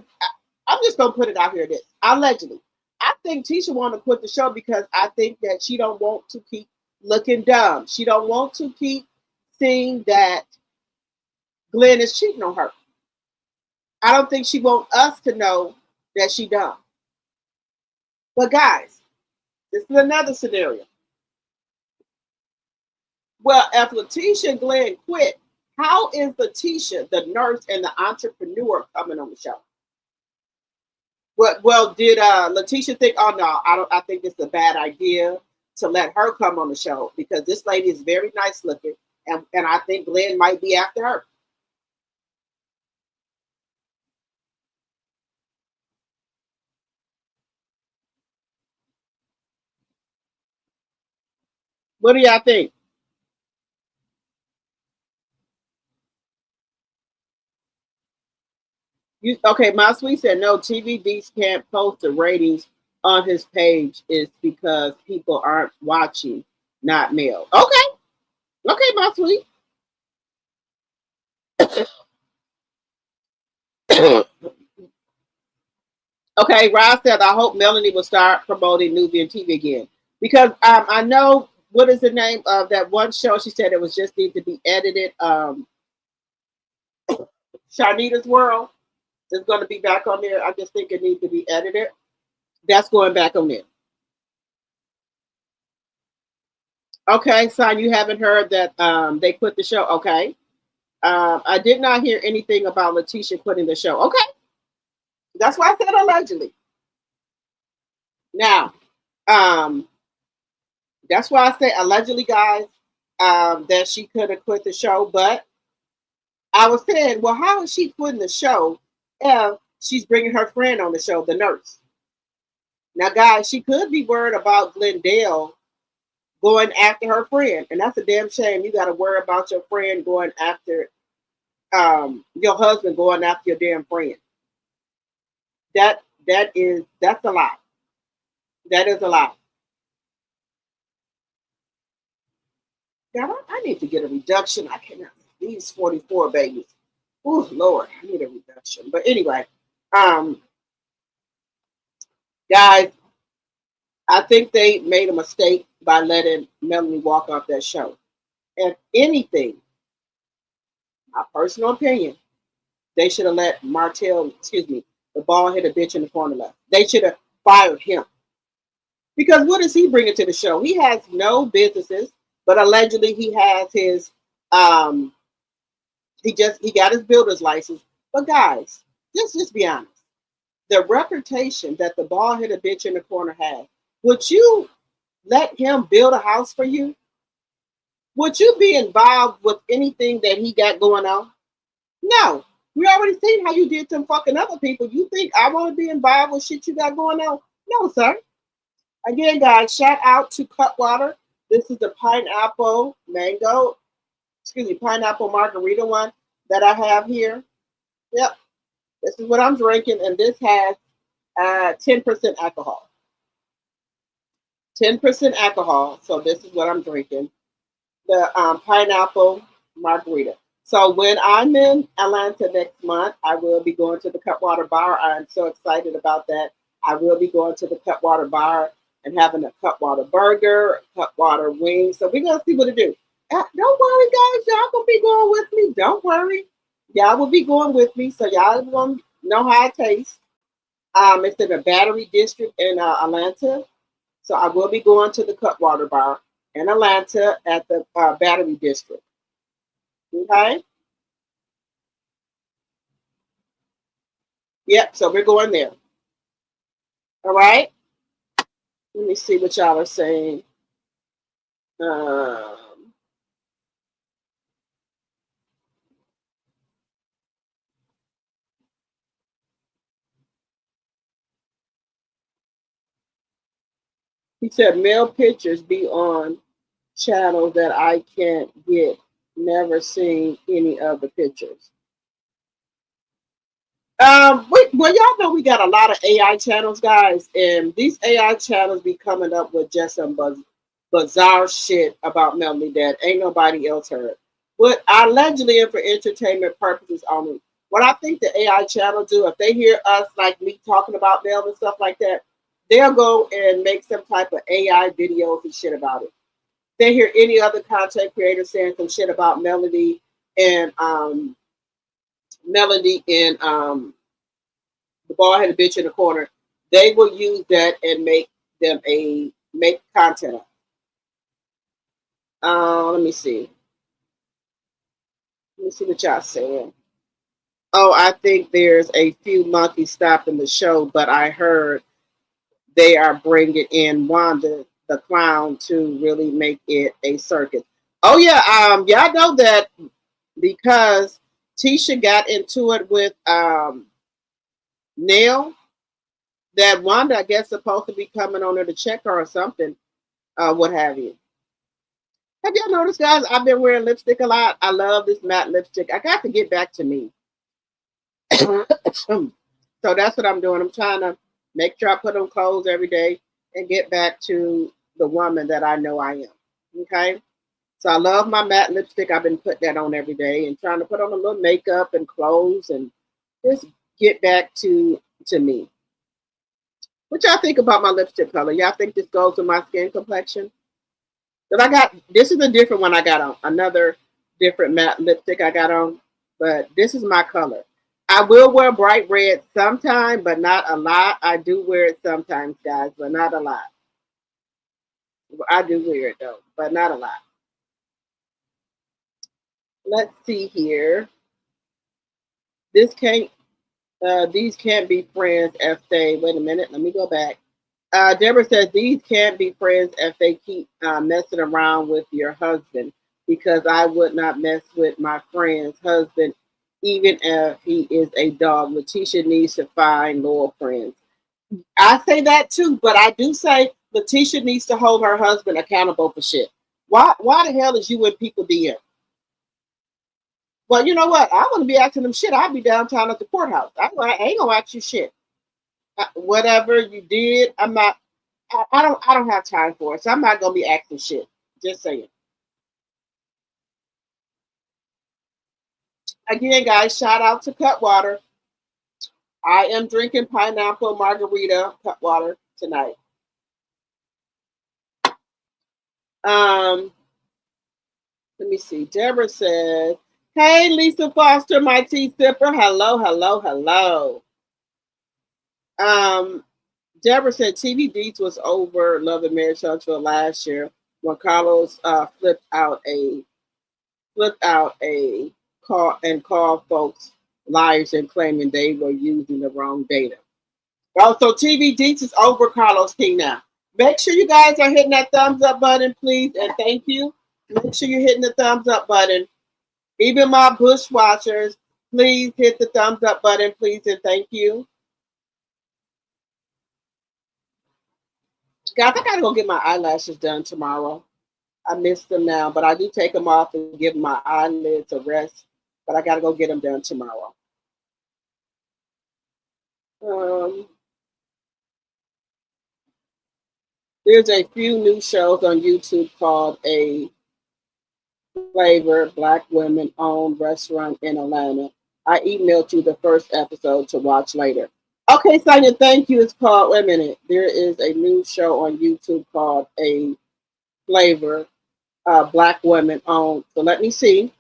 A: I'm just gonna put it out here. This allegedly, I think Tisha want to quit the show because I think that she don't want to keep looking dumb. She don't want to keep seeing that Glenn is cheating on her. I don't think she wants us to know that she dumb. But guys, this is another scenario. Well, if Letitia and Glenn quit, how is Letitia, the nurse and the entrepreneur, coming on the show? Well, did Letitia think, oh no, I think it's a bad idea to let her come on the show because this lady is very nice looking, and I think Glenn might be after her. What do y'all think? Okay, my sweet said no. TVDs can't post the ratings on his page is because people aren't watching, not male. Okay, my sweet. Okay, Ross said I hope Melanie will start promoting Nubian TV again because I know what is the name of that one show. She said it was just need to be edited. Sharnita's World is going to be back on there. I just think it needs to be edited. That's going back on there. Okay, son, you haven't heard that they quit the show. Okay. I did not hear anything about Letitia quitting the show. Okay, that's why I said allegedly. Now, um, that's why I say allegedly, guys, that she could have quit the show. But I was saying, well, how is she quitting the show if she's bringing her friend on the show, the nurse? Now, guys, she could be worried about Glendale going after her friend, and that's a damn shame. You got to worry about your friend going after your husband going after your damn friend. That's a lot. That is a lot. God, I need to get a reduction. I cannot. These 44 babies. Oh Lord, I need a reduction. But anyway, um, guys, I think they made a mistake by letting Melanie walk off that show. If anything, my personal opinion, they should have let Martell, excuse me, the bald headed bitch in the corner left. They should have fired him. Because what does he bring to the show? He has no businesses, but allegedly he has his he got his builder's license. But guys, just be honest. The reputation that the bald headed bitch in the corner has, would you let him build a house for you? Would you be involved with anything that he got going on? No. We already seen how you did to fucking other people. You think I want to be involved with shit you got going on? No, sir. Again, guys, shout out to Cutwater. This is the pineapple pineapple margarita one that I have here. Yep. This is what I'm drinking, and this has 10% alcohol. 10% alcohol. So this is what I'm drinking. The pineapple margarita. So when I'm in Atlanta next month, I will be going to the Cutwater Bar. I'm so excited about that. I will be going to the Cutwater Bar and having a Cutwater burger, Cutwater wings. So we're gonna see what to do. Don't worry, guys. Y'all gonna be going with me. Don't worry. Y'all will be going with me, so y'all gonna know how it tastes. It's in the Battery District in Atlanta, so I will be going to the Cutwater Bar in Atlanta at the Battery District. Okay. Yep. So we're going there. All right. Let me see what y'all are saying. He said, male pictures be on channels that I can't get. Never seen any of the pictures. Well, y'all know we got a lot of AI channels, guys, and these AI channels be coming up with just some bizarre shit about Melanie that ain't nobody else heard. But allegedly and for entertainment purposes only. What I think the AI channel do, if they hear us like me talking about Mel and stuff like that, they'll go and make some type of AI videos and shit about it. They hear any other content creator saying some shit about and Melody and the bald headed bitch in the corner, they will use that and make content of. Let me see. Let me see what y'all saying. Oh, I think there's a few monkeys stopping the show, but I heard they are bringing in Wanda the clown to really make it a circus. Oh yeah, y'all know that because Tisha got into it with Neil, that Wanda, I guess, supposed to be coming on her to check her or something, what have you. Have y'all noticed, guys? I've been wearing lipstick a lot. I love this matte lipstick. I got to get back to me. So that's what I'm doing. I'm trying to make sure I put on clothes every day and get back to the woman that I know I am. Okay? So I love my matte lipstick. I've been putting that on every day and trying to put on a little makeup and clothes and just get back to me. What y'all think about my lipstick color? Y'all think this goes with my skin complexion? But this is a different one I got on. Another different matte lipstick I got on. But this is my color. I will wear bright red sometime, but not a lot. I do wear it sometimes, guys, but not a lot. I do wear it, though, but not a lot. let's see here. This can't. These can't be friends if they. Wait a minute. Let me go back. Deborah says these can't be friends if they keep messing around with your husband because I would not mess with my friend's husband even if he is a dog. Letitia needs to find loyal friends. I say that too, but I do say Letitia needs to hold her husband accountable for shit. Why the hell is you in people DM? Well, you know what? I want to be asking them shit. I'll be downtown at the courthouse. I ain't gonna ask you shit. Whatever you did, I'm not. I don't have time for it, so I'm not gonna be asking shit. Just saying. Again, guys, shout out to Cutwater. I am drinking pineapple margarita Cutwater tonight. Let me see. Deborah says, "Hey, Lisa Foster, my tea sipper. Hello, hello, hello." Deborah said TV Deets was over Love and Marriage Huntsville last year when Carlos flipped out a call and called folks liars and claiming they were using the wrong data. Oh, so TV Deets is over Carlos King now. Make sure you guys are hitting that thumbs up button, please, and thank you. Make sure you're hitting the thumbs up button. Even my Bush watchers, please hit the thumbs up button, please, and thank you. Guys, I gotta go get my eyelashes done tomorrow. I miss them now, but I do take them off and give my eyelids a rest. But I gotta go get them done tomorrow. There's a few new shows on YouTube called A Flavor Black Women Owned Restaurant in Atlanta. I emailed you the first episode to watch later. Okay, Sonia, thank you. It's called, wait a minute. There is a new show on YouTube called A Flavor Black Women Owned. So let me see.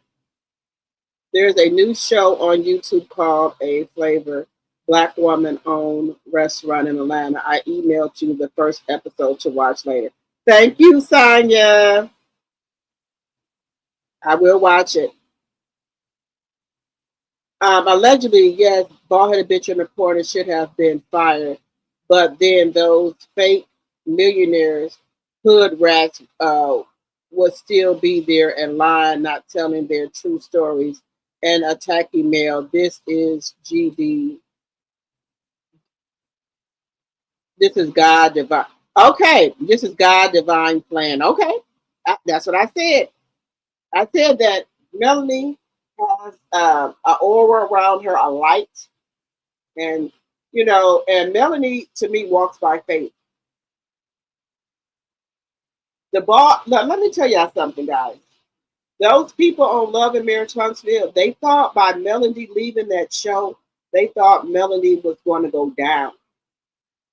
A: There's a new show on YouTube called A Flavor Black Woman Owned Restaurant in Atlanta. I emailed you the first episode to watch later. Thank you, Sonia. I will watch it. Allegedly, yes, bald-headed bitch and reporter should have been fired, but then those fake millionaires, hood rats, would still be there and lying, not telling their true stories and attacking male. This is GD. This is God divine. Okay, this is God divine plan. Okay, that's what I said. I said that Melanie has an aura around her, a light, and and Melanie to me walks by faith. Let me tell y'all something, guys. Those people on Love and Marriage Huntsville, they thought by Melanie leaving that show, they thought Melanie was going to go down.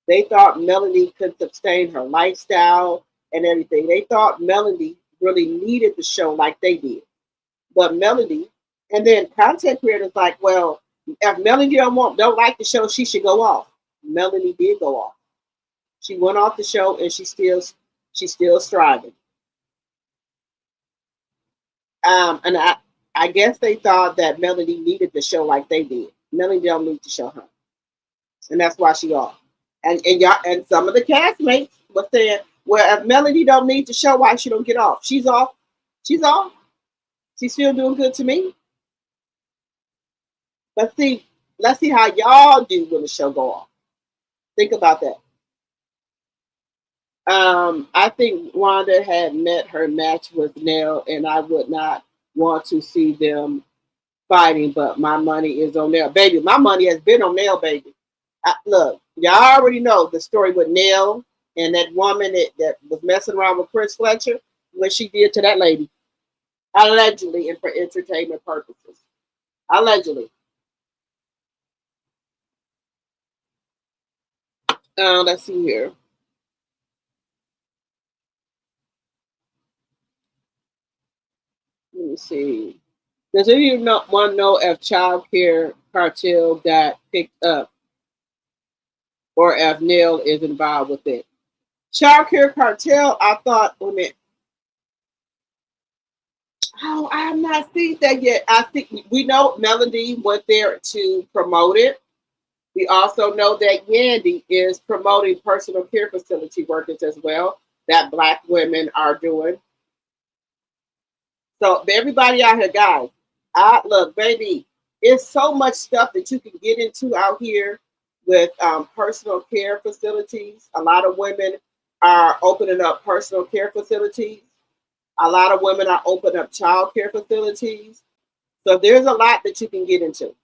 A: They thought Melanie could sustain her lifestyle and everything. They thought Melanie really needed the show like they did. But Melanie, and then content creators like, well, if Melanie don't like the show, she should go off. Melanie did go off. She went off the show and she's still striving. And I guess they thought that Melanie needed the show like they did. Melanie don't need to show her, and that's why she off. And y'all and some of the castmates were saying, well, if Melanie don't need to show, why she don't get off? She's off. She's off. She's still doing good to me. Let's see how y'all do when the show go off. Think about that. I think Wanda had met her match with Nell, and I would not want to see them fighting, but my money is on Nell. Baby, my money has been on Nell, baby. Look, y'all already know the story with Nell and that woman that was messing around with Chris Fletcher, what she did to that lady. Allegedly, and for entertainment purposes. Allegedly. Let's see here. Let me see. Does anyone want to know if child care cartel got picked up or if Neil is involved with it? Child care cartel, I thought, Oh, I have not seen that yet. I think we know Melody went there to promote it. We also know that Yandy is promoting personal care facility workers as well, that Black women are doing. So everybody out here, guys, I look, baby, it's so much stuff that you can get into out here with personal care facilities. A lot of women are opening up personal care facilities. A lot of women are opening up child care facilities. So there's a lot that you can get into.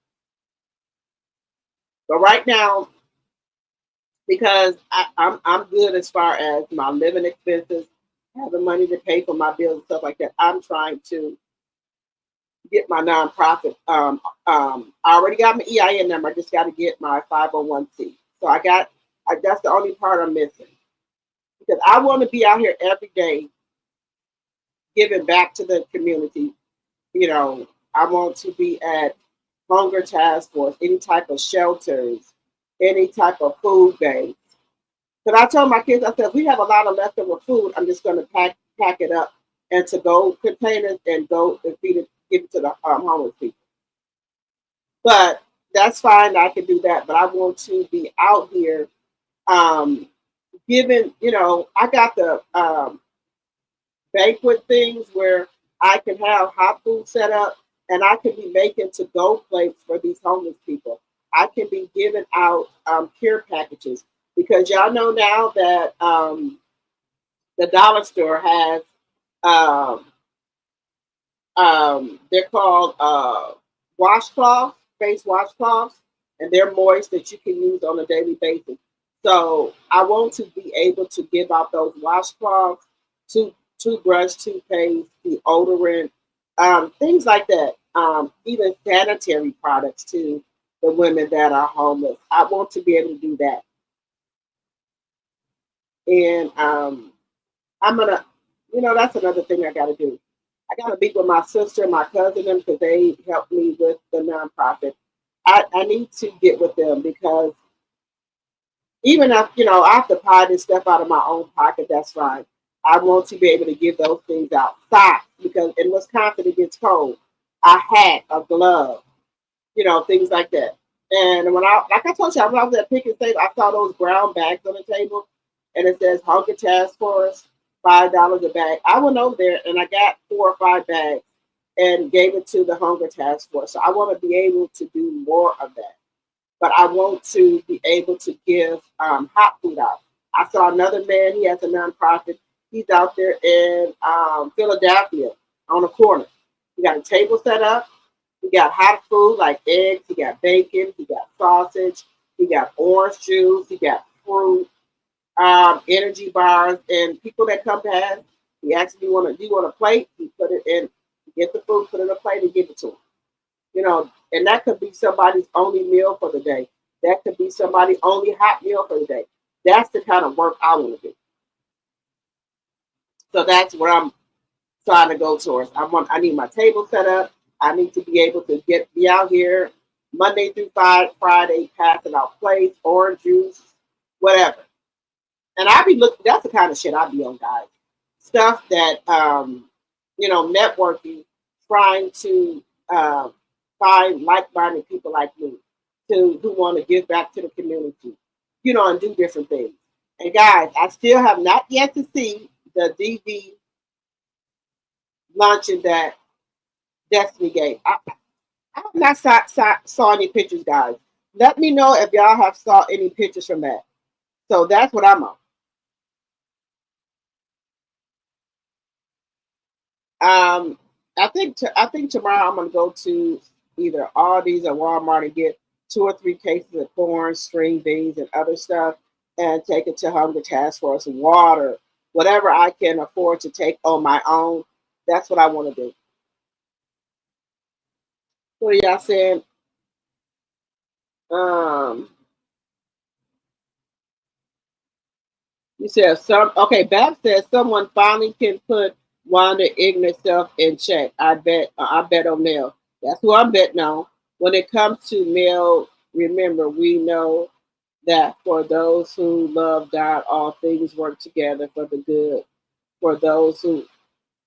A: But right now, because I'm good as far as my living expenses, having money to pay for my bills and stuff like that, I'm trying to get my nonprofit. I already got my EIN number. I just got to get my 501c. So that's the only part I'm missing because I want to be out here every day giving back to the community. You know, I want to be at hunger task force, any type of shelters, any type of food banks. Because I told my kids, I said, we have a lot of leftover food. I'm just going to pack it up and to go containers and go and feed it, give it to the homeless people. But that's fine. I can do that. But I want to be out here giving, I got the banquet things where I can have hot food set up and I can be making to-go plates for these homeless people. I can be giving out care packages because y'all know now that the dollar store has, they're called washcloths, face washcloths, and they're moist that you can use on a daily basis. So I want to be able to give out those washcloths, toothbrush, toothpaste, deodorant, things like that. Even sanitary products to the women that are homeless. I want to be able to do that. And I'm gonna, that's another thing I gotta do. I gotta meet with my sister and my cousin because they helped me with the nonprofit. I need to get with them because even if, I have to buy this stuff out of my own pocket, that's fine. I want to be able to give those things out. Socks, because in Wisconsin it gets cold. A hat, a glove, things like that. And like I told you, when I was at Pick and Save, I saw those brown bags on the table and it says Hunger Task Force, $5 a bag. I went over there and I got 4 or 5 bags and gave it to the Hunger Task Force. So I want to be able to do more of that. But I want to be able to give hot food out. I saw another man, he has a nonprofit. He's out there in Philadelphia on a corner. He got a table set up. He got hot food like eggs. He got bacon. He got sausage. He got orange juice. He got fruit, energy bars. And people that come past, he asks, do you want a plate? He put it in, get the food, put it in a plate, and give it to him. And that could be somebody's only meal for the day. That could be somebody's only hot meal for the day. That's the kind of work I want to do. So that's where I'm trying to go towards. I need my table set up. I need to be able to be out here Monday through Friday, passing out plates, orange juice, whatever. And I be looking. That's the kind of shit I be on, guys. Stuff that networking, trying to find like-minded people like me who want to give back to the community, and do different things. And guys, I still have not yet to see the DV launching that Destiny gave. I have not saw any pictures, guys. Let me know if y'all have saw any pictures from that. So that's what I'm on. I think tomorrow I'm gonna go to either Aldi's or Walmart and get 2 or 3 cases of corn, string beans, and other stuff, and take it to Hunger Task Force, water, whatever I can afford to take on my own. That's what I want to do. What are y'all saying? You said okay, Bab says someone finally can put Wanda ignorant self in check. I bet on Mel. That's who I'm betting on. When it comes to Mel, remember, we know that for those who love God, all things work together for the good. For those who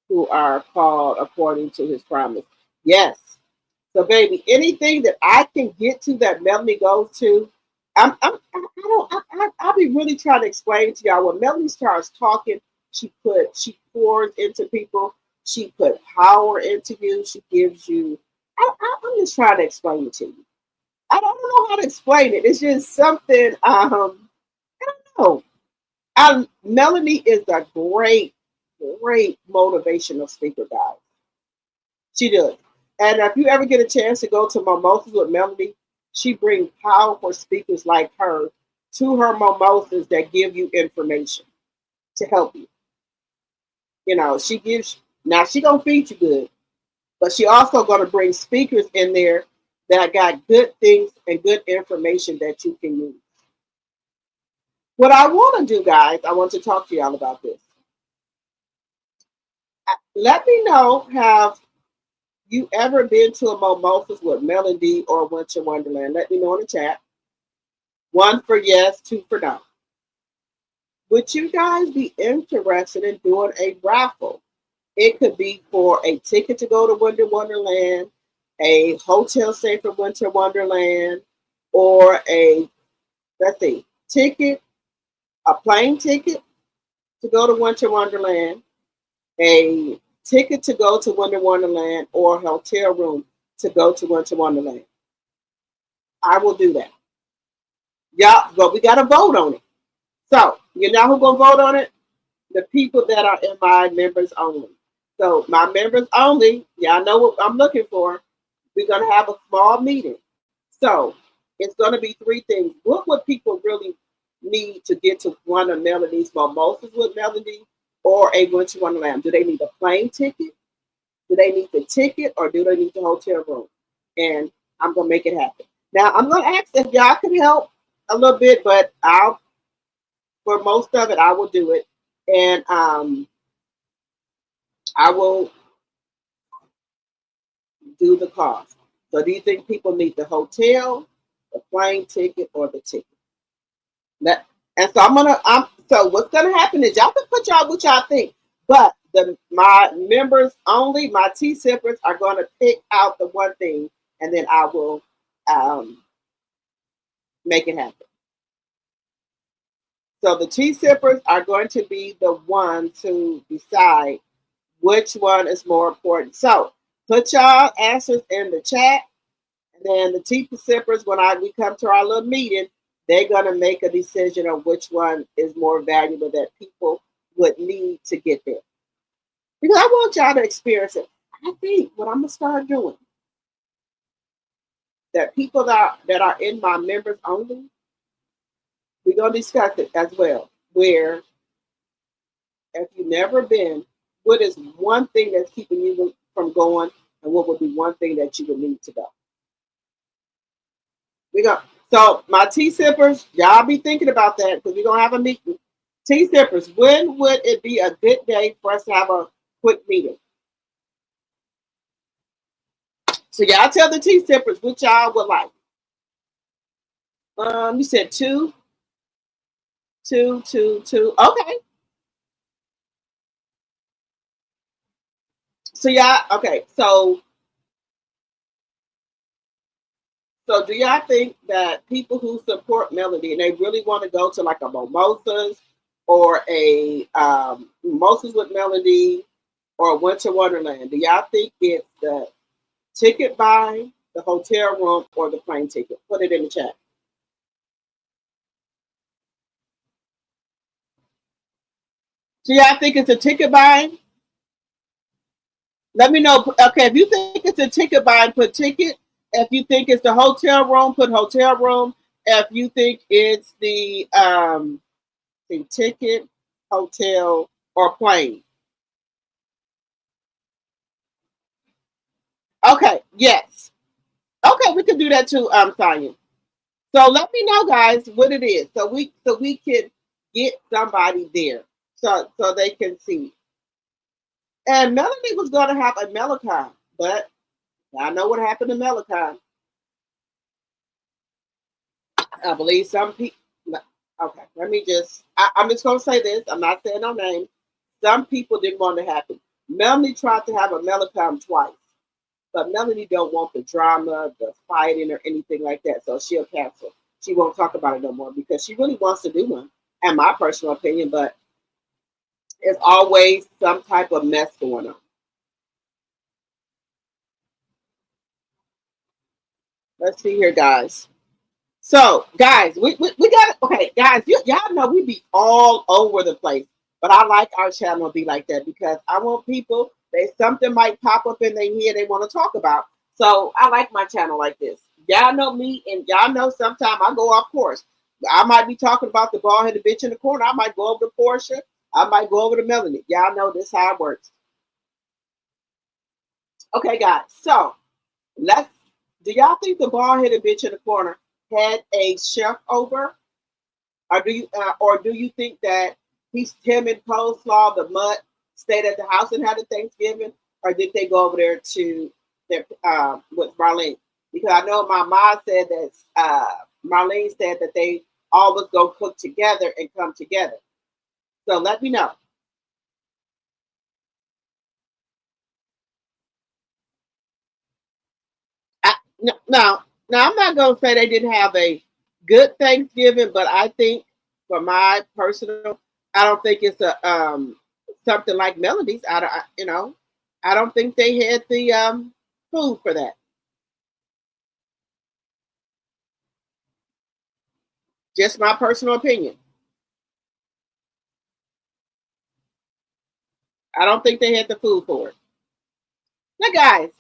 A: who are called according to his promise. Yes. So, baby, anything that I can get to that Melanie goes to, I'll be really trying to explain to y'all when Melanie starts talking, she pours into people, she put power into you, she gives you. I'm just trying to explain it to you. I don't know how to explain it. It's just something. No, Melanie is a great motivational speaker, guys. She does. And if you ever get a chance to go to Mimosas with Melanie, she brings powerful speakers like her to her mimosas that give you information to help you. You know, she gives now she gonna feed you good, but she also gonna bring speakers in there that got good things and good information that you can use. What I want to do, guys, I want to talk to y'all about this. Let me know, have you ever been to a mimosas with Melody or Winter Wonderland? Let me know in the chat. 1 for yes, 2 for no. Would you guys be interested in doing a raffle? It could be for a ticket to go to Winter Wonderland, a hotel stay for Winter Wonderland, or ticket, a plane ticket to go to Winter Wonderland, a ticket to go to Winter Wonderland, or a hotel room to go to Winter Wonderland. I will do that. Yeah, but we got to vote on it. So, you know who's going to vote on it? The people that are in my members only. So, my members only, y'all know what I'm looking for. We're going to have a small meeting. So, it's going to be 3 things. What would people really need to get to one of Melody's mimosas with Melody or a Winter Wonderland? Do they need a plane ticket? Do they need the ticket, or do they need the hotel room? And I'm going to make it happen. Now, I'm going to ask if y'all can help a little bit, but for most of it, I will do it. And I will do the cost. So do you think people need the hotel, the plane ticket, or the ticket? And so so what's gonna happen is y'all can put y'all what y'all think, but my members only, my tea sippers are gonna pick out the one thing, and then I will make it happen. So the tea sippers are going to be the ones to decide which one is more important. So put y'all answers in the chat, and then the tea sippers, when we come to our little meeting, they're gonna make a decision on which one is more valuable that people would need to get there. Because I want y'all to experience it. I think what I'm gonna start doing, that people that are in my members only, we're gonna discuss it as well. Where if you've never been, what is one thing that's keeping you from going, and what would be one thing that you would need to go? So my tea sippers, y'all be thinking about that because we're gonna have a meeting. Tea sippers, when would it be a good day for us to have a quick meeting? So y'all tell the tea sippers which y'all would like. You said 2. Okay. So y'all, okay. So do y'all think that people who support Melody and they really want to go to like a mimosas or a mimosas with Melody or Winter Wonderland, do y'all think it's the ticket buy, the hotel room, or the plane ticket? Put it in the chat. So y'all think it's a ticket buying? Let me know. Okay, if you think it's a ticket buying, put ticket. If you think it's the hotel room, put hotel room. If you think it's the ticket, hotel, or plane. Okay, yes. Okay, we can do that too, Sonia. So let me know, guys, what it is. So we can get somebody there so they can see. And Melanie was going to have a Melicon, but I know what happened to Melicon. I believe some people. Okay, let me I'm just going to say this. I'm not saying no name. Some people didn't want it to happen. Melanie tried to have a meltdown twice, but Melanie don't want the drama, the fighting, or anything like that. So she'll cancel. She won't talk about it no more because she really wants to do one, in my personal opinion. But there's always some type of mess going on. Let's see here, guys. So, guys, we got it. Okay, guys, y'all know we be all over the place. But I like our channel to be like that because I want people, something might pop up in their head they want to talk about. So I like my channel like this. Y'all know me, and y'all know sometimes I go off course. I might be talking about the bald-headed bitch in the corner. I might go over to Portia. I might go over to Melanie. Y'all know this how it works. Okay, guys. So do y'all think the bald-headed bitch in the corner had a chef over, or do you think that him and Coleslaw, the mutt, stayed at the house and had a Thanksgiving, or did they go over there to their with Marlene? Because I know my mom said that Marlene said that they always go cook together and come together. So let me know. Now, I'm not going to say they didn't have a good Thanksgiving, but I think, for my personal, I don't think it's a something like Melody's. I don't think they had the food for that. Just my personal opinion. I don't think they had the food for it. Now, guys,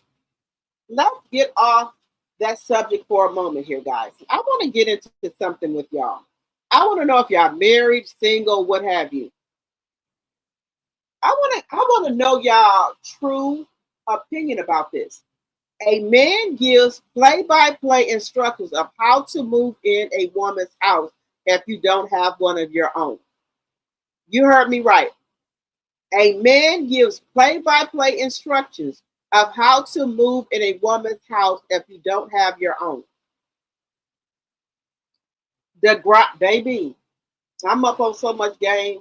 A: let's get off that subject for a moment here, guys. I want to get into something with y'all. I want to know if y'all married, single, what have you. I want to know y'all true opinion about this. A man gives play-by-play instructions of how to move in a woman's house if you don't have one of your own. You heard me right. A man gives play-by-play instructions of how to move in a woman's house if you don't have your own. Baby, I'm up on so much game.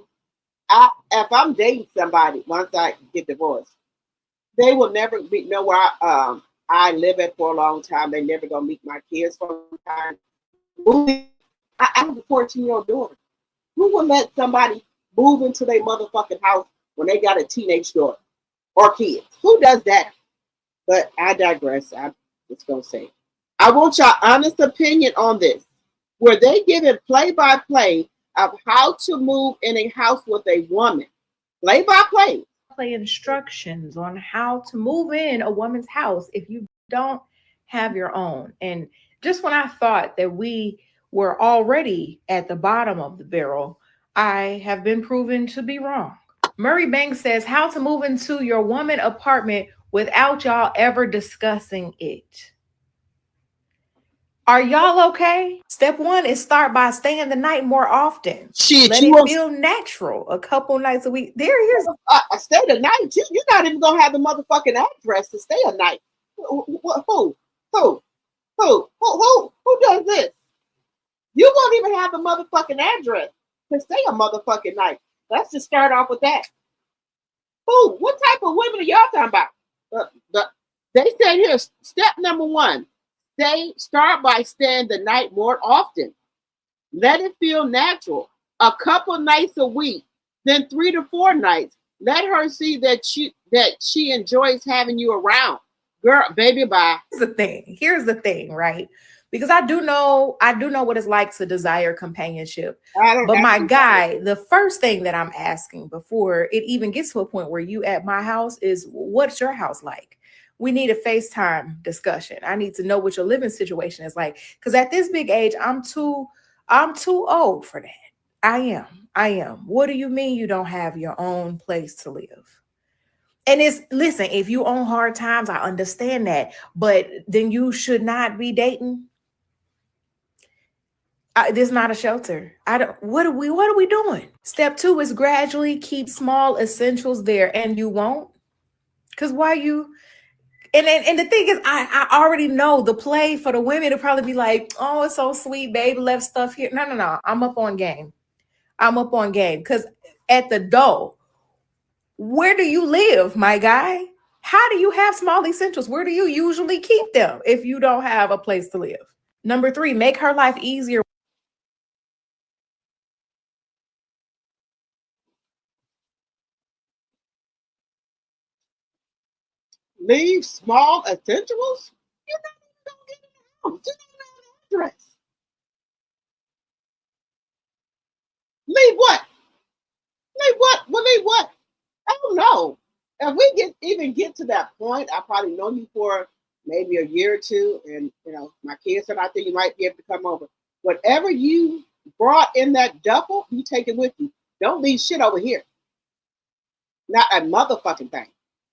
A: If I'm dating somebody once I get divorced, they will never know where I live at for a long time. They never gonna meet my kids for a long time. I have a 14-year-old daughter. Who will let somebody move into their motherfucking house when they got a teenage daughter or kids? Who does that? But I digress. I'm just gonna say, I want your honest opinion on this. Were they given play-by-play of how to move in a house with a woman? Play-by-play.
E: Play instructions on how to move in a woman's house if you don't have your own. And just when I thought that we were already at the bottom of the barrel, I have been proven to be wrong. Murray Banks says how to move into your woman apartment without y'all ever discussing it. Are y'all okay? Step one is start by staying the night more often.
A: Shit,
E: let it feel natural. A couple nights a week. Here's
A: stay the night. You're not even gonna have the motherfucking address to stay a night. Who does this? You won't even have the motherfucking address to stay a motherfucking night. Let's just start off with that. Who? What type of women are y'all talking about? They said here, step number one. Start by staying the night more often. Let it feel natural. A couple nights a week, then 3 to 4 nights. Let her see that she enjoys having you around. Girl, baby, bye.
E: Here's the thing, right? Because I do know what it's like to desire companionship. But my guy, the first thing that I'm asking before it even gets to a point where you at my house is, what's your house like? We need a FaceTime discussion. I need to know what your living situation is like. Because at this big age, I'm too old for that. I am. What do you mean you don't have your own place to live? And listen, if you own hard times, I understand that. But then you should not be dating. This is not a shelter. What are we doing? Step 2 is gradually keep small essentials there, and you won't. Because why you? And the thing is, I already know the play for the women to probably be like, oh, it's so sweet, babe, left stuff here. No. I'm up on game. Because at the door, Where do you live, my guy? How do you have small essentials? Where do you usually keep them if you don't have a place to live? Number 3, make her life easier.
A: Leave small essentials? You're not even going to get in the house. You don't have an address. Leave what? Leave what? Well, leave what? I don't know. If we even get to that point, I probably known you for maybe a year or two, and my kids are out there. You might be able to come over. Whatever you brought in that duffel, you take it with you. Don't leave shit over here. Not a motherfucking thing.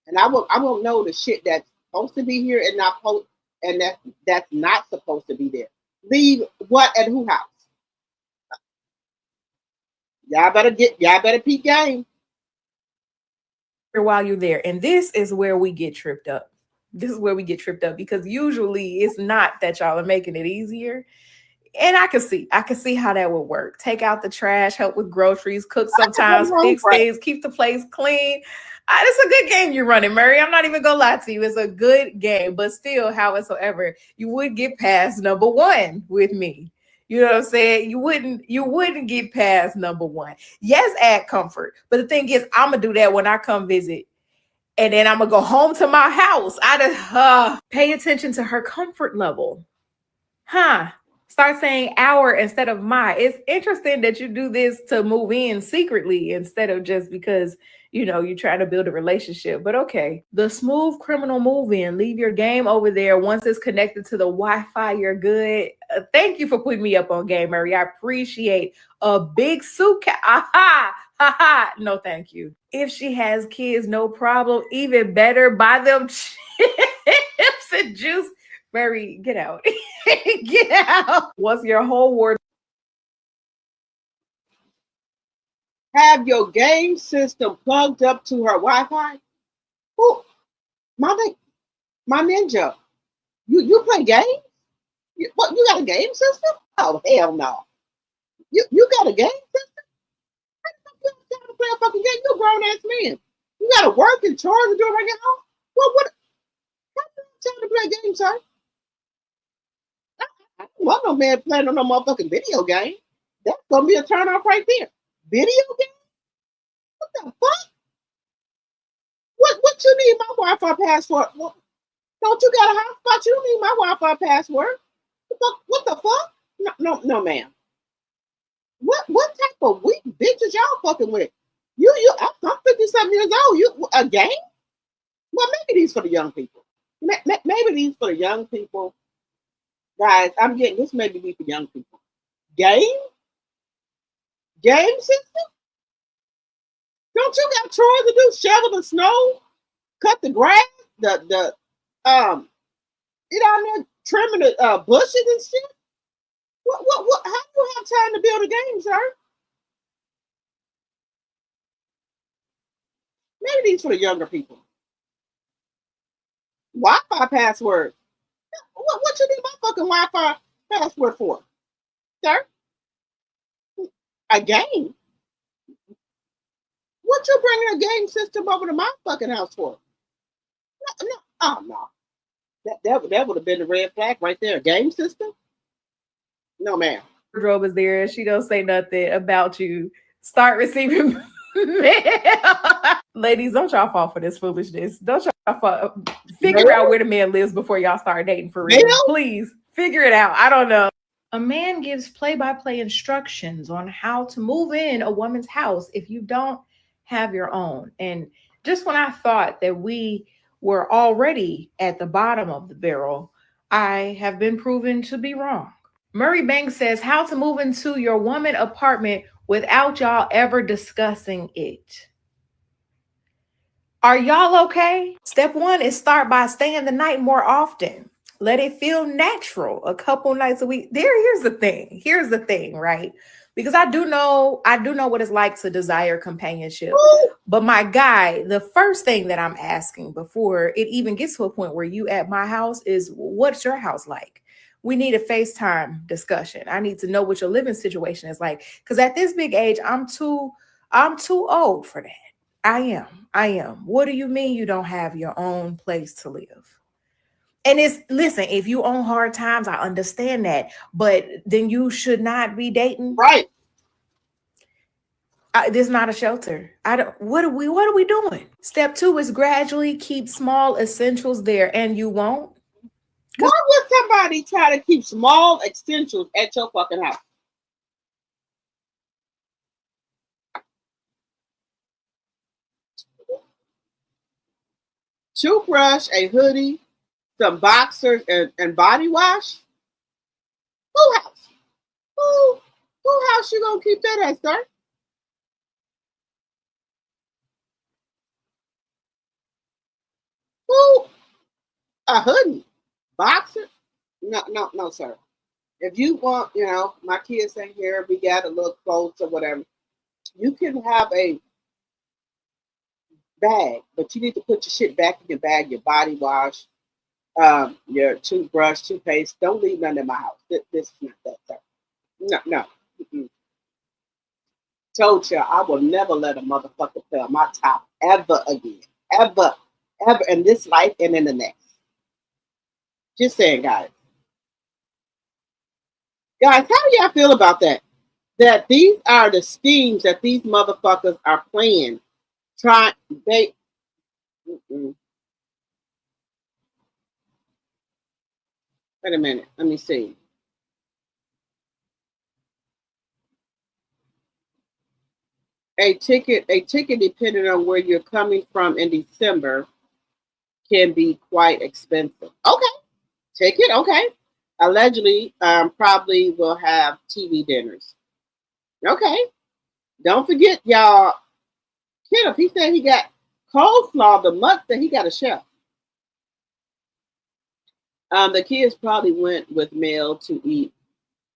A: And I won't know the shit that's supposed to be here and that's not supposed to be there. Leave what at who house? Y'all better peep game.
E: While you're there. And this is where we get tripped up. This is where we get tripped up because usually it's not that y'all are making it easier. And I can see how that would work. Take out the trash, help with groceries, cook sometimes, fix things, keep the place clean. It's a good game you're running, Murray. I'm not even gonna lie to you. It's a good game, but still, howsoever, you would get past number 1 with me. You know what I'm saying? You wouldn't get past number 1. Yes, add comfort. But the thing is, I'm gonna do that when I come visit. And then I'm gonna go home to my house. Pay attention to her comfort level. Start saying our instead of my. It's interesting that you do this to move in secretly instead of just because, you're trying to build a relationship. But okay. The smooth criminal move in. Leave your game over there. Once it's connected to the Wi-Fi, you're good. Thank you for putting me up on game, Murray. I appreciate a big suitcase. No, thank you. If she has kids, no problem. Even better, buy them chips and juice. Murray, get out. Get out. What's your whole word?
A: Have your game system plugged up to her Wi-Fi? Ooh, my ninja. You play games? What, you got a game system? Oh, hell no. You got a game system? You got to play a fucking game. You're a grown ass man. You got to work and chores and do it right now. Well, what? How do you tell to play games, sir? I don't want no man playing on no motherfucking video game. That's gonna be a turn off right there. Video game? What the fuck? What you need my Wi-Fi password? Don't you got a hotspot? You don't need my Wi-Fi password. What the fuck? No, ma'am. What type of weak bitches y'all fucking with? I'm 50-something years old. You a game? Well, maybe these for the young people. Maybe these for the young people. Guys, I'm getting this. Maybe be for young people. Game system. Don't you got chores to do? Shovel the snow, cut the grass, the you down there trimming the bushes and shit. What? How do you have time to build a game, sir? Maybe these for the younger people. Wi-Fi password. What you need my fucking Wi-Fi password for, sir? A game? What you bringing a game system over to my fucking house for? No. Oh no. That would have been the red flag right there. A game system? No, ma'am.
E: Wardrobe is there. She don't say nothing about you. Start receiving mail. Ladies, don't y'all fall for this foolishness. Don't y'all fall. Figure out where the man lives before y'all start dating for real. Please figure it out. I don't know. A man gives play-by-play instructions on how to move in a woman's house if you don't have your own. And just when I thought that we were already at the bottom of the barrel, I have been proven to be wrong. Murray Banks says how to move into your woman apartment without y'all ever discussing it. Are y'all okay? Step 1 is start by staying the night more often. Let it feel natural a couple nights a week. Here's the thing, right? Because I do know what it's like to desire companionship. But my guy, the first thing that I'm asking before it even gets to a point where you at my house is, what's your house like? We need a FaceTime discussion. I need to know what your living situation is like. Because at this big age, I'm too old for that. I am. What do you mean you don't have your own place to live? And listen, if you on hard times, I understand that, but then you should not be dating.
A: Right.
E: This is not a shelter. I don't. What are we doing? Step 2 is gradually keep small essentials there, and you won't.
A: Why would somebody try to keep small essentials at your fucking house? Toothbrush, a hoodie, some boxers, and body wash? Who house? Who house you gonna keep that at, sir? Who? A hoodie? Boxer? No, sir. If you want, my kids in here, we got a little clothes or whatever. You can have a bag, but you need to put your shit back in your bag, your body wash, your toothbrush, toothpaste. Don't leave none in my house. This is not that, sir. No. Mm-mm. Told you, I will never let a motherfucker play on my top ever again. Ever in this life and in the next. Just saying, guys. Guys, how do y'all feel about that? That these are the schemes that these motherfuckers are playing. Wait a minute. Let me see. A ticket, depending on where you're coming from in December, can be quite expensive. Okay. Ticket, okay. Allegedly, probably will have TV dinners. Okay. Don't forget, y'all. Kenneth, he said he got coleslaw the month that he got a chef. The kids probably went with Mel to eat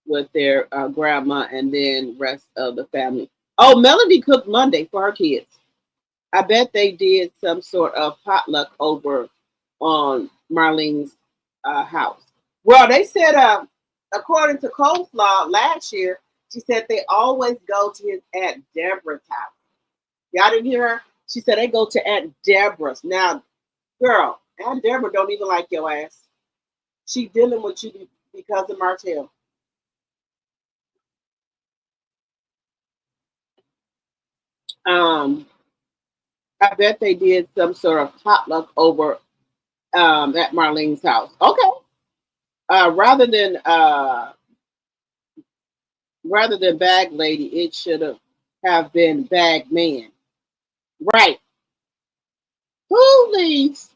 A: with their grandma and then rest of the family. Oh, Melody cooked Monday for her kids. I bet they did some sort of potluck over on Marlene's house. Well, they said, according to Coleslaw last year, she said they always go to his Aunt Deborah's house. Y'all didn't hear her? She said they go to Aunt Deborah's. Now, girl, Aunt Deborah don't even like your ass. She dealing with you because of Martell. I bet they did some sort of potluck over at Marlene's house. Okay. Rather than bag lady, it should have been bag man. Right. Who leaves?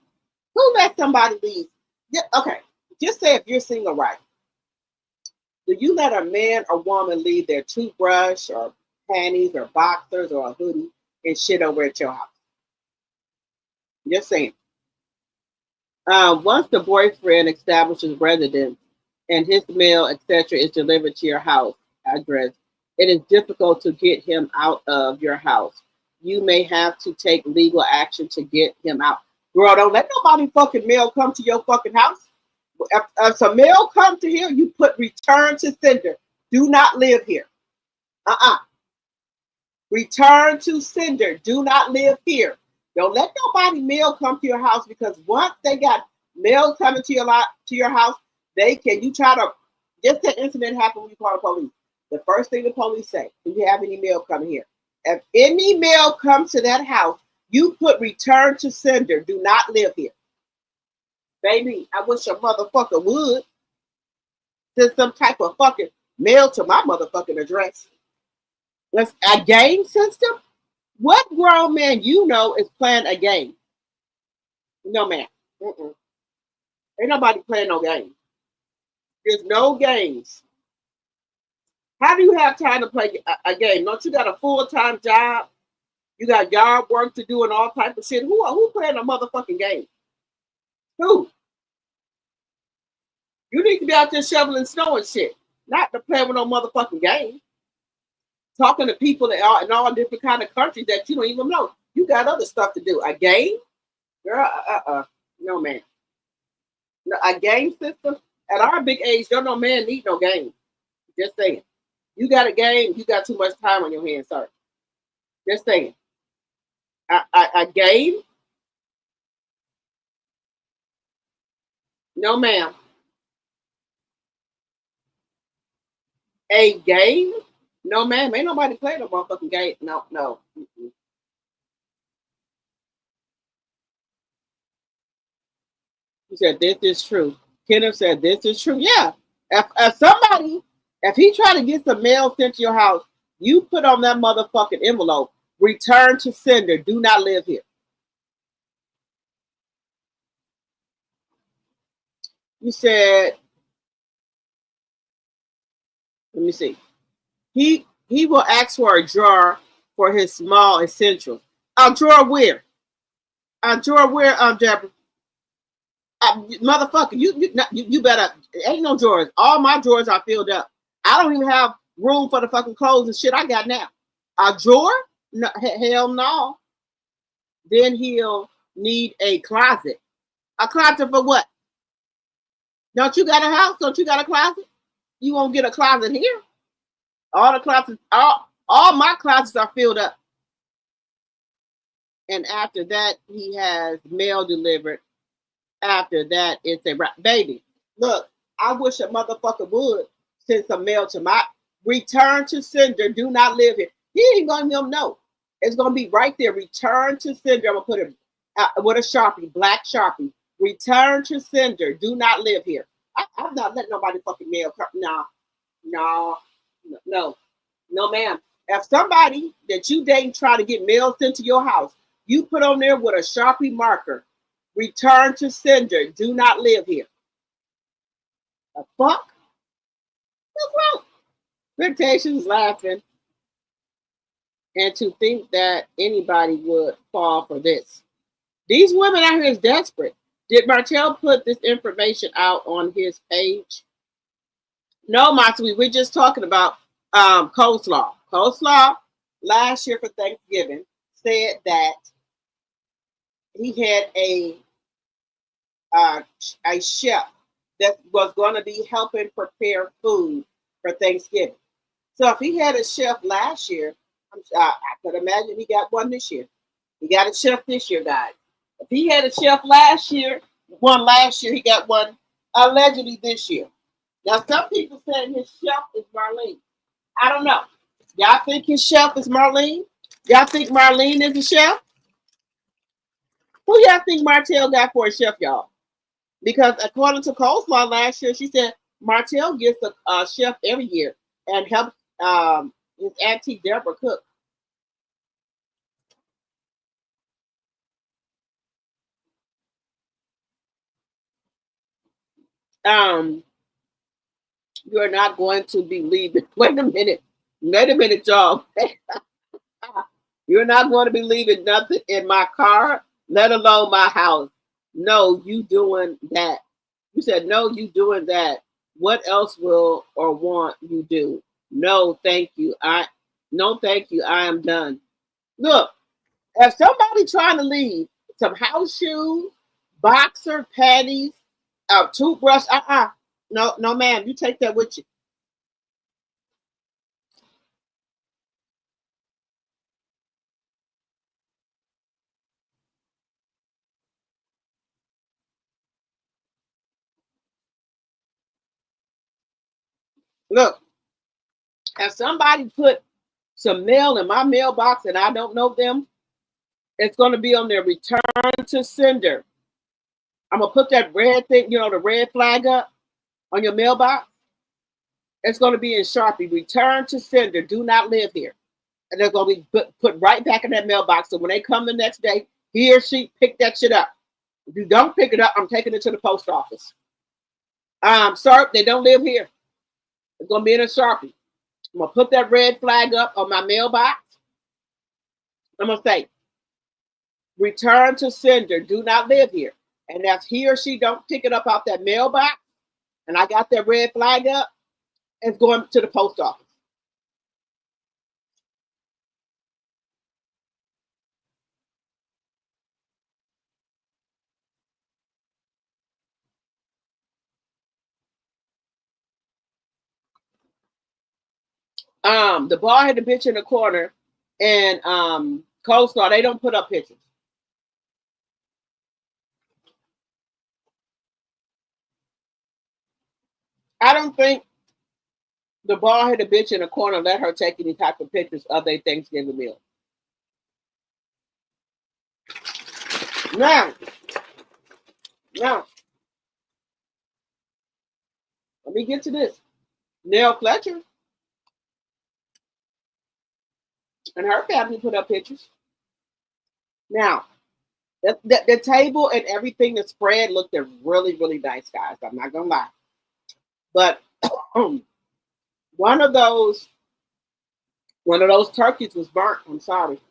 A: Who lets somebody leave? Yeah, okay. Just say if you're single, right? Do you let a man or woman leave their toothbrush or panties or boxers or a hoodie and shit over at your house? Just saying. Once the boyfriend establishes residence and his mail, etc., is delivered to your house address, it is difficult to get him out of your house. You may have to take legal action to get him out. Girl, don't let nobody fucking mail come to your fucking house. If some mail come to here, you put return to sender. Do not live here. Return to sender. Do not live here. Don't let nobody mail come to your house, because once they got mail coming to your house, they can. You try to. Just that incident happened when you call the police. The first thing the police say: do you have any mail coming here? If any mail comes to that house, you put return to sender. Do not live here. Baby, I wish a motherfucker would send some type of fucking mail to my motherfucking address. That's a game system. What grown man you know is playing a game? No, man. Ain't nobody playing no game. There's no games. How do you have time to play a game? Don't you got a full-time job? You got yard work to do and all type of shit. Who playing a motherfucking game? Who? You need to be out there shoveling snow and shit, not to play with no motherfucking game. Talking to people that are in all different kind of countries that you don't even know. You got other stuff to do. A game? Girl, no, man. No, a game system? At our big age, don't no man need no game. Just saying. You got a game, you got too much time on your hands, sir. Just saying. A game? No, ma'am. A game? No, ma'am. Ain't nobody playing no motherfucking game. No, no. Mm-mm. He said, this is true. Kenneth said, this is true. Yeah. If somebody, if he try to get some mail sent to your house, you put on that motherfucking envelope, return to sender, do not live here. You said, let me see. He will ask for a drawer for his small essentials. A drawer where? A drawer where, Deborah? Motherfucker, you better. Ain't no drawers. All my drawers are filled up. I don't even have room for the fucking clothes and shit I got now. A drawer? No, hell no. Then he'll need a closet. A closet for what? Don't you got a house? Don't you got a closet? You won't get a closet here. All the closets, all my closets are filled up. And after that, he has mail delivered. After that, it's a wrap. Baby, look, I wish a motherfucker would send some mail to my return to sender. Do not live here. He ain't gonna let them know. It's gonna be right there. Return to sender. I'm gonna put it with a Sharpie, black Sharpie. Return to sender. Do not live here. I'm not letting nobody fucking mail come. No, ma'am. If somebody that you date try to get mail sent to your house, you put on there with a Sharpie marker, return to sender, do not live here. The fuck? What's wrong? Reputation's laughing. And to think that anybody would fall for this. These women out here is desperate. Did Martell put this information out on his page? No, my sweet. We're just talking about coleslaw. Coleslaw last year for Thanksgiving said that he had a chef that was going to be helping prepare food for Thanksgiving. So if he had a chef last year, I could imagine he got one this year. He got a chef this year, guys. If he had a chef last year, he got one allegedly this year. Now, some people saying his chef is Marlene. I don't know. Y'all think his chef is Marlene? Y'all think Marlene is the chef? Who y'all think Martell got for a chef, y'all? Because according to Coleslaw last year, she said Martell gets a chef every year and helps his auntie Deborah cook. You're not going to be leaving. Wait a minute, y'all. You're not going to be leaving nothing in my car, let alone my house. No, you doing that. You said, no, you doing that. What else will or want you do? No, thank you. No, thank you. I am done. Look, if somebody trying to leave some house shoes, boxer panties, a toothbrush, no, ma'am, you take that with you. Look, if somebody put some mail in my mailbox and I don't know them, it's going to be on their return to sender. I'm going to put that red thing, the red flag up on your mailbox. It's going to be in Sharpie, return to sender, do not live here. And they're going to be put right back in that mailbox. So when they come the next day, he or she pick that shit up. If you don't pick it up, I'm taking it to the post office. Sorry, they don't live here. It's going to be in a Sharpie. I'm going to put that red flag up on my mailbox. I'm going to say, return to sender, do not live here. And if he or she don't pick it up out that mailbox, and I got that red flag up, it's going to the post office. The bar had the bitch in the corner, and Coleslaw, they don't put up pictures. I don't think the bald-headed bitch in the corner let her take any type of pictures of their Thanksgiving meal. Now, let me get to this. Nell Fletcher and her family put up pictures. Now, the table and everything, the spread looked really, really nice, guys. I'm not gonna lie. But one of those turkeys was burnt. I'm sorry.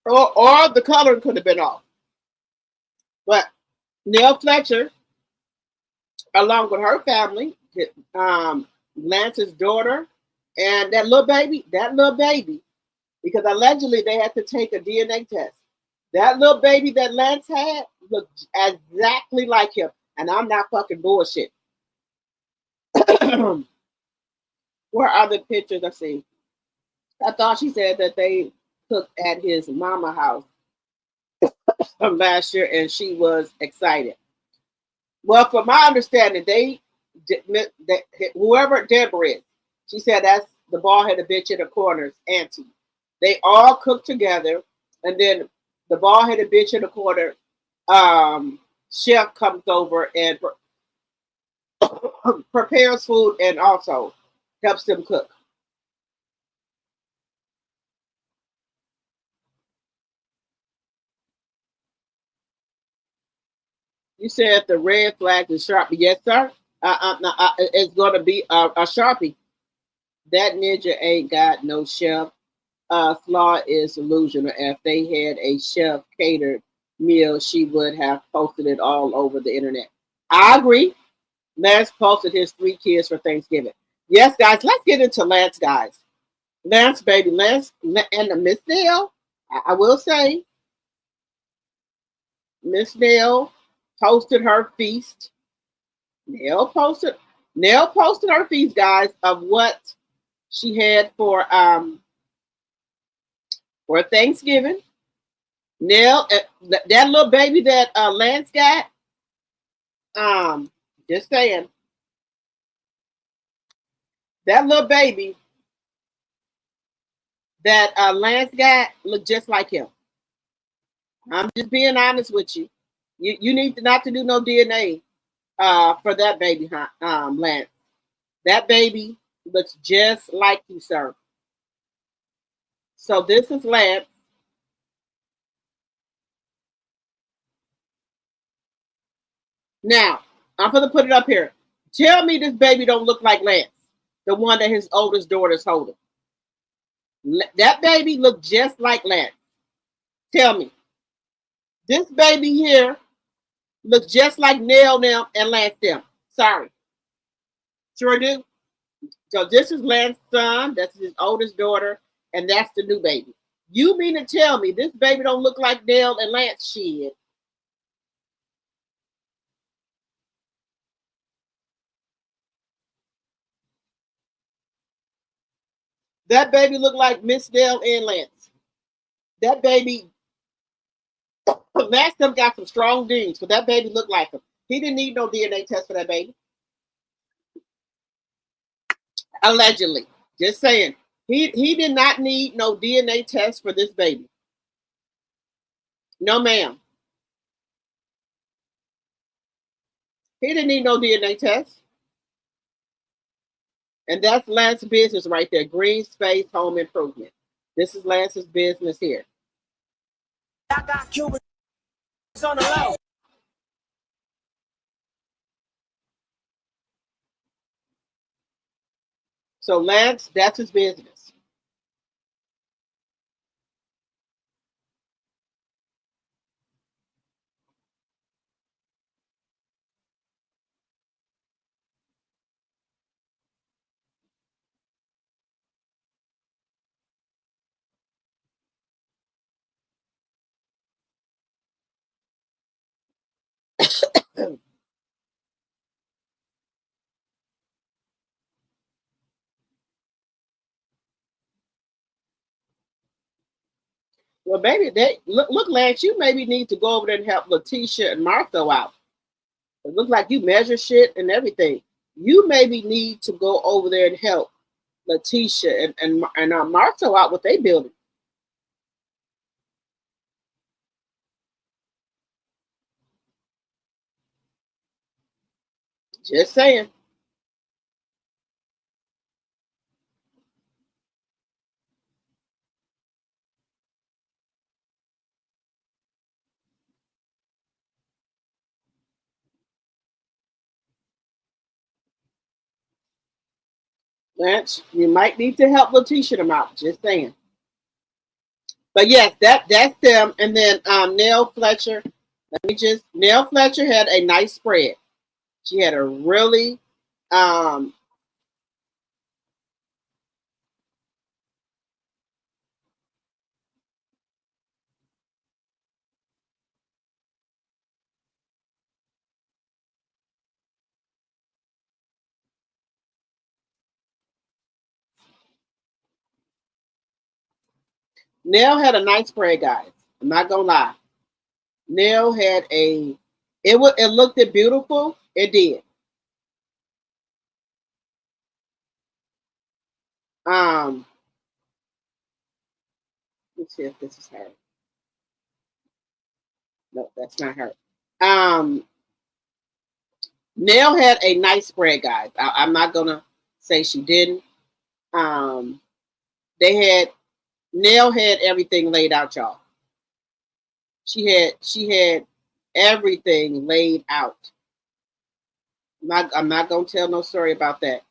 A: Or the color could have been off. But Nell Fletcher, along with her family, Lance's daughter, and that little baby, because allegedly they had to take a DNA test. That little baby that Lance had looked exactly like him. And I'm not fucking bullshit. Where are the pictures? Let's see. I thought she said that they cooked at his mama house last year and she was excited. Well, from my understanding, whoever Deborah is, she said that's the bald-headed bitch in the corner's auntie. They all cook together, and then the bald-headed bitch in the corner chef comes over and prepares food and also helps them cook. You said the red flag is Sharpie. Yes, sir. It's going to be a Sharpie. That ninja ain't got no chef. Flaw is illusional. If they had a chef catered meal, she would have posted it all over the internet. I agree. Lance posted his 3 kids for Thanksgiving. Yes, guys, let's get into Lance, guys. Lance, baby, Lance, and the Miss Nell, I will say, Miss Nell posted her feast. Nell posted her feast, guys, of what she had for Thanksgiving. Nell, that little baby that Lance got, just saying, that little baby that Lance got looked just like him. I'm just being honest with you. You need not to do no DNA for that baby, Lance. That baby looks just like you, sir. So this is Lance. Now, I'm going to put it up here. Tell me this baby don't look like Lance, the one that his oldest daughter's holding. That baby looked just like Lance. Tell me. This baby here looks just like Nell them and Lance them. Sorry. Sure do. So this is Lance's son. That's his oldest daughter. And that's the new baby. You mean to tell me this baby don't look like Nell and Lance? Shit. That baby look like Miss Nell and Lance. That baby, Lance them got some strong genes, but that baby looked like him. He didn't need no DNA test for that baby. Allegedly. Just saying. He did not need no DNA test for this baby. No, ma'am. He didn't need no DNA test. And that's Lance's business right there. Green Space Home Improvement. This is Lance's business here. I got Cubans on the low. So Lance, that's his business. Well, maybe they look, Lance. You maybe need to go over there and help Letitia and Martha out. It looks like you measure shit and everything. You maybe need to go over there and help Letitia and Martha out with their building. Just saying. Lance, you might need to help Letitia them out. Just saying. But yes, that's them. And then Nell Fletcher. Nell Fletcher had a nice spread. She had a really Nell had a nice spread, guys. I'm not gonna lie. Nell had it looked beautiful. It did. Let's see if this is her. No, that's not her. Nell had a nice spread, guys. I'm not gonna say she didn't. Nell had everything laid out, y'all. She had everything laid out. I'm not gonna tell no story about that.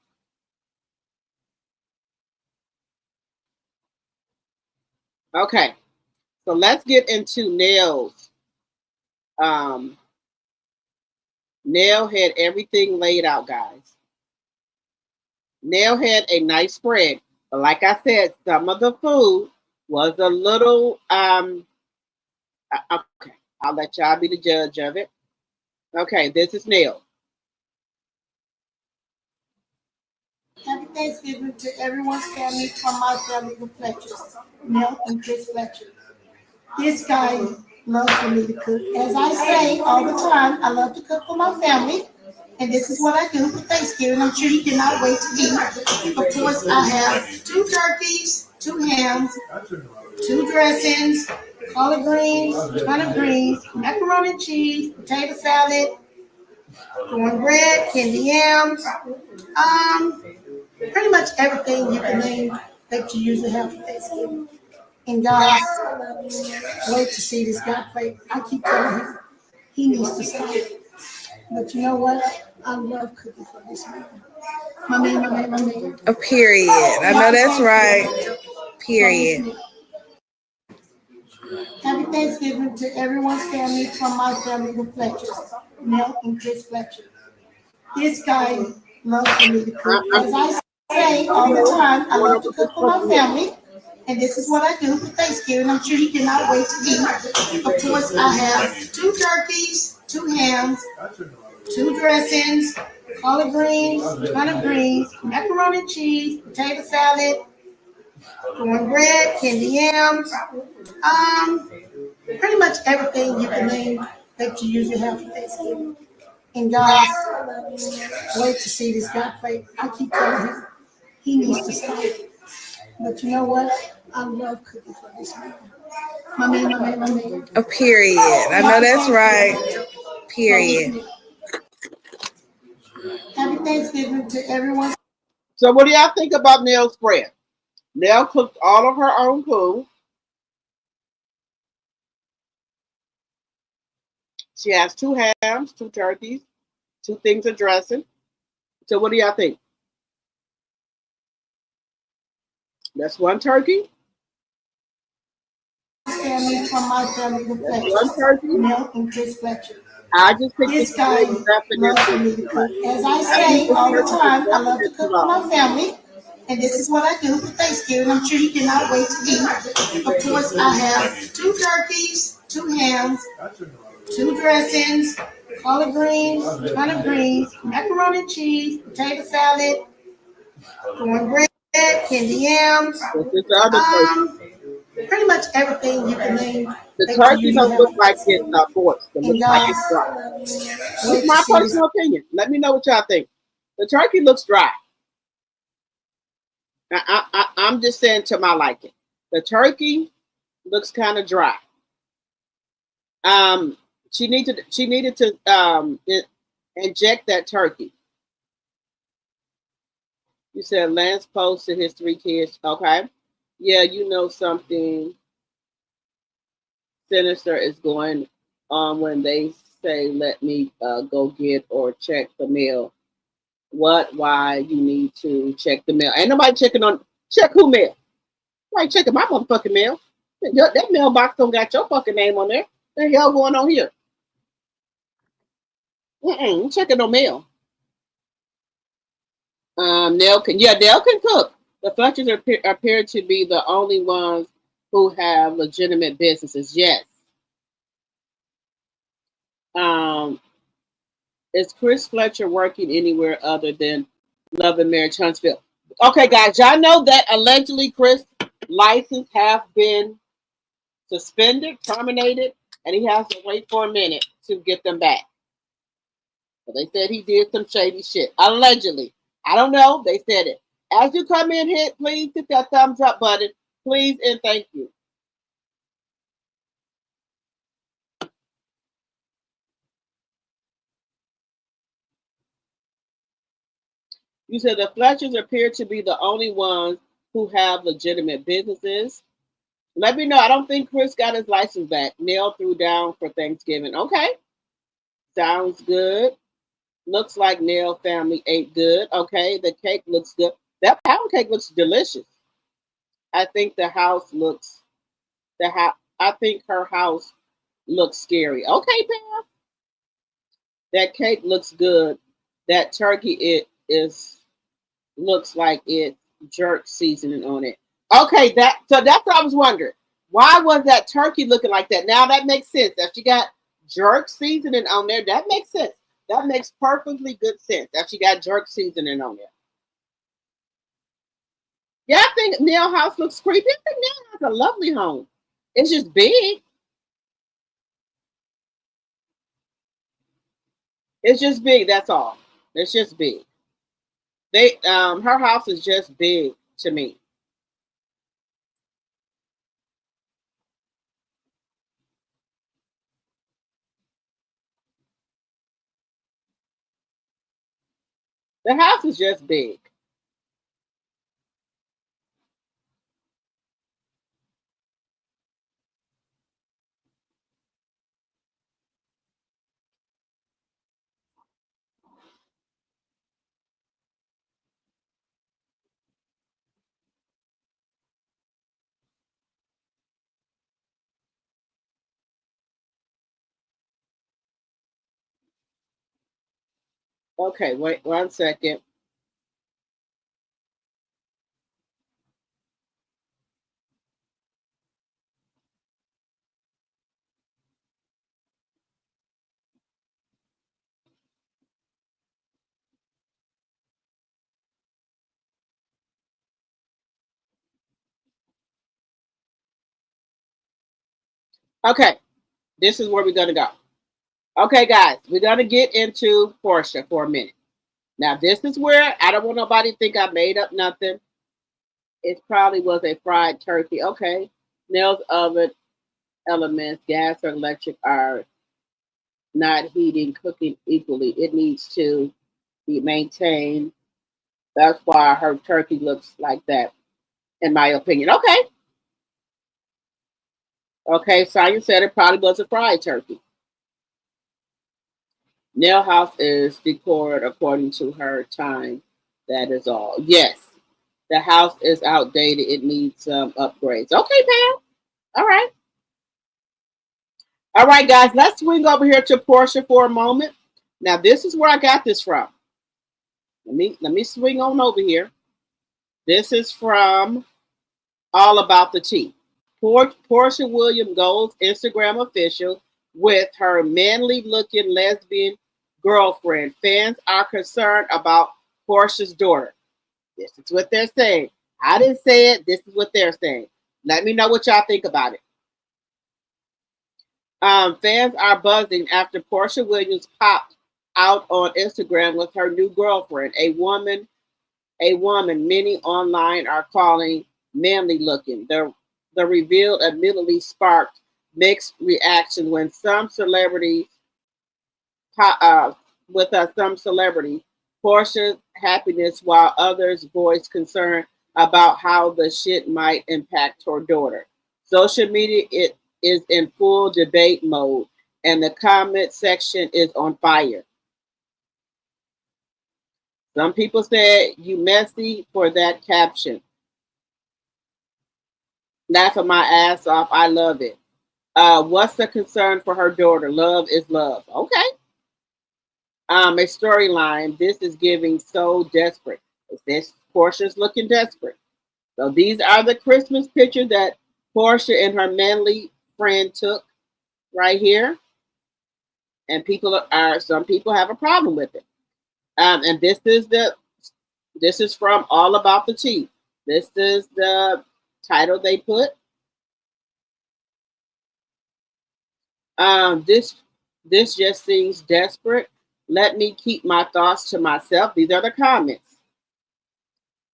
A: Okay, so let's get into Nell's. Nell had everything laid out, guys. Nell had a nice spread, but like I said, some of the food was a little okay. I'll let y'all be the judge of it. Okay, this is Nell.
F: Happy Thanksgiving to everyone's family from my family, the Fletchers, Nell and Chris Fletcher. This guy loves for me to cook. As I say all the time, I love to cook for my family, and this is what I do for Thanksgiving. I'm sure you cannot wait to eat. Of course, I have 2 turkeys, 2 hams, 2 dressings, collard greens, turnip greens, macaroni and cheese, potato salad, cornbread, candy yams, pretty much everything you can name that you usually have for Thanksgiving. And guys, wait to see this guy play. I keep telling him he needs to stop. But you know what? I love cooking for this man. My man.
E: A period. I know that's right. Period.
F: Happy Thanksgiving to everyone's family from my family, the Fletchers, Nell and Chris Fletcher. This guy loves for me to cook. As I say all the time, I love to cook for my family, and this is what I do for Thanksgiving. I'm sure you cannot wait to eat. Of course, I have 2 turkeys, 2 hams, 2 dressings, collard greens, turnip greens, macaroni and cheese, potato salad, cornbread, candy yams, pretty much everything you can name that you usually have for Thanksgiving. And guys, wait to see this guy play. I keep telling him he needs to stop. But you know what? I love cooking for this man. My man.
E: A period. I know that's right. Period.
F: Happy Thanksgiving to everyone.
A: So what do y'all think about Nell's spread? Nell cooked all of her own food. She has 2 hams, 2 turkeys, 2 things of dressing. So what do y'all think? That's 1 turkey.
F: Family from my family, the Fletchers.
A: 1 turkey.
F: Nell and Chris Fletcher.
A: I just think
F: this guy loves for me to cook. As I say all the time, I love to cook for my family, and this is what I do for Thanksgiving. I'm sure you cannot wait to eat. Of course, I have 2 turkeys, 2 hams, 2 dressings, collard greens, turnip greens, macaroni and cheese, potato salad, cornbread, candy yams, pretty much everything you can name.
A: The turkey don't look like it's forced. It
F: And
A: looks like
F: guys,
A: it's dry. This is
F: wait to
A: my
F: see this.
A: personal opinion. Let me know what y'all think. The turkey looks dry. I'm just saying to my liking. The turkey looks kind of dry. She needed to inject that turkey. You said Lance posted his 3 kids. Okay. Yeah, you know something sinister is going on when they say, let me go get or check the mail. What? Why you need to check the mail? Ain't nobody checking on, check who mail? Nobody checking my motherfucking mail. That mailbox don't got your fucking name on there. What the hell going on here? I'm checking no mail. Nell can cook. The Fletchers appear to be the only ones who have legitimate businesses. Yes. Is Chris Fletcher working anywhere other than Love and Marriage Huntsville? Okay, guys, y'all know that allegedly Chris' license have been suspended, terminated, and he has to wait for a minute to get them back. So they said he did some shady shit. Allegedly. I don't know. They said it. As you come in, please hit that thumbs up button. Please and thank you. You said the Fletchers appear to be the only ones who have legitimate businesses. Let me know. I don't think Chris got his license back. Neil threw down for Thanksgiving. Okay. Sounds good. Looks like Neil family ate good. Okay. The cake looks good. That pound cake looks delicious. I think I think her house looks scary. Okay, Pam. That cake looks good. That turkey looks like it jerk seasoning on it. Okay, so that's what I was wondering. Why was that turkey looking like that? Now that makes sense. That she got jerk seasoning on there, that makes sense. That makes perfectly good sense. That she got jerk seasoning on there. Yeah, I think Neil house looks creepy. I think Neil has a lovely home. It's just big. It's just big. That's all. It's just big. Her house is just big to me. The house is just big. Okay, wait 1 second. Okay, this is where we're gonna go. Okay, guys, we're gonna get into Porsha for a minute. Now, this is where I don't want nobody to think I made up nothing. It probably was a fried turkey. Okay, nails oven elements, gas or electric are not heating, cooking equally. It needs to be maintained. That's why her turkey looks like that, in my opinion. Okay. Okay, Sonya said it probably was a fried turkey. Nail house is decorated according to her time. That is all. Yes, the house is outdated. It needs some upgrades. Okay, Pam. All right. All right, guys. Let's swing over here to Porsha for a moment. Now, this is where I got this from. Let me swing on over here. This is from All About the Tea. Porsha Williams goes Instagram official with her manly looking lesbian girlfriend. Fans are concerned about Porsha's daughter. This is what they're saying. I didn't say it. This is what they're saying. Let me know what y'all think about it. Fans are buzzing after Porsha Williams popped out on Instagram with her new girlfriend, a woman many online are calling manly looking. The reveal admittedly sparked mixed reaction when some celebrities, some celebrities, Portia's happiness, while others voiced concern about how the shit might impact her daughter. Social media it is in full debate mode, and the comment section is on fire. Some people said, "You messy for that caption." Laughing my ass off. I love it. What's the concern for her daughter? Love is love. Okay. A storyline. This is giving so desperate. It says Portia's looking desperate. So these are the Christmas pictures that Porsha and her manly friend took right here. And some people have a problem with it. And this is from All About the Tea. This is the title they put. This just seems desperate. Let me keep my thoughts to myself. These are the comments.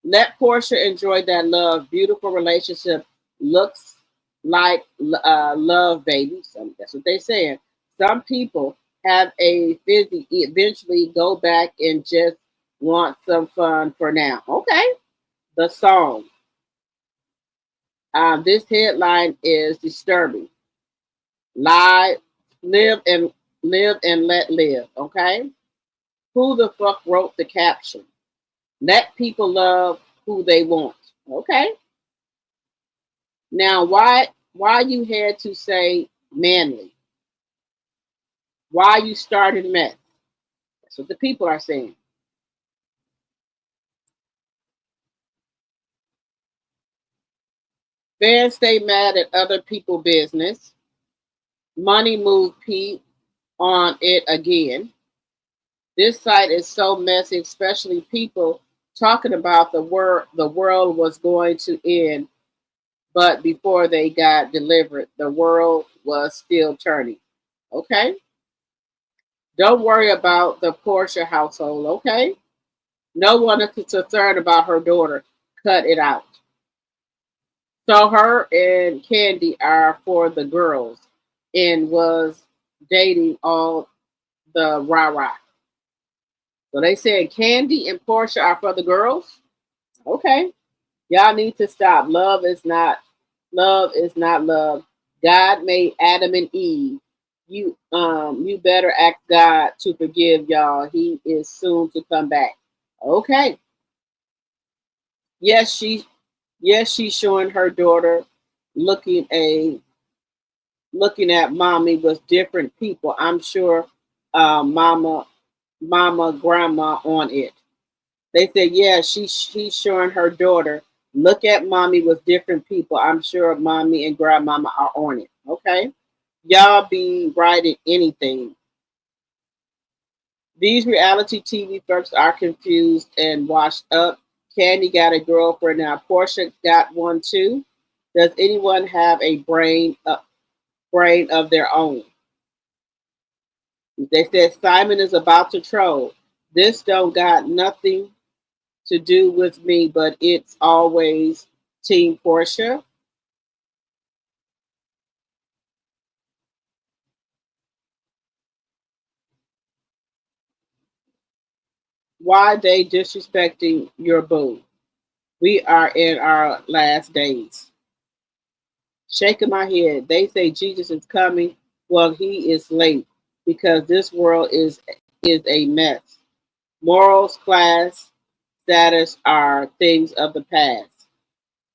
A: Let Porsha enjoy that love. Beautiful relationship. Looks like love, baby. So that's what they're saying. Some people have a busy, eventually go back and just want some fun for now. Okay. The song. This headline is disturbing. Live, live and let live. Okay. Who the fuck wrote the caption? Let people love who they want. Okay. Now, why you had to say manly? Why you started mess? That's what the people are saying. Fans stay mad at other people's business. Money move Pete on it again. This site is so messy, especially people talking about the world was going to end, but before they got delivered, the world was still turning. Okay? Don't worry about the Porsha household, okay? No one is concerned about her daughter. Cut it out. So her and Kandi are for the girls and was dating all the rah-rah. So they said Kandi and Porsha are for the girls. Okay. Y'all need to stop. Love is not love. God made Adam and Eve. You better ask God to forgive y'all. He is soon to come back. Okay. Yes, she's showing her daughter looking at mommy with different people. I'm sure mama, grandma on it. They said, yeah, she's showing her daughter, look at mommy with different people. I'm sure mommy and grandmama are on it. Okay. Y'all be writing anything. These reality TV folks are confused and washed up. Kandi got a girlfriend now. Porsha got one too. Does anyone have a brain of their own? They said Simon is about to troll. This don't got nothing to do with me, but it's always Team Porsha. Why they disrespecting your boo? We are in our last days. Shaking my head. They say Jesus is coming. Well, he is late because this world is a mess. Morals, class, status are things of the past.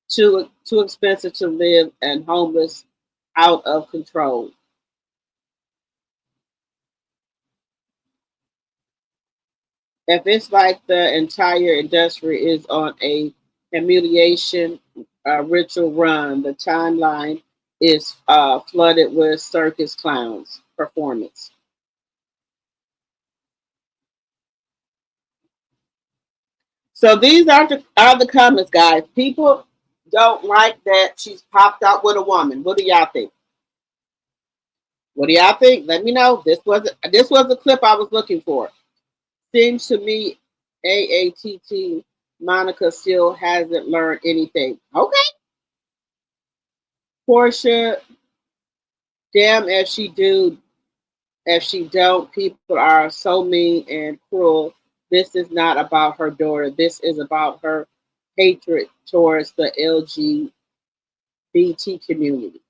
A: Too expensive to live and homeless, out of control. If it's like the entire industry is on a humiliation ritual run, the timeline is flooded with circus clowns performance. So these are the comments, guys. People, don't like that she's popped out with a woman. What do y'all think? What do y'all think? Let me know. This was the clip I was looking for. Seems to me AATT Monica still hasn't learned anything. Okay. Porsha, damn if she do, if she don't, people are so mean and cruel. This is not about her daughter. This is about her hatred towards the LGBT community.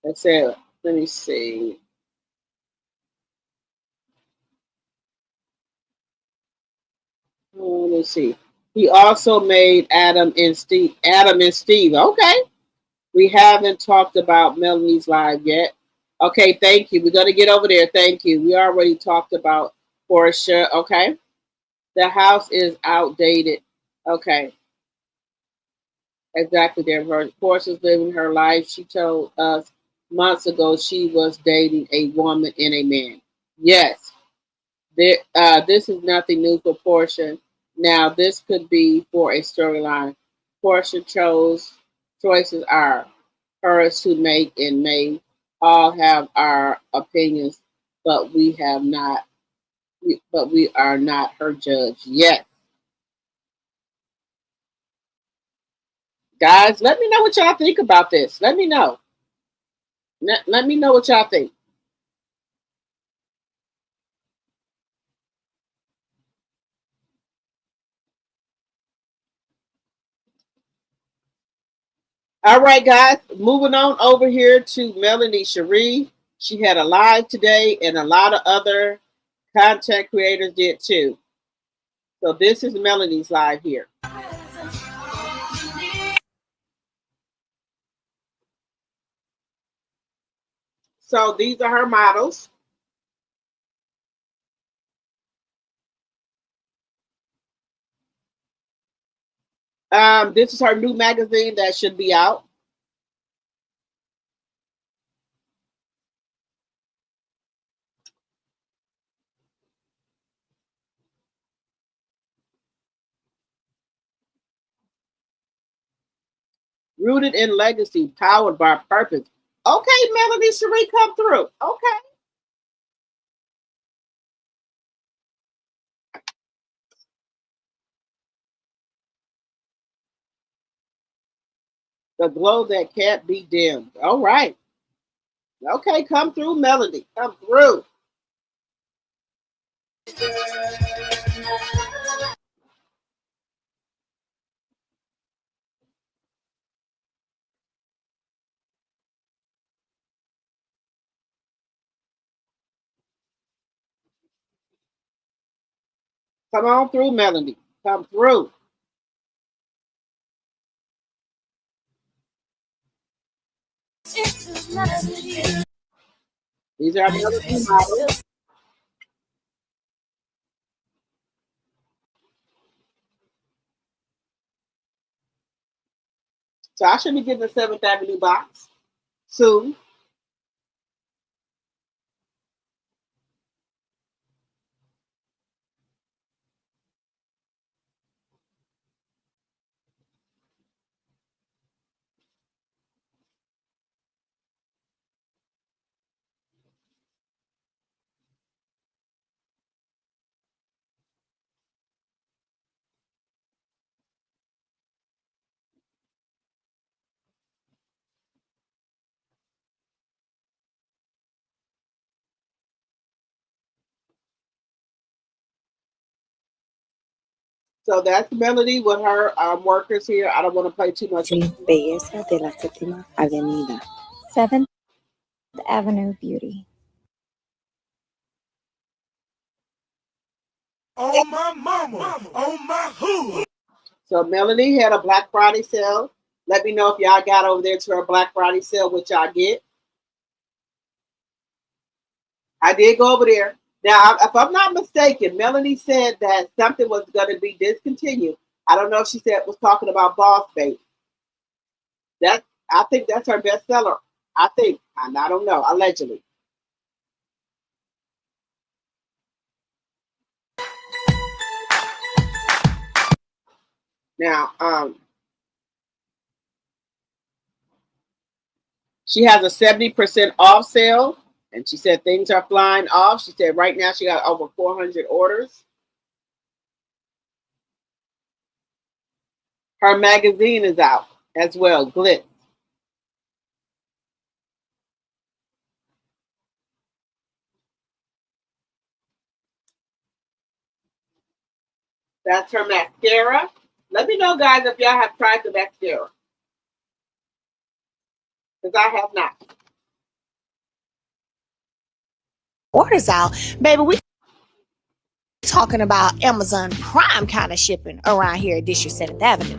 A: That's it. Let me see. Let me see. He also made Adam and Steve. Adam and Steve. Okay. We haven't talked about Melanie's live yet. Okay, thank you. We're gonna get over there. Thank you. We already talked about Porsha. Okay. The house is outdated. Okay. Exactly. There. Porsha's living her life. She told us months ago she was dating a woman and a man. Yes. This is nothing new for Porsha. Now, this could be for a storyline. Porsha choices are hers to make and may all have our opinions, but we are not her judge yet. Guys, let me know what y'all think about this. Let me know. Let me know what y'all think. All right, guys, moving on over here to Melanie Cherie. She had a live today, and a lot of other content creators did too. So this is Melanie's live here. So these are her models. This is her new magazine that should be out. Rooted in legacy, powered by purpose. Okay, Melanie Cherie, come through. Okay. The glow that can't be dimmed. All right. Okay, come through, Melanie. Come through. Come on through, Melanie. Come through. These are the other two models. So I should be getting the 7th Avenue box soon. So that's Melody with her workers here. I don't want to play too much.
G: Belleza de la Séptima Avenida. 7th Avenue Beauty.
H: On my mama, on my hood.
A: So Melanie had a Black Friday sale. Let me know if y'all got over there to her Black Friday sale, what y'all get. I did go over there. Now, if I'm not mistaken, Melanie said that something was going to be discontinued. I don't know if she said was talking about Boss Baby. I think that's her bestseller. I think, and I don't know, allegedly. Now, She has a 70% off sale, and she said things are flying off. She said right now she got over 400 orders. Her magazine is out as well, Glitz. That's her mascara. Let me know, guys, if y'all have tried the mascara. Because I have not.
I: Orders out, baby. We talking about Amazon Prime kind of shipping around here at District 7th Avenue.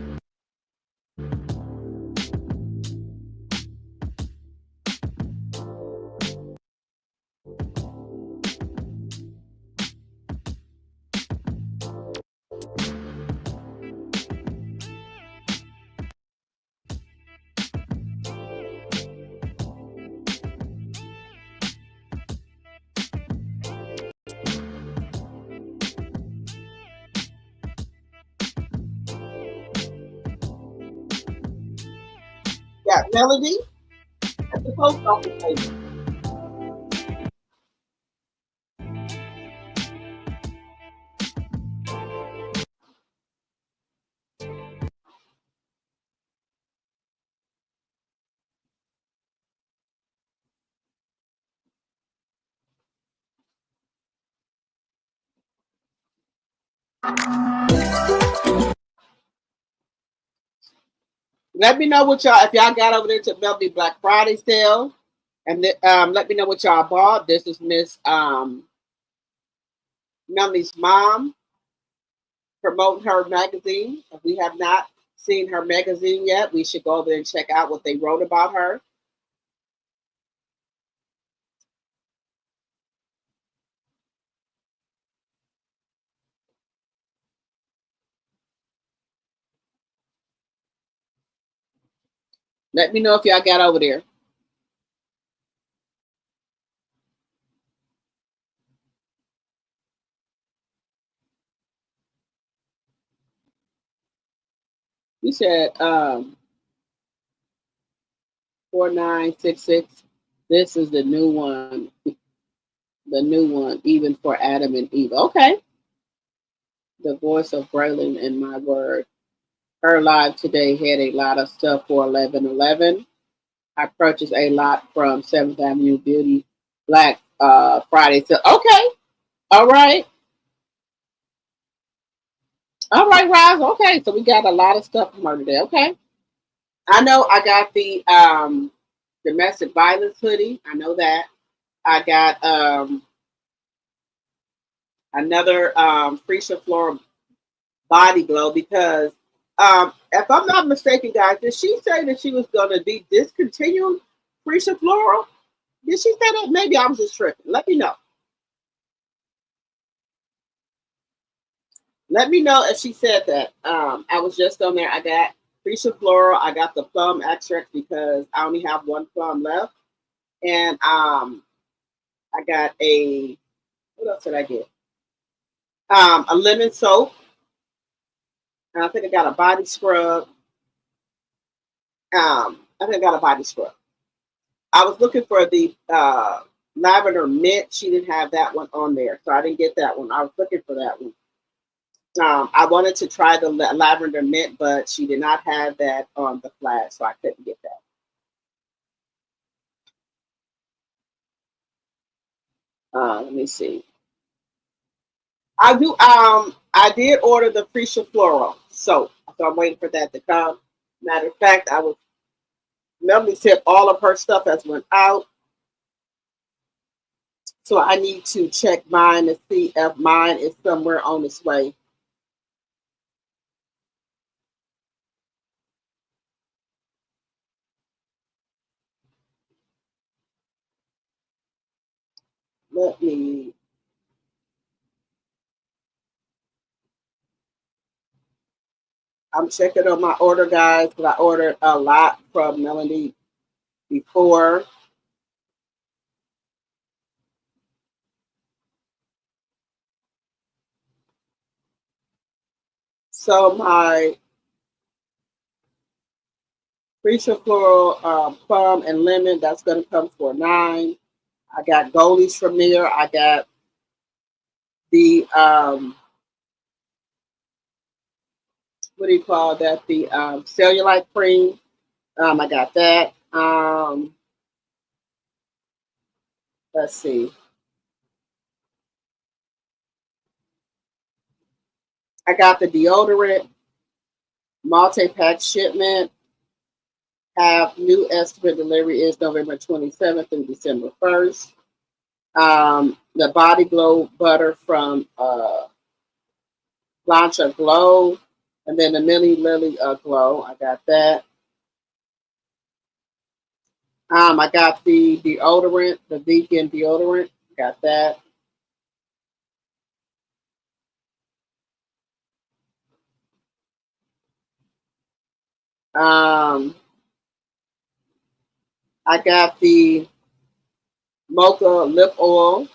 A: Got Melody at the post office page. Let me know what y'all, if y'all got over there to Melody Black Friday sale. And let me know what y'all bought. This is Miss Melanie's mom promoting her magazine. If we have not seen her magazine yet, we should go over there and check out what they wrote about her. Let me know if y'all got over there. You said 4966. This is the new one. The new one, even for Adam and Eve. Okay. The voice of Braylon and my word. Her live today had a lot of stuff for 11/11. I purchased a lot from 7th Avenue Beauty Black Friday. So okay. All right. All right, Roz. Okay. So we got a lot of stuff from her today. Okay. I know I got the domestic violence hoodie. I know that. I got another Freesia Floral body glow because if I'm not mistaken, guys, did she say that she was going to be discontinuing Freesia Floral? Did she say that? Maybe I was just tripping. Let me know. Let me know if she said that. I was just on there. I got Freesia Floral. I got the plum extract because I only have one plum left. And I got a, what else did I get? A lemon soap. And I think I got a body scrub. I think I got a body scrub. I was looking for the lavender mint. She didn't have that one on there, so I didn't get that one. I was looking for that one. I wanted to try the lavender mint, but she did not have that on the flash, so I couldn't get that. Let me see. I did order the Freesia Floral soap, so I'm waiting for that to come. Matter of fact, Melanie said all of her stuff has went out. So I need to check mine to see if mine is somewhere on its way. Let me. I'm checking on my order, guys, because I ordered a lot from Melanie before. So my Freesia Floral Plum and Lemon, that's going to come for $9. I got Goldies from there. I got the, what do you call that? The cellulite cream. I got that. Let's see. I got the deodorant multi-pack shipment. Have new estimate delivery is November 27th through December 1st. The Body Glow butter from Blancha Glow, and then the Millie Lily Glow. I got that. I got the deodorant, the vegan deodorant. Got that. I got the Mocha lip oil.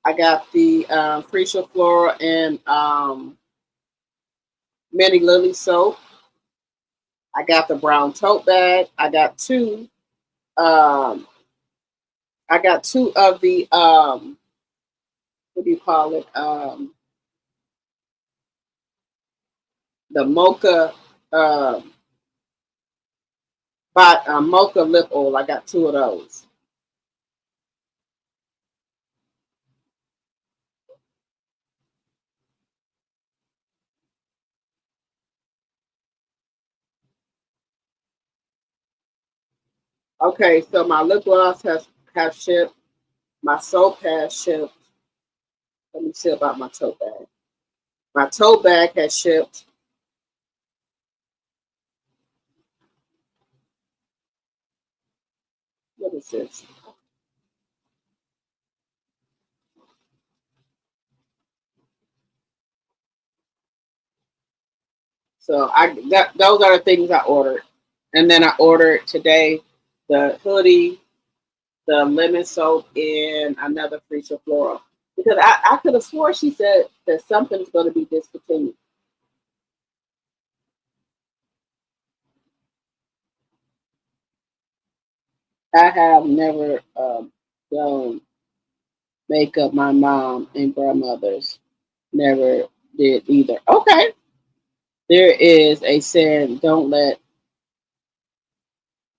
A: I got the Freesia Flora and Mini Lily soap. I got the brown tote bag. I got two. I got two of the what do you call it? The Mocha Mocha lip oil. I got two of those. Okay, so my lip gloss has shipped. My soap has shipped. Let me see about my tote bag. My tote bag has shipped. What is this? So those are the things I ordered. And then I ordered today the hoodie, the lemon soap, and another Freesia Floral. Because I could have swore she said that something's going to be discontinued. I have never done makeup. My mom and grandmothers never did either. Okay. There is a saying, don't let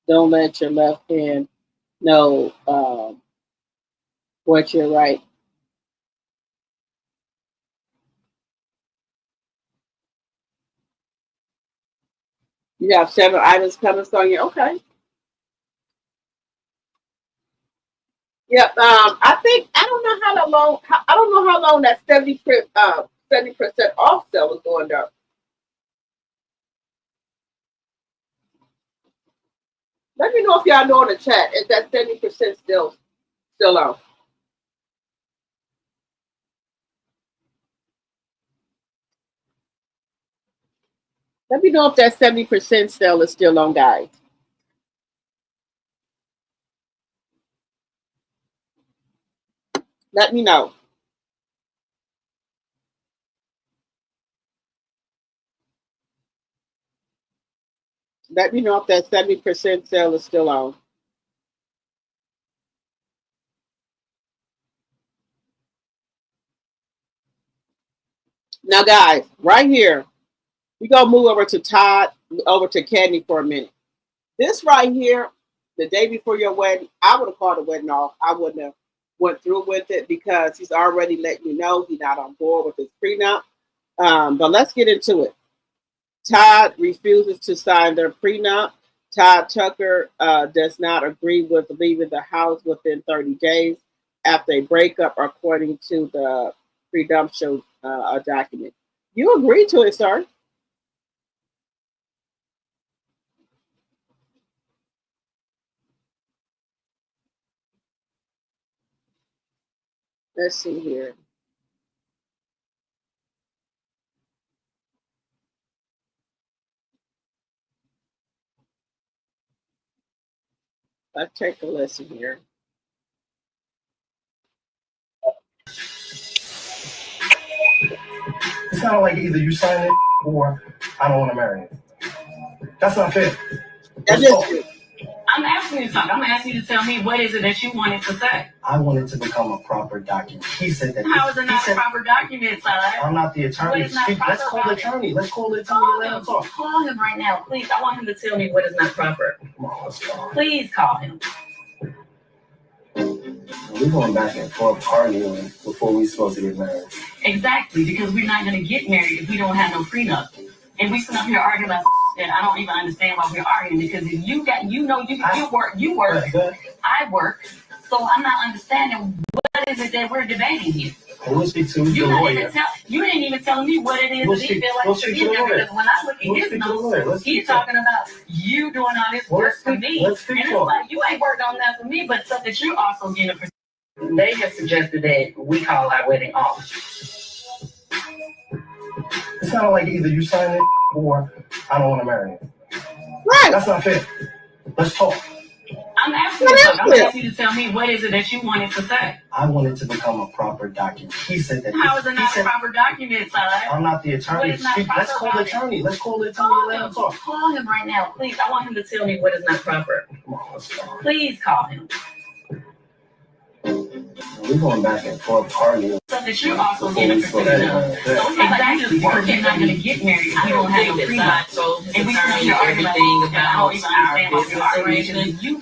A: your left hand know what you're right. You have 7 items coming, Sonia. Okay. Yep. I think I don't know how long that 70% off sale was going down. Let me know if y'all know in the chat. Is that 70% still on? Let me know if that 70% sale is still on, guys. Let me know. Let me know if that 70% sale is still on. Now, guys, right here, we're going to move over to Todd, over to Kandi for a minute. This right here, the day before your wedding, I would have called the wedding off. I wouldn't have went through with it because he's already letting you know he's not on board with his prenup. But let's get into it. Todd refuses to sign their prenup. Todd Tucker does not agree with leaving the house within 30 days after a breakup, according to the prenuptial document. You agreed to it, sir. Let's see here. Let's take a listen here.
J: It's kind of like either you sign it or I don't want to marry you. That's not fair.
A: That is.
B: I'm asking you something. I'm asking you to tell me what is it that you wanted to say.
J: I wanted to become a proper document. He said that.
B: How is it not a proper document, son?
J: I'm not the attorney. Let's call the attorney. Let's call the attorney.
B: Call him right now, please. I want him to tell me what is not proper. Please call him.
J: We're going back and forth arguing before we're supposed to get married.
B: Exactly, because we're not going to get married if we don't have no prenup. And we sit up here arguing about that I don't even understand why we're arguing, because if you work, I work, so I'm not understanding what is it that we're debating here.
J: We'll speak to the lawyer.
B: You didn't even tell me what it is that he feel like should be there, because when I look at his notes, he's talking about you doing all this work for me. And it's like, you ain't worked on that for me, but stuff that you're also getting. They have suggested that we call our wedding off.
J: It's kind of like either you sign it or I don't want to marry you.
A: Right.
J: That's not fair. Let's talk.
B: I'm asking you something. I'm asking you to tell me what is it that you wanted to say.
J: I wanted to become a proper document. He said that.
B: How is it not a proper document, son?
J: I'm not the attorney. Let's call the attorney. Let's call the attorney.
B: Call him right now, please. I want him to tell me what is not proper. Please call him.
J: We're going back and forth arguing.
B: Stuff that you're also getting prenup. Exactly, because we're not going to get married if we don't have no prenup. And we can't hear everything about our business arrangement. You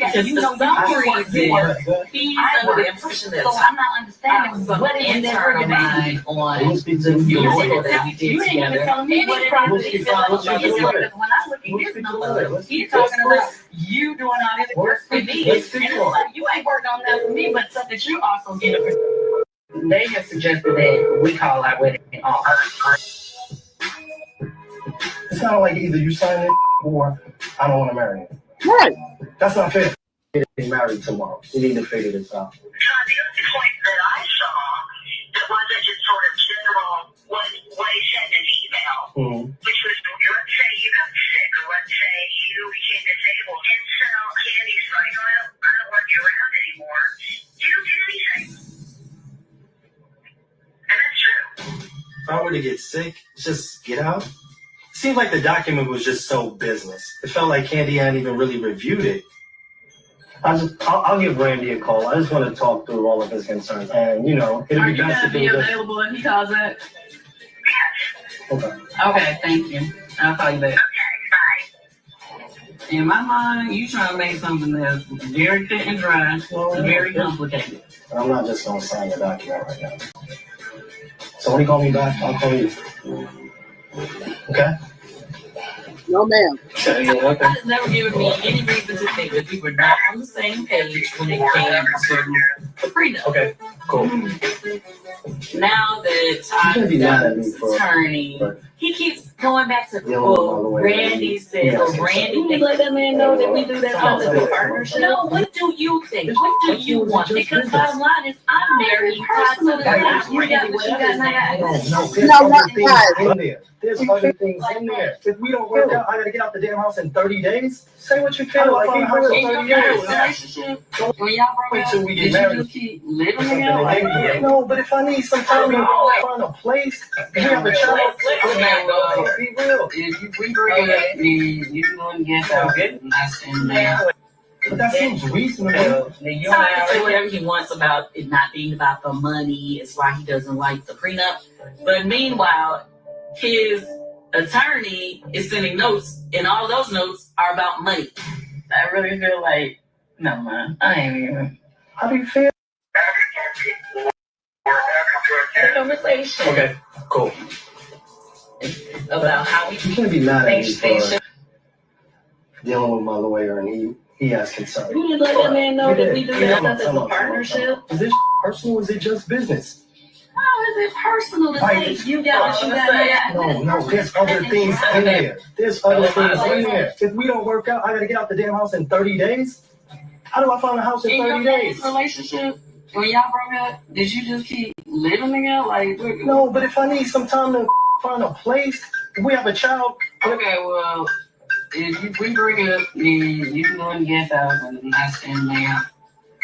B: work. He's under the impression that so I'm not understanding what is it that we're debating on the musical that we did together. You didn't even tell me what it is that you feel like when I look at his numbers, he's talking about you doing all this work for me. And it's like, you ain't worked on that for me, but stuff that you also getting. They have suggested that we call our wedding off.
J: It's kind of like either you sign it or I don't want to marry you.
A: Right.
J: That's not fair. Get married tomorrow. We need to figure this out.
K: The only point that I saw that wasn't just sort of general what he said in an email, which was, let's say you got sick, or let's say you became disabled, and so Candy's like, I don't want you around anymore. You don't get anything. And that's true.
J: If I were to get sick, just get out. It seemed like the document was just so business. It felt like Candy hadn't even really reviewed it. I'll give Randy a call. I just want to talk through all of his concerns. And, it'll be best to do this.
B: Are you going to be available if he calls it?
K: Yes.
B: Okay, thank you. I'll call you back.
K: Okay, bye.
B: In my mind, you trying to make something that's very cut and dry, very complicated.
J: I'm not just going to sign the document right now. So when you call me back, I'll call you. Okay?
A: No, ma'am.
B: God has never given me any reason to think that we were not on the same page when it came to the prenup.
J: Okay, cool.
B: Now that I'm done attorney, he keeps going back to, Randy said, Randy, let that man know that we do that as a partnership. No, what do you think? What do you want? Because bottom line is, I'm married.
J: No, there's other things in there. If we don't work out, I gotta get out the damn house in 30 days. Say what you feel like. In your
B: relationship, when y'all broke up, did you just keep living together?
J: No, but if I need some time to find a place, we have a child. Be real.
B: If we bring it, you're going to get out and I stand there.
J: But that seems reasonable.
B: You don't have to say whatever he wants about it not being about the money. It's why he doesn't like the prenup. But meanwhile, his attorney is sending notes, and all those notes are about money. I really feel like, no, man, I ain't even.
J: How do you feel?
B: The conversation.
J: Okay, cool.
B: About how we
J: can't be mad at me for dealing with my lawyer, and he has concerns.
B: You just let that man know that we do that stuff as a partnership.
J: Is this personal or is it just business?
B: How is it personal to say you got what you got?
J: No, there's other things in there. There's other things in there. If we don't work out, I gotta get out the damn house in 30 days. How do I find a house in 30 days?
B: Relationship, when y'all broke up, did you just keep living together? Like,
J: no, but if I need some time to find a place, if we have a child.
B: Okay, well, if we break up, then you can go and get out and I stand there.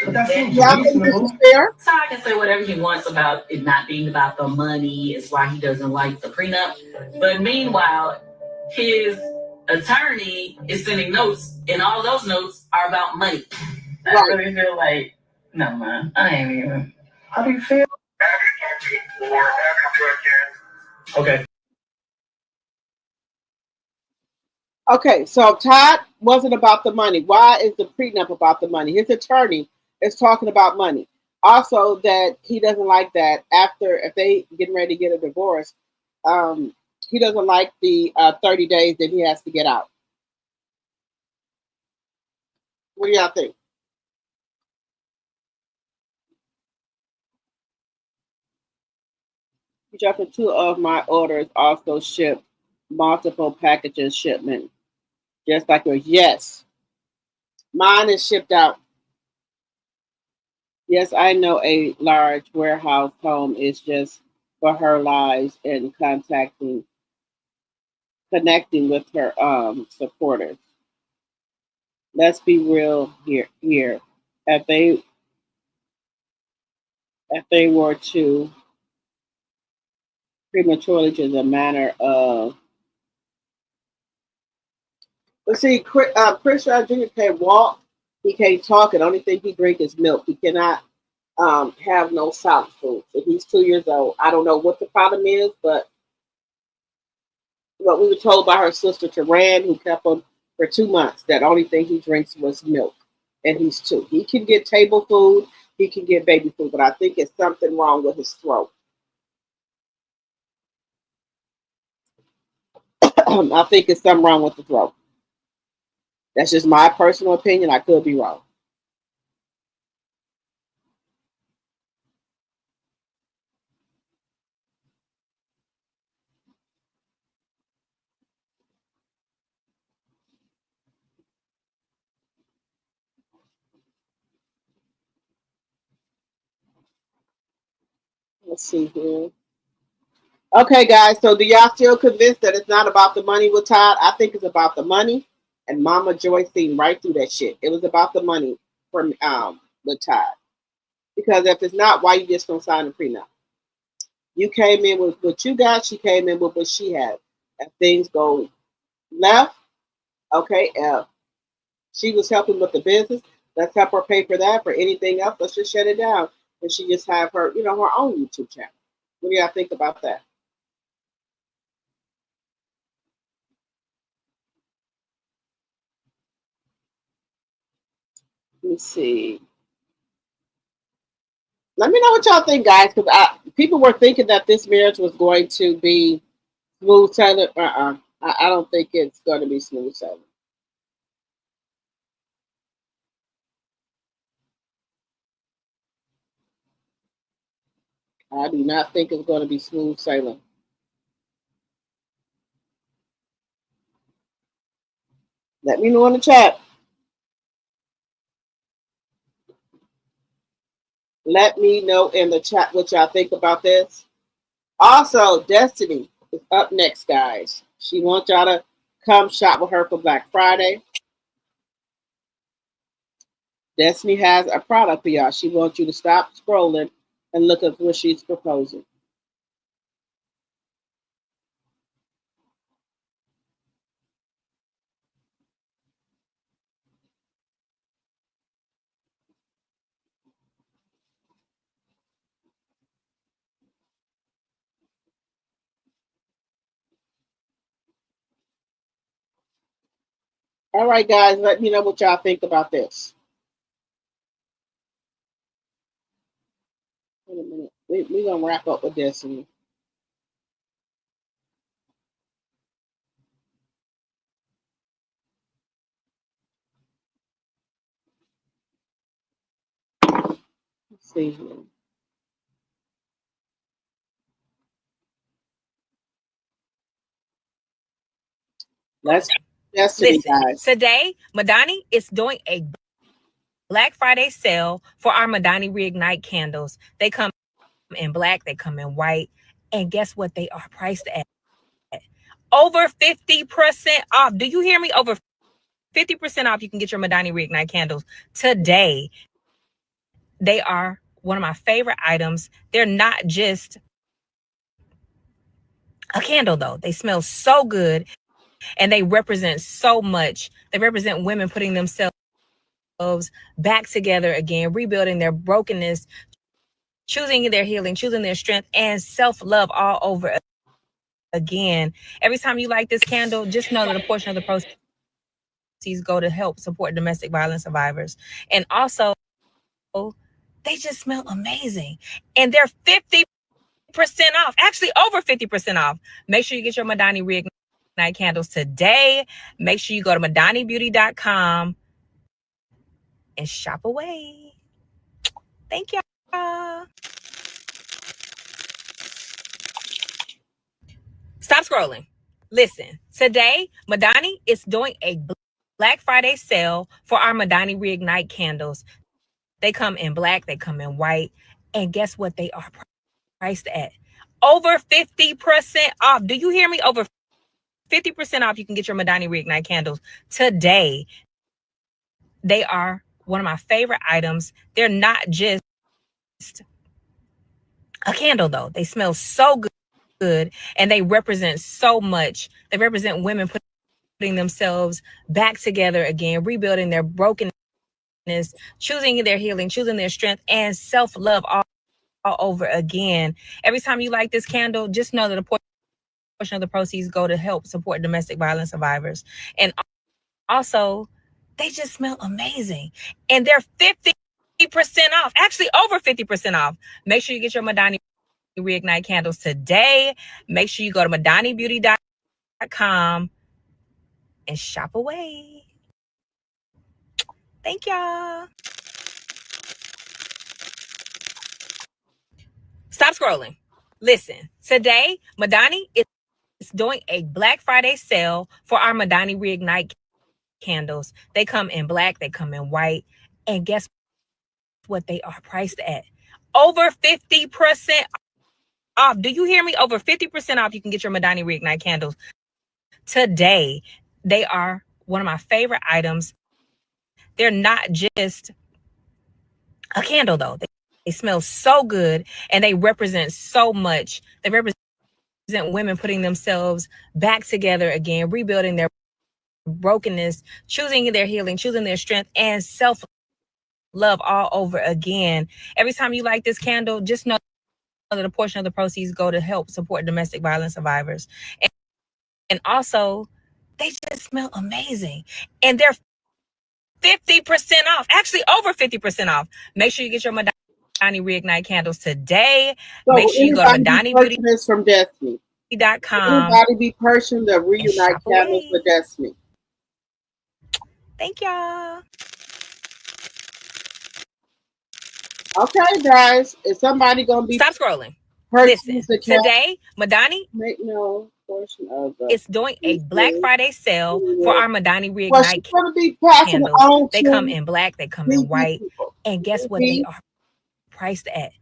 J: But that seems
A: Yeah, I think this is
J: reasonable.
A: fair.
B: Ty can say whatever he wants about it not being about the money, is why he doesn't like the prenup. But meanwhile, his attorney is sending notes, and all those notes are about money. I really feel like, no, man, I ain't even.
J: How do you feel? Okay.
A: Okay, so Todd wasn't about the money. Why is the prenup about the money? His attorney is talking about money. Also, that he doesn't like that after, if they getting ready to get a divorce, um, he doesn't like the 30 days that he has to get out. What do y'all think? Chapter 2 of my orders also ship multiple packages shipment, just like yours. Yes, mine is shipped out. Yes, I know a large warehouse home is just for her lives and connecting with her supporters. Let's be real here. If they were to prematurely to the manner of, but see, Chris Jr. can't walk, he can't talk, and the only thing he drink is milk. He cannot have no solid food. So he's 2 years old. I don't know what the problem is, but what we were told by her sister Taran, who kept him for 2 months, that only thing he drinks was milk, and he's 2. He can get table food, he can get baby food, but I think it's something wrong with his throat. I think it's something wrong with the throat. That's just my personal opinion. I could be wrong. Let's see here. Okay, guys. So do y'all still convinced that it's not about the money with Todd? I think it's about the money. And Mama Joy seen right through that shit. It was about the money for with Todd. Because if it's not, why you just don't sign a prenup? You came in with what you got. She came in with what she had. If things go left, okay. If she was helping with the business, let's help her pay for that. For anything else, let's just shut it down. And she just have her, her own YouTube channel. What do y'all think about that? Let me see. Let me know what y'all think, guys, because people were thinking that this marriage was going to be smooth sailing. I don't think it's going to be smooth sailing. I do not think it's going to be smooth sailing. Let me know in the chat. Let me know in the chat what y'all think about this. Also, Destiny is up next, guys. She wants y'all to come shop with her for Black Friday. Destiny has a product for y'all. She wants you to stop scrolling and look at what she's proposing. All right, guys, let me know what y'all think about this. Wait a minute. We're going to wrap up with Destiny. Let's see here. Let's Destiny,
L: Listen,
A: guys.
L: today, Madani is doing a Black Friday sale for our Madani Reignite candles. They come in black, they come in white, and guess what they are priced at? Over 50% off. Do you hear me? Over 50% off. You can get your Madani Reignite candles today. They are one of my favorite items. They're not just a candle though. They smell so good and they represent so much. They represent women putting themselves back together again, rebuilding their brokenness, choosing their healing, choosing their strength, and self-love all over again. Every time you light this candle, just know that a portion of the proceeds go to help support domestic violence survivors. And also, they just smell amazing. And they're 50% off, actually over 50% off. Make sure you get your Madani Reignite candles today. Make sure you go to MadaniBeauty.com and shop away. Thank y'all. Stop scrolling. Listen, today, Madani is doing a Black Friday sale for our Madani Reignite candles. They come in black, they come in white, and guess what they are priced at? Over 50% off. Do you hear me? Over 50% off. You can get your Madani Reignite candles today. They are one of my favorite items. They're not just a candle though. They smell so good and they represent so much. They represent women putting themselves back together again, rebuilding their brokenness, choosing their healing, choosing their strength, and self-love all over again. Every time you light this candle, just know that a portion of the proceeds go to help support domestic violence survivors. And also, they just smell amazing. And they're 50% off, actually over 50% off. Make sure you get your Madani Reignite candles today. Make sure you go to MadaniBeauty.com and shop away. Thank y'all. Stop scrolling. Listen, today, Madani is doing a Black Friday sale for our Madani Reignite candles. They come in black, they come in white, and guess what they are priced at? Over 50% off. Do you hear me? Over 50% off. You can get your Madani Reignite candles today. They are one of my favorite items. They're not just a candle though. They smell so good and they represent so much. They represent women putting themselves back together again, rebuilding their brokenness, choosing their healing, choosing their strength, and self-love all over again. Every time you light this candle, just know that a portion of the proceeds go to help support domestic violence survivors. And also, they just smell amazing. And they're 50% off, actually over 50% off. Make sure you get your Madani Reignite candles today.
A: So
L: make sure you go to MadaniBeauty.com.
A: from Destiny. Anybody be purchasing the Reunite candles for Destiny.
L: Thank y'all.
A: Okay, guys. Is somebody gonna be
L: stop scrolling? Listen, today, Madani
A: portion of
L: it's doing a Black Friday sale for our Madani Reignite candles. They come in black, they come in white, and guess what they are priced at?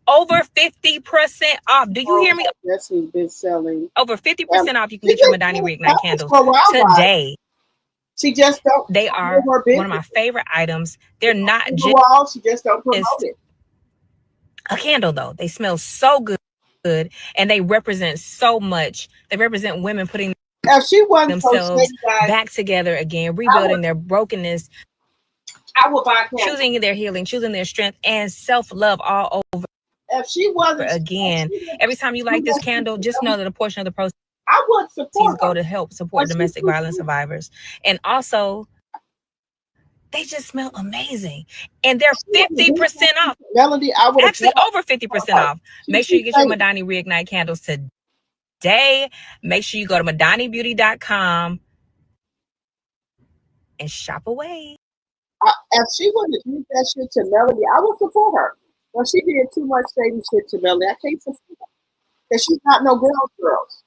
L: Over 50% off. Do you hear me?
A: Destiny's been selling
L: over 50% off. You can get your Madani Reignite candles today.
A: She just don't.
L: They are one of my favorite items. They're not
A: just. She just don't promote it.
L: A candle though. They smell so good, and they represent so much. They represent women putting themselves back together again, rebuilding their brokenness.
A: I will buy candles.
L: Choosing their healing, choosing their strength, and self-love all over.
A: If she wasn't
L: again, every time you light this candle, just know that a portion of the proceeds
A: I would support
L: go to help support domestic violence survivors. And also, they just smell amazing. And they're 50% off.
A: Melody, I would
L: actually over 50% off. Make sure you get your Madani Reignite candles today. Make sure you go to MadaniBeauty.com and shop away.
A: If she wouldn't do that shit to Melody, I would support her. Well, she did too much shady shit to Melody. I can't support her. Because she's not no girls.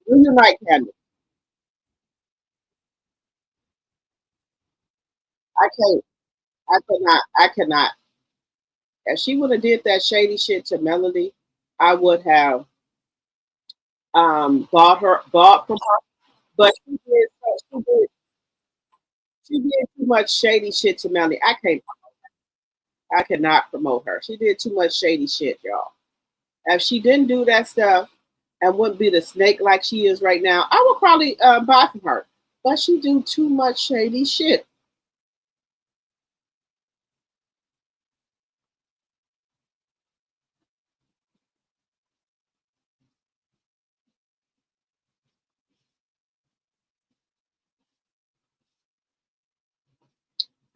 A: Reunite candle. I cannot. If she would have did that shady shit to Melody, I would have bought from her. But she did She did too much shady shit to Melanie. I cannot promote her. She did too much shady shit, y'all. If she didn't do that stuff and wouldn't be the snake like she is right now, I would probably buy from her. But she do too much shady shit.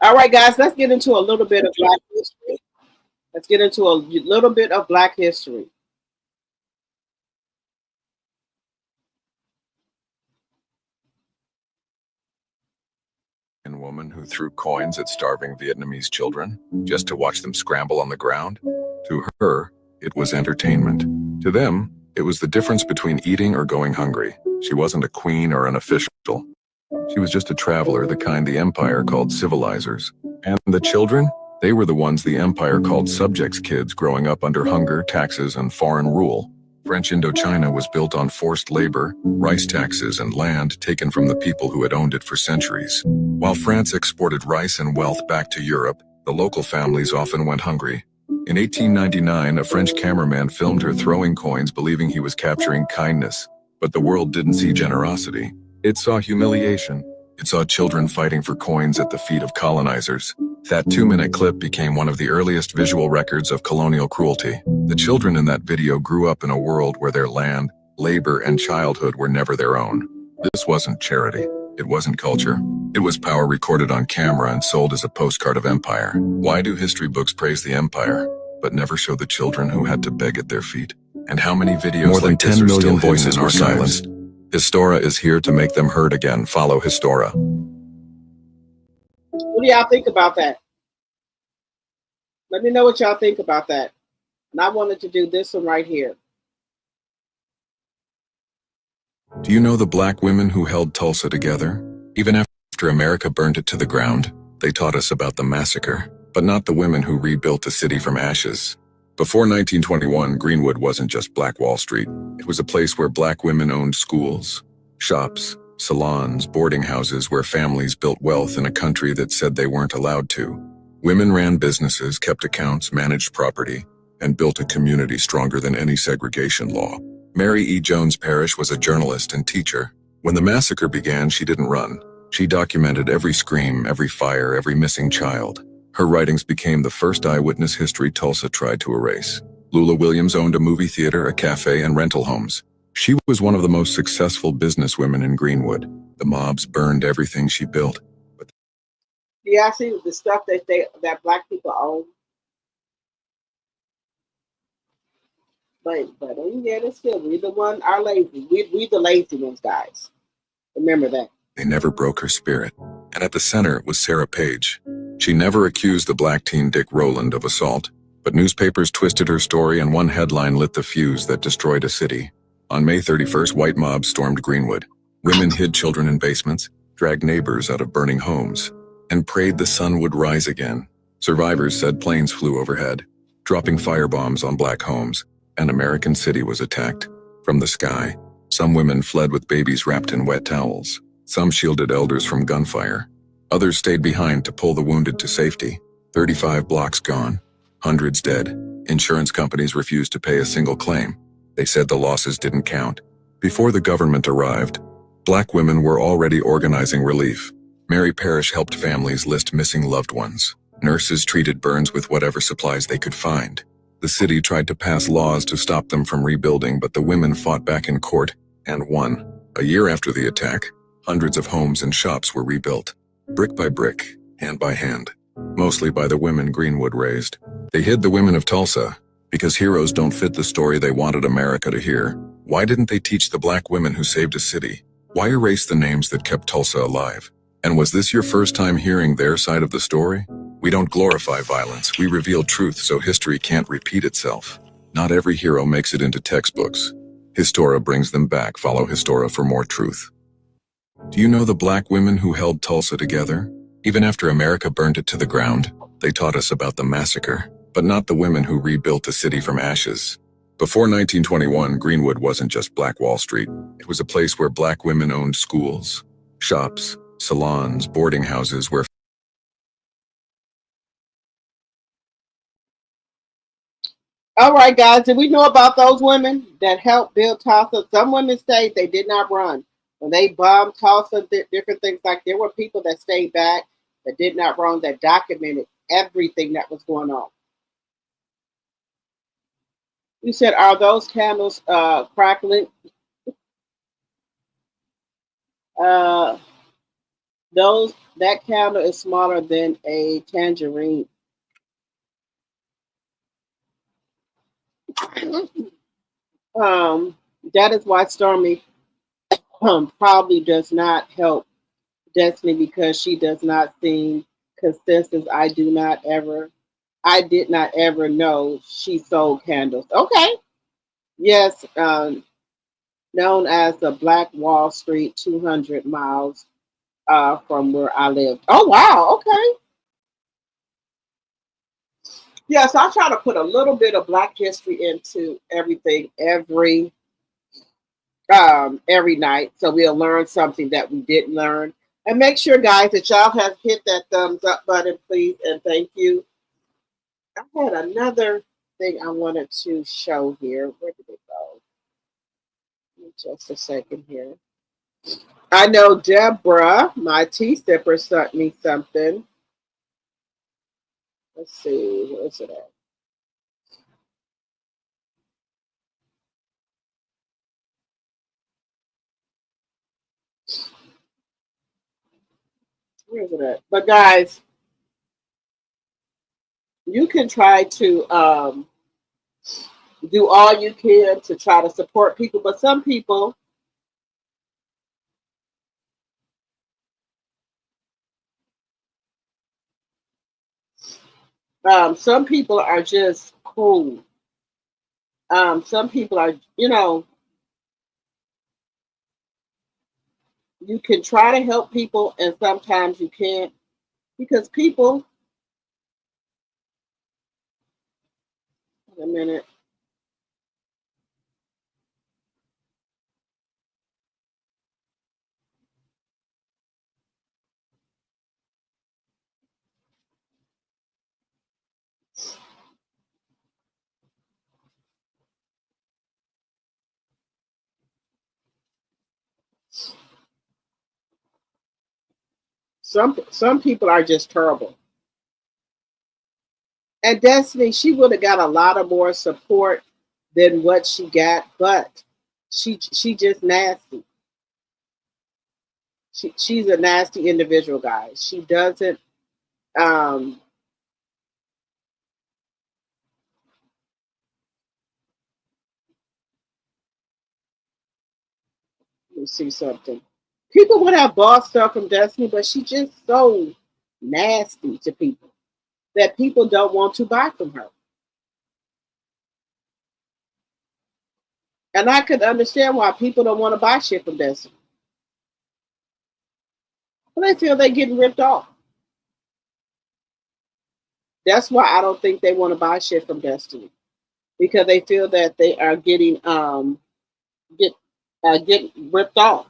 A: All right, guys, let's get into a little bit of Black history. Let's get into a little bit of Black history.
M: Woman who threw coins at starving Vietnamese children just to watch them scramble on the ground. To her, it was entertainment. To them, it was the difference between eating or going hungry. She wasn't a queen or an official. She was just a traveler, the kind the empire called civilizers. And the children? They were the ones the empire called subjects kids growing up under hunger, taxes, and foreign rule. French Indochina was built on forced labor, rice taxes, and land taken from the people who had owned it for centuries. While France exported rice and wealth back to Europe, the local families often went hungry. In 1899, a French cameraman filmed her throwing coins believing he was capturing kindness. But the world didn't see generosity. It saw humiliation. It saw children fighting for coins at the feet of colonizers. That 2-minute clip became one of the earliest visual records of colonial cruelty. The children in that video grew up in a world where their land, labor, and childhood were never their own. This wasn't charity. It wasn't culture. It was power recorded on camera and sold as a postcard of empire. Why do history books praise the empire, but never show the children who had to beg at their feet? And how many videos
N: More than
M: like
N: 10 million
M: voices were silenced? Histora is here to make them heard again. Follow Histora.
A: What do y'all think about that? Let me know what y'all think about that. And I wanted to do this one right here.
M: Do you know the Black women who held Tulsa together? Even after America burned it to the ground, they taught us about the massacre, but not the women who rebuilt the city from ashes. Before 1921, Greenwood wasn't just Black Wall Street. It was a place where Black women owned schools, shops, salons, boarding houses where families built wealth in a country that said they weren't allowed to. Women ran businesses, kept accounts, managed property, and built a community stronger than any segregation law. Mary E. Jones Parrish was a journalist and teacher. When the massacre began, she didn't run. She documented every scream, every fire, every missing child. Her writings became the first eyewitness history Tulsa tried to erase. Lula Williams owned a movie theater, a cafe, and rental homes. She was one of the most successful businesswomen in Greenwood. The mobs burned everything she built.
A: Yeah, I see the stuff that Black people own. But yeah, that's still we the one are lazy. We the lazy ones, guys. Remember that.
M: They never broke her spirit. And at the center was Sarah Page. She never accused the Black teen Dick Rowland of assault, but newspapers twisted her story and one headline lit the fuse that destroyed a city. On May 31st, white mobs stormed Greenwood. Women hid children in basements, dragged neighbors out of burning homes, and prayed the sun would rise again. Survivors said planes flew overhead, dropping firebombs on Black homes. An American city was attacked. From the sky, some women fled with babies wrapped in wet towels. Some shielded elders from gunfire. Others stayed behind to pull the wounded to safety. 35 blocks gone, hundreds dead. Insurance companies refused to pay a single claim. They said the losses didn't count. Before the government arrived, Black women were already organizing relief. Mary Parrish helped families list missing loved ones. Nurses treated burns with whatever supplies they could find. The city tried to pass laws to stop them from rebuilding, but the women fought back in court and won. A year after the attack, hundreds of homes and shops were rebuilt, brick by brick, hand by hand, mostly by the women Greenwood raised. They hid the women of Tulsa because heroes don't fit the story they wanted America to hear. Why didn't they teach the Black women who saved a city? Why erase the names that kept Tulsa alive? And was this your first time hearing their side of the story? We don't glorify violence, we reveal truth so history can't repeat itself. Not every hero makes it into textbooks. Histora brings them back. Follow Histora for more truth. Do you know the Black women who held Tulsa together? Even after America burned it to the ground, they taught us about the massacre, but not the women who rebuilt the city from ashes. Before 1921, Greenwood wasn't just Black Wall Street. It was a place where Black women owned schools, shops, salons, boarding houses where
A: All right, guys, did we know about those women that helped build Tulsa? Some women say they did not run. When they bombed Tulsa, different things like there were people that stayed back that did not run, that documented everything that was going on. You said, are those candles crackling? Uh, that candle is smaller than a tangerine. That is why Stormy probably does not help Destiny because she does not seem consensus. I did not ever know she sold candles. Okay. Yes, known as the Black Wall Street, 200 miles from where I live. Oh, wow. Okay. Yes, I try to put a little bit of Black history into everything every night, so we'll learn something that we didn't learn. And make sure, guys, that y'all have hit that thumbs up button, please, and thank you. I had another thing I wanted to show here. Where did it go? Just a second here. I know Deborah, my tea sipper, sent me something. Let's see, where's it at? Where's it at? But guys, you can try to do all you can to try to support people, but some people are just cool. Some people are, you can try to help people, and sometimes you can't because people. Wait a minute. Some people are just terrible. And Destiny, she would have got a lot of more support than what she got, but she just nasty. She's a nasty individual, guys. She doesn't um let me see something. People would have bought stuff from Destiny, but she just so nasty to people that people don't want to buy from her. And I could understand why people don't want to buy shit from Destiny. But they feel they're getting ripped off. That's why I don't think they want to buy shit from Destiny. Because they feel that they are getting get getting ripped off.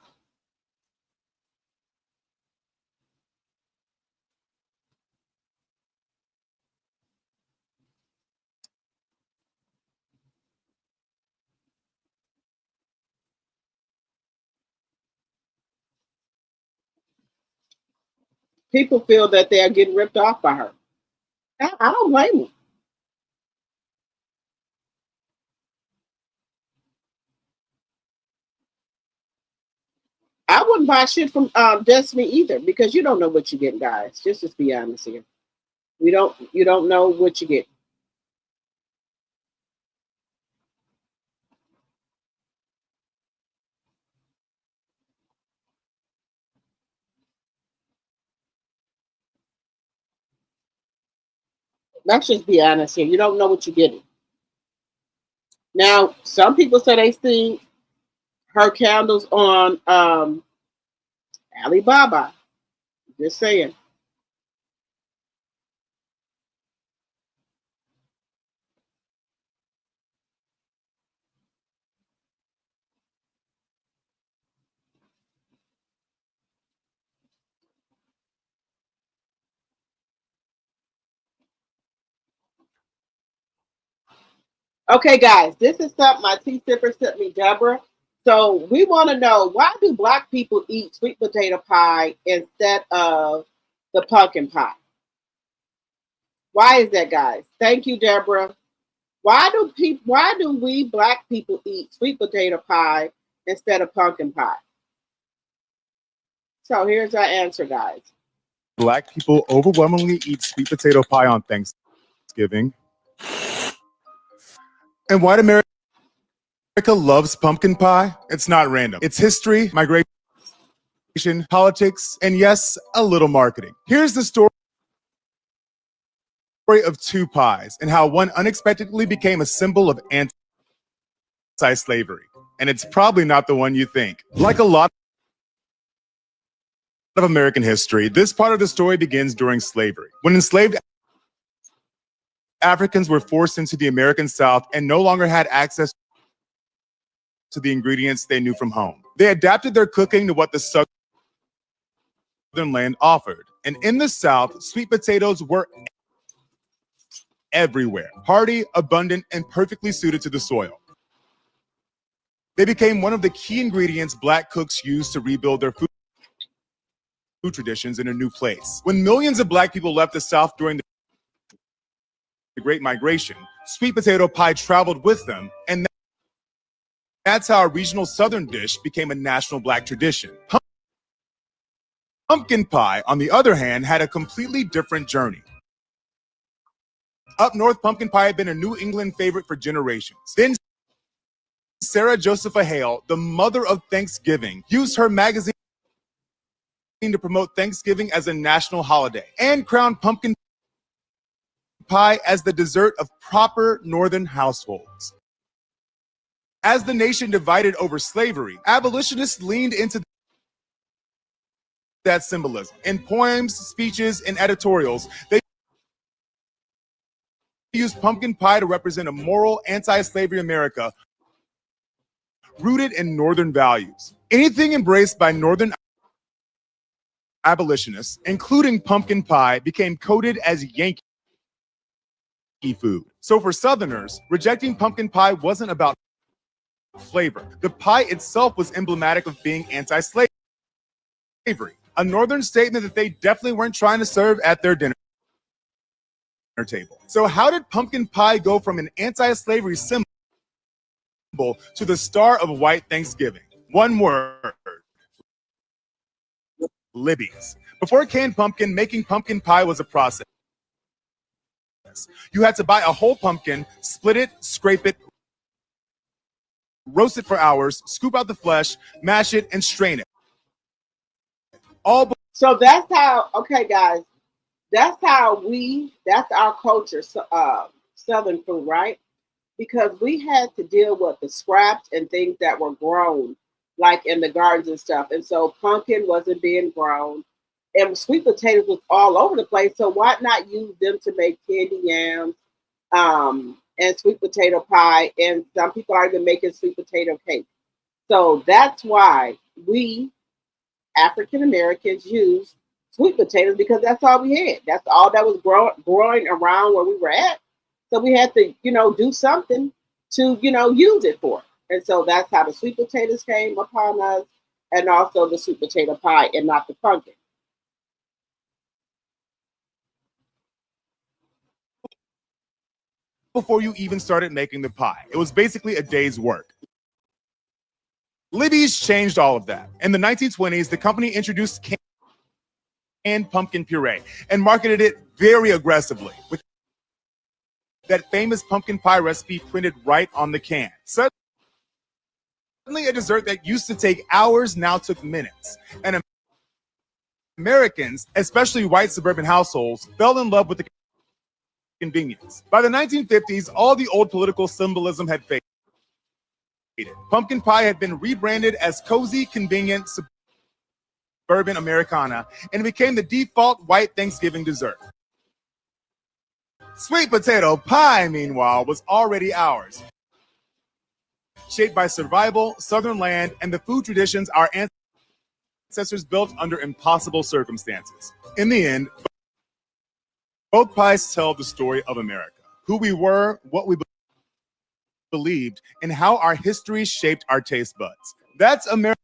A: People feel that they are getting ripped off by her. I don't blame them. I wouldn't buy shit from Destiny either because you don't know what you get, guys. Just be honest here. You don't know what you get. Let's just be honest here. You don't know what you're getting. Now, some people say they see her candles on Alibaba. Just saying. Okay, guys, this is something my tea sipper sent me, Deborah. So we want to know, why do Black people eat sweet potato pie instead of the pumpkin pie? Why is that, guys? Thank you, Deborah. Why do we Black people eat sweet potato pie instead of pumpkin pie? So here's our answer, guys.
N: Black people overwhelmingly eat sweet potato pie on Thanksgiving. And white America loves pumpkin pie. It's not random. It's history, migration, politics, and yes, a little marketing. Here's the story of two pies and how one unexpectedly became a symbol of anti-slavery. And it's probably not the one you think. Like a lot of American history, this part of the story begins during slavery, when enslaved Africans were forced into the American South and no longer had access to the ingredients they knew from home. They adapted their cooking to what the Southern land offered. And in the South, sweet potatoes were everywhere, hearty, abundant, and perfectly suited to the soil. They became one of the key ingredients Black cooks used to rebuild their food traditions in a new place. When millions of Black people left the South during the Great Migration, sweet potato pie traveled with them, and that's how a regional Southern dish became a national Black tradition. Pumpkin pie, on the other hand, had a completely different journey. Up north, pumpkin pie had been a New England favorite for generations. Then Sarah Josepha Hale, the mother of Thanksgiving, used her magazine to promote Thanksgiving as a national holiday and crowned pumpkin pie as the dessert of proper Northern households. As the nation divided over slavery, abolitionists leaned into that symbolism. In poems, speeches, and editorials, they used pumpkin pie to represent a moral, anti-slavery America rooted in Northern values. Anything embraced by Northern abolitionists, including pumpkin pie, became coded as Yankee food. So for Southerners, rejecting pumpkin pie wasn't about flavor. The pie itself was emblematic of being anti-slavery, a Northern statement that they definitely weren't trying to serve at their dinner table. So how did pumpkin pie go from an anti-slavery symbol to the star of white Thanksgiving? One word: Libby's. Before canned pumpkin, making pumpkin pie was a process. You had to buy a whole pumpkin, split it, scrape it, roast it for hours, scoop out the flesh, mash it, and strain it.
A: So that's how, okay, guys, that's our culture, Southern food, right? Because we had to deal with the scraps and things that were grown, like in the gardens and stuff. And so pumpkin wasn't being grown, and sweet potatoes was all over the place. So why not use them to make candy yams and sweet potato pie? And some people are even making sweet potato cake. So that's why we African Americans use sweet potatoes, because that's all we had. That's all that was growing around where we were at. So we had to, do something to, use it for. And so that's how the sweet potatoes came upon us, and also the sweet potato pie, and not the pumpkin.
N: Before you even started making the pie, it was basically a day's work. Libby's changed all of that. In the 1920s, the company introduced canned pumpkin puree and marketed it very aggressively, with that famous pumpkin pie recipe printed right on the can. Suddenly, a dessert that used to take hours now took minutes. And Americans, especially white suburban households, fell in love with the convenience. By the 1950s, all the old political symbolism had faded. Pumpkin pie had been rebranded as cozy, convenient, suburban Americana, and it became the default white Thanksgiving dessert. Sweet potato pie, meanwhile, was already ours, shaped by survival, Southern land, and the food traditions our ancestors built under impossible circumstances. In the end, both pies tell the story of America, who we were, what we believed in how our history shaped our taste buds. That's America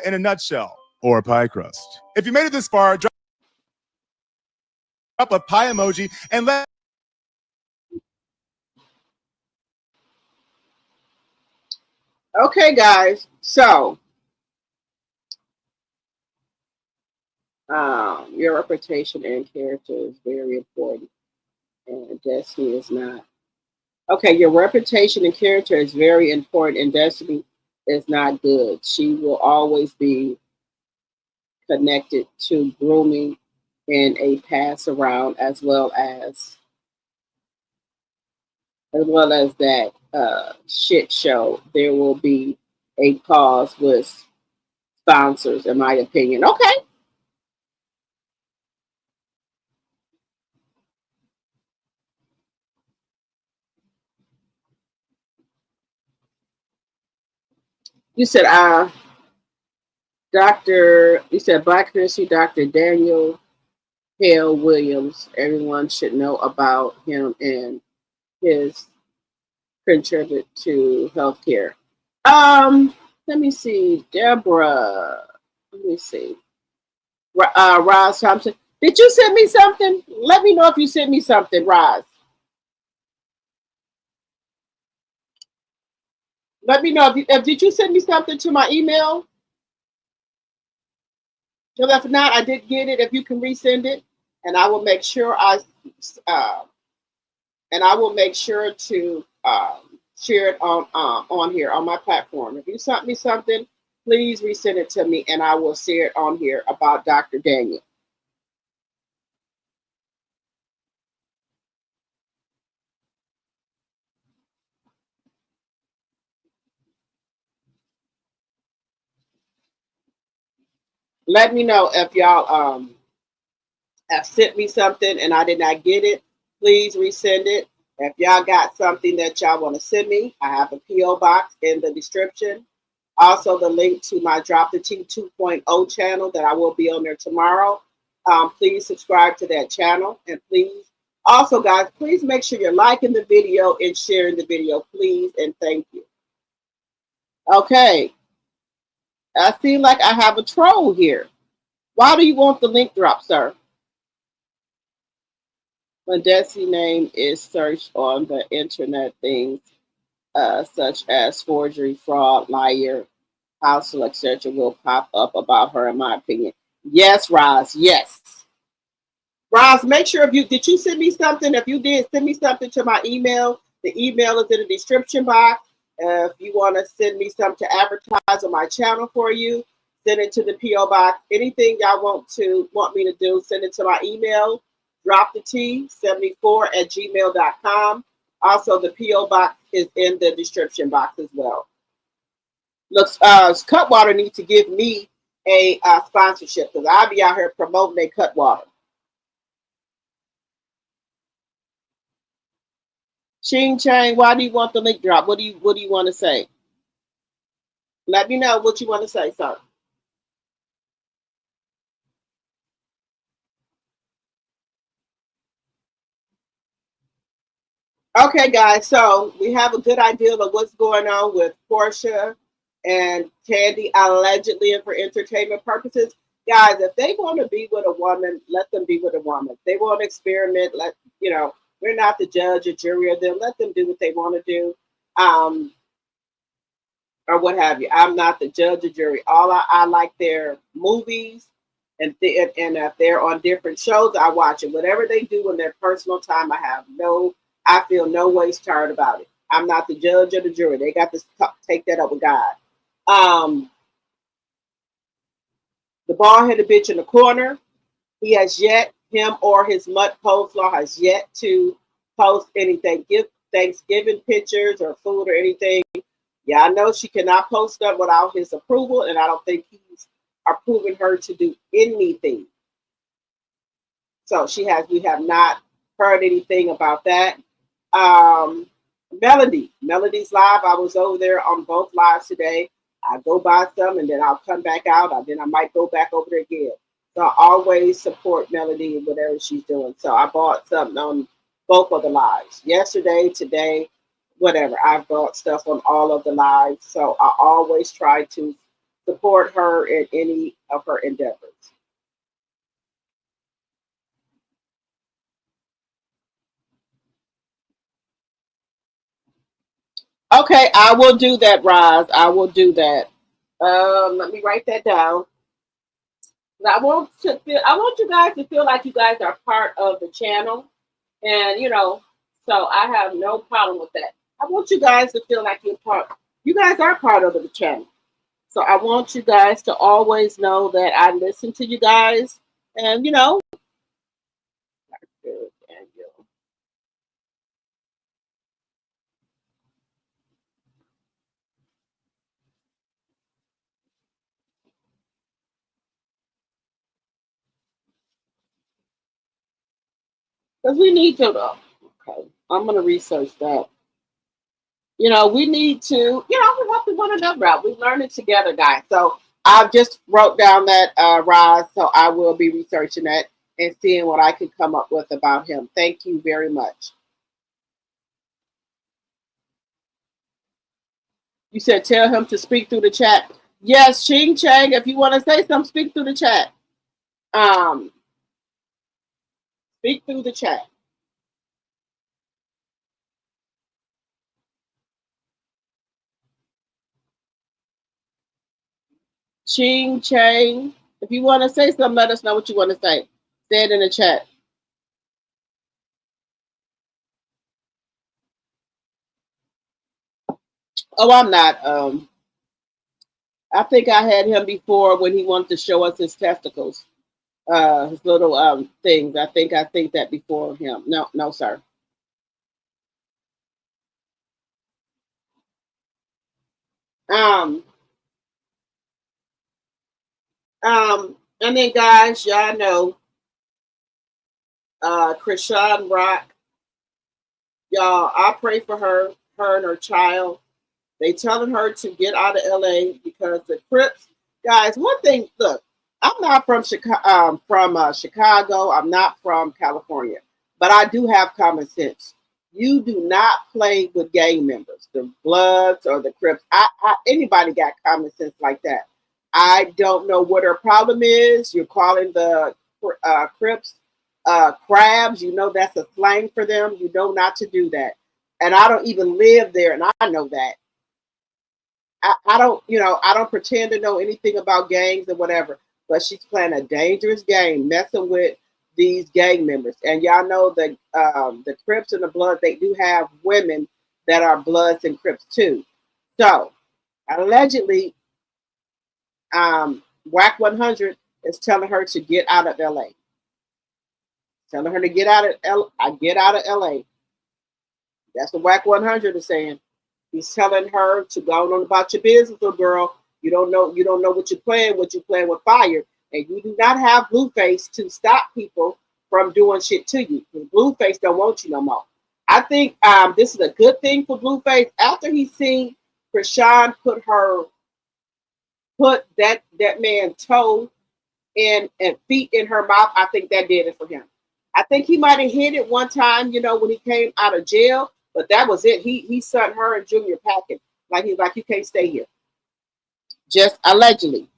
N: in a nutshell, or a pie crust. If you made it this far, drop a pie emoji and let.
A: Okay, guys. So, your reputation and character is very important, and Destiny is not. Okay, your reputation and character is very important, and Destiny is not good. She will always be connected to grooming and a pass around, as well as that shit show. There will be a pause with sponsors, in my opinion. Okay. You said you said Black Chrissy, Dr. Daniel Hale Williams. Everyone should know about him and his contribute to healthcare. Let me see, Deborah. Let me see, Roz Thompson. Did you send me something? Let me know if you sent me something, Roz. Let me know if did you send me something to my email? Because if not, I did get it. If you can resend it, and I will make sure to share it on here on my platform. If you sent me something, please resend it to me, and I will share it on here about Dr. Daniel. Let me know if y'all have sent me something and I did not get it. Please resend it. If y'all got something that y'all want to send me, I have a P.O. box in the description. Also, the link to my Drop the T 2.0 channel that I will be on there tomorrow. Please subscribe to that channel. And please, also, guys, please make sure you're liking the video and sharing the video, please. And thank you. Okay. I feel like I have a troll here. Why do you want the link drop, sir? When Desi name is searched on the internet, things such as forgery, fraud, liar, household, etc. will pop up about her, in my opinion. Yes, Roz, yes. Roz, make sure did you send me something? If you did, send me something to my email. The email is in the description box. If you want to send me something to advertise on my channel for you, send it to the P.O. box. Anything y'all want me to do, send it to my email, dropthet74@gmail.com. Also, the P.O. box is in the description box as well. Looks, Cutwater needs to give me a sponsorship because I'll be out here promoting their Cutwater. Ching Chang, why do you want the link drop? What do you want to say? Let me know what you want to say, sir. Okay, guys, so we have a good idea of what's going on with PORSHA and KANDI allegedly and for entertainment purposes. Guys, if they want to be with a woman, let them be with a woman. If they want to experiment, we're not the judge or jury of them. Let them do what they want to do, or what have you. I'm not the judge or jury. I like their movies, and if they're on different shows, I watch it. Whatever they do in their personal time, I feel no ways tired about it. I'm not the judge or the jury. They got to take that up with God. The bald-headed bitch in the corner, him or his mutt coleslaw has yet to post anything, give Thanksgiving pictures or food or anything. Yeah, I know she cannot post up without his approval, and I don't think he's approving her to do anything. So we have not heard anything about that. Melody's live. I was over there on both lives today. I go buy some and then I'll come back out. Then I might go back over there again. So I always support Melody and whatever she's doing. So I bought something on both of the lives. Yesterday, today, whatever. I've bought stuff on all of the lives, so I always try to support her in any of her endeavors. Okay, I will do that, Roz. I will do that. Let me write that down. I want you guys to feel like you guys are part of the channel, and so I have no problem with that. I want you guys to feel like you're part. You guys are part of the channel, so I want you guys to always know that I listen to you guys, and because we need to. Okay, I'm gonna research that. We need to, we help one another out. We learn it together, guys. So I just wrote down that, Roz, so I will be researching that and seeing what I can come up with about him. Thank you very much. You said tell him to speak through the chat. Yes, Ching Chang, if you want to say something, speak through the chat. Speak through the chat. Ching Chang, if you want to say something, let us know what you want to say. Say it in the chat. Oh, I'm not. I think I had him before when he wanted to show us his testicles, his little things. I think that before him. No, sir. And then guys, y'all know, Krishan Rock. Y'all, I pray for her and her child. They telling her to get out of LA because the Crips, guys. One thing, look, I'm not from Chicago. I'm not from California, but I do have common sense. You do not play with gang members, the Bloods or the Crips. Anybody got common sense like that? I don't know what her problem is. You're calling the Crips crabs. You know that's a slang for them. You know not to do that. And I don't even live there, and I know that. I don't pretend to know anything about gangs or whatever, but she's playing a dangerous game, messing with these gang members. And y'all know that the Crips and the Bloods, they do have women that are Bloods and Crips too. So allegedly, WAC 100 is telling her to get out of LA. Telling her to get out of LA. That's what WAC 100 is saying. He's telling her to go on about your business, little girl. You don't know what you're playing with fire. And you do not have Blueface to stop people from doing shit to you. Blueface don't want you no more. I think this is a good thing for Blueface. After he's seen Krishan put that man toe and feet in her mouth, I think that did it for him. I think he might have hit it one time, when he came out of jail. But that was it. He sent her and Junior packing. He's like, you can't stay here. Just allegedly.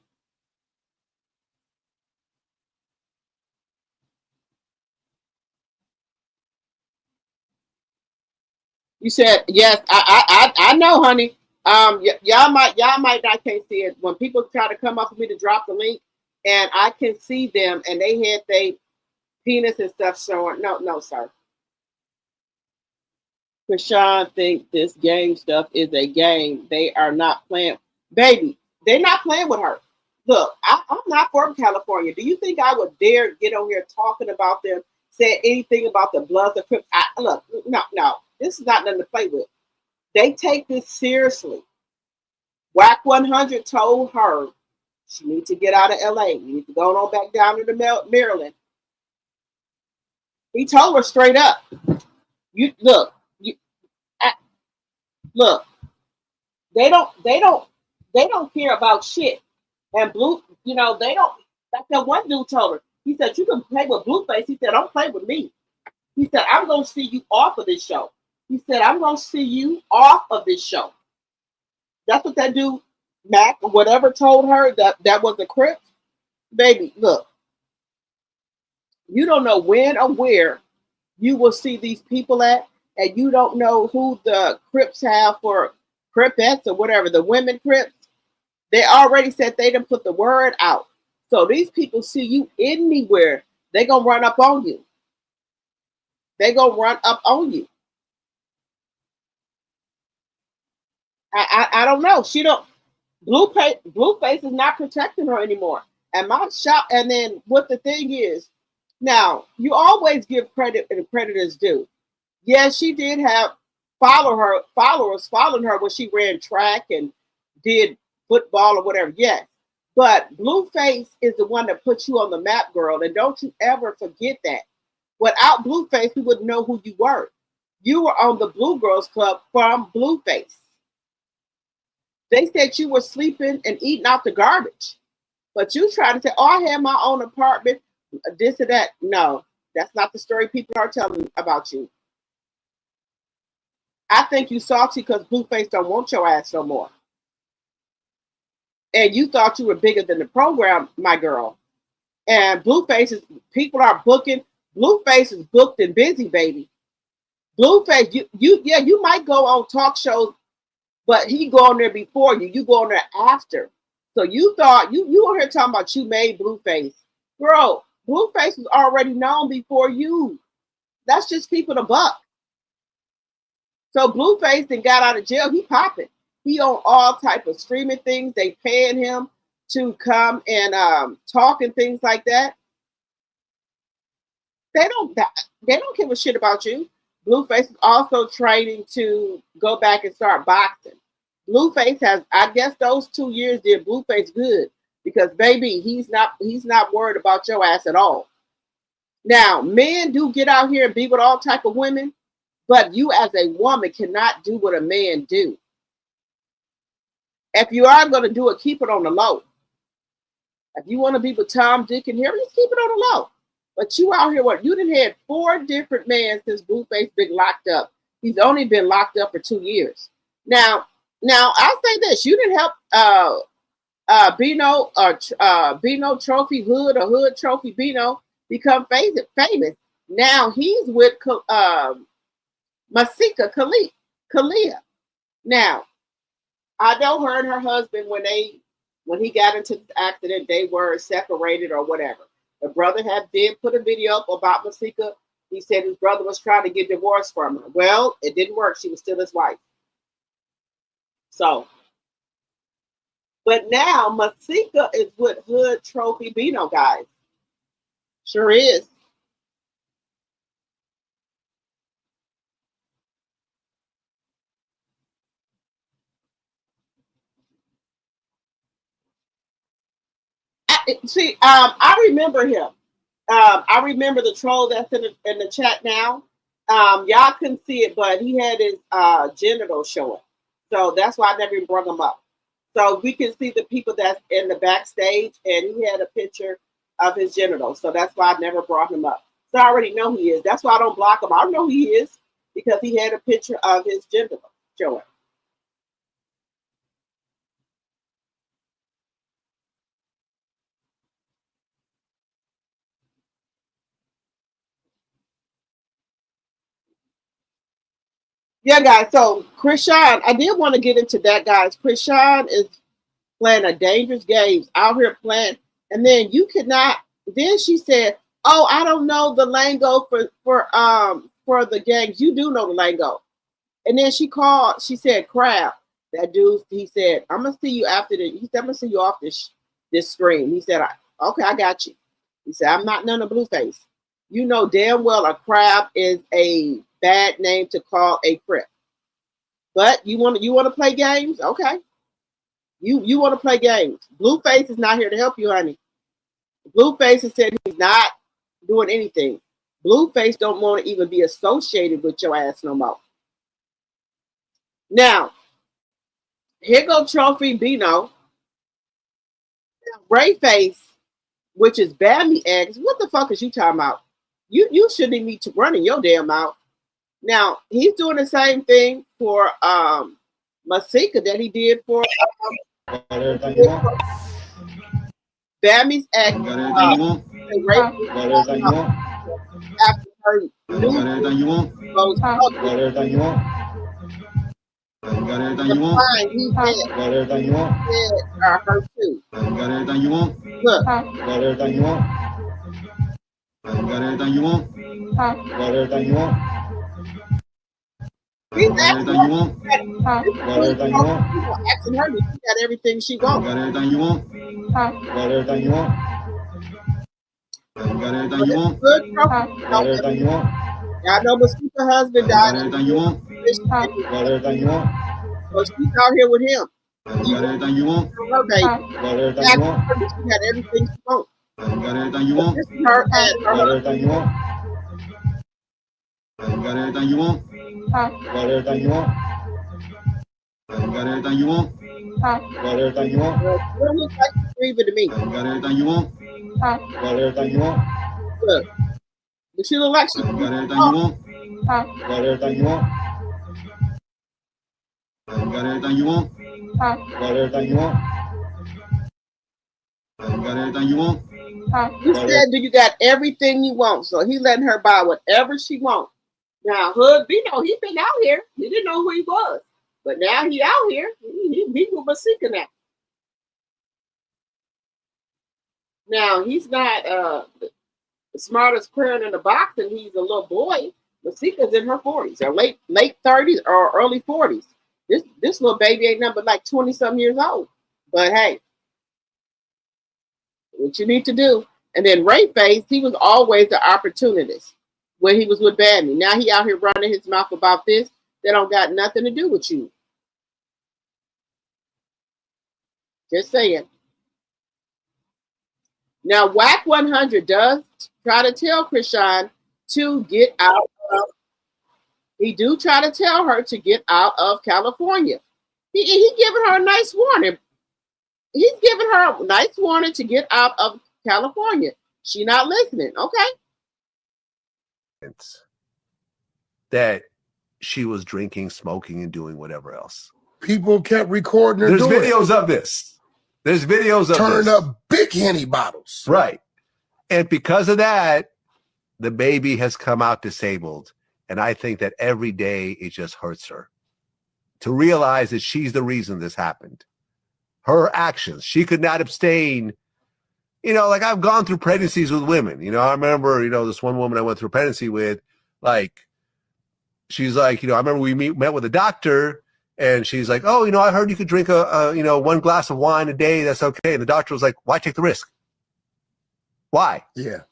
A: You said yes. I know, honey. Y'all might not can't see it when people try to come up with me to drop the link, and I can see them, and they had their penis and stuff showing. No, sir. Krishan think this game stuff is a game. They are not playing. Baby, they're not playing with her. Look, I'm not from California. Do you think I would dare get on here talking about them, say anything about the Bloods or Crips? Look, no. This is not nothing to play with. They take this seriously. WAC 100 told her she needs to get out of LA. You need to go on back down to Maryland. He told her straight up. Look, they don't care about shit. And Blue, they don't. Like that one dude told her. He said, you can play with Blueface. He said, don't play with me. He said, I'm going to see you off of this show. He said, I'm going to see you off of this show. That's what that dude, Mac, or whatever, told her that was a Crip. Baby, look, you don't know when or where you will see these people at, and you don't know who the Crips have for Cripettes or whatever, the women Crips. They already said they done put the word out. So these people see you anywhere, they going to run up on you. They going to run up on you. I don't know. She don't. Blueface is not protecting her anymore. And my shop. And then what the thing is, now you always give credit and credit is due. Yes, she did have followers following her when she ran track and did football or whatever. Yes, but Blueface is the one that put you on the map, girl. And don't you ever forget that. Without Blueface, we wouldn't know who you were. You were on the Blue Girls Club from Blueface. They said you were sleeping and eating out the garbage. But you try to say, oh, I had my own apartment, this or that. No, that's not the story people are telling about you. I think you salty because Blueface don't want your ass no more. And you thought you were bigger than the program, my girl. And Blueface is, people are booking. Blueface is booked and busy, baby. Blueface, you might go on talk shows, but he go on there before you. You go on there after. So you thought you were here talking about you made Blueface. Girl, Blueface was already known before you. That's just people to buck. So Blueface then got out of jail. He popping. He on all type of streaming things. They paying him to come and talk and things like that. They don't give a shit about you. Blueface is also training to go back and start boxing. Blueface has, I guess those 2 years did Blueface good because baby, he's not worried about your ass at all. Now, men do get out here and be with all type of women, but you as a woman cannot do what a man do. If you are going to do it, keep it on the low. If you want to be with Tom, Dick, and Harry, just keep it on the low. But you out here, what? You done had 4 different men since Blueface been locked up. He's only been locked up for 2 years. Now I'll say this: you didn't help Bino Trophy Hood or Hood Trophy Bino become famous. Now he's with Masika Kalia. Now I know her and her husband when he got into the accident, they were separated or whatever. The brother did put a video up about Masika. He said his brother was trying to get divorced from her. Well, it didn't work. She was still his wife. So, but now Masika is with Hood Trophy Bino, guys. Sure is. I remember him. I remember the troll that's in the chat now. Y'all couldn't see it, but he had his genitals showing. So that's why I never even brought him up. So we can see the people that's in the backstage, and he had a picture of his genitals. So that's why I never brought him up. So I already know who he is. That's why I don't block him. I know who he is because he had a picture of his genitals showing. Yeah, guys. So Krishan, I did want to get into that, guys. Krishan is playing a dangerous game out here playing, and then you could not. Then she said, "Oh, I don't know the lingo for the gangs. You do know the lingo." And then she called. She said, "Crap." That dude. He said, "I'm gonna see you after the." He said, "I'm gonna see you off this screen." He said, "Okay, I got you." He said, "I'm not none of Blueface. You know damn well a crab is a bad name to call a Crip. But you want to play games? Okay. You want to play games. Blueface is not here to help you, honey. Blueface has said he's not doing anything. Blueface don't want to even be associated with your ass no more. Now, here go Trophy Bino. Rayface, which is Bammy Eggs. What the fuck is you talking about? You shouldn't even be running your damn mouth. Now he's doing the same thing for Masika that he did for Bammy's ex. After her news goes public. Fine, he said her too. Look. He's asking her if she got everything she wants. Good I know Masika's husband died. So she's out here with him. Her baby. She got everything she wants. This is her and her husband. What looks like she's grieving to me? Look. Does she look like she's grieving? He said, do you got everything you want? So he letting her buy whatever she wants. Now, Hood, we know he been out here. He didn't know who he was. But now he out here. He with Masika now. Now, he's not the smartest parent in the box, and he's a little boy. Masika's in her 40s, or late 30s, or early 40s. This little baby ain't nothing but like 20-something years old. But hey, what you need to do. And then Rayface, he was always the opportunist when he was with Bammy. Now he out here running his mouth about this. That don't got nothing to do with you. Just saying. Now, WAC 100 does try to tell Krishan to get out of. He do try to tell her to get out of California. He giving her a nice warning. He's giving her a nice warning to get out of California. She not listening. Okay.
O: That she was drinking, smoking, and doing whatever else.
P: People kept recording her.
O: There's videos of this. There's videos of
P: turning
O: this.
P: up big Henny bottles.
O: Right. And because of that, the baby has come out disabled. And I think that every day it just hurts her to realize that she's the reason this happened. Her actions. She could not abstain. You know, like I've gone through pregnancies with women. You know, I remember, this one woman I went through a pregnancy with, like, she's like, I remember we met with a doctor and she's like, oh, I heard you could drink one glass of wine a day. That's okay. And the doctor was like, why take the risk? Why?
P: Yeah.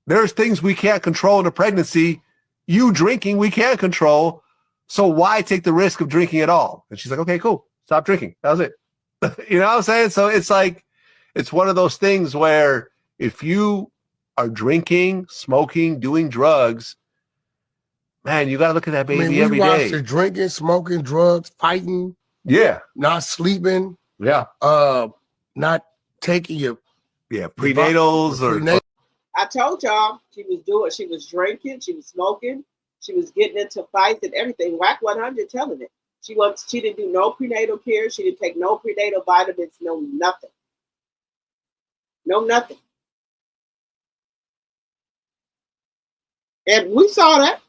O: There's things we can't control in a pregnancy. You drinking, we can't control. So why take the risk of drinking at all? And she's like, okay, cool. Stop drinking. That was it. You know what I'm saying? So it's like, it's one of those things where if you are drinking, smoking, doing drugs, man, you got to look at that baby every day.
P: Her drinking, smoking, drugs, fighting.
O: Yeah.
P: Not sleeping.
O: Yeah.
P: Not taking your
O: prenatals or.
A: I told y'all she was drinking, she was smoking, she was getting into fights and everything. WAC 100 telling it. She didn't do no prenatal care. She didn't take no prenatal vitamins, no nothing. No nothing. And we saw that.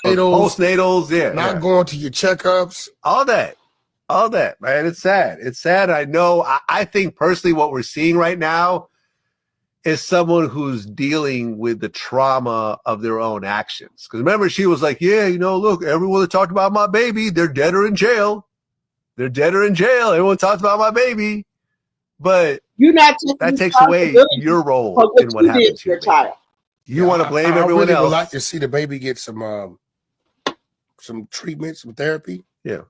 O: Postnatals, yeah.
P: Not going to your checkups.
O: All that, man. It's sad. It's sad. I know. I think personally what we're seeing right now is someone who's dealing with the trauma of their own actions. Because remember, she was like, yeah, look, everyone that talked about my baby, they're dead or in jail. They're dead or in jail. Everyone talks about my baby. But that takes away your role in what happens to your child. You want to blame everyone else.
P: I would like to see the baby get some treatment, some therapy.
O: Yeah.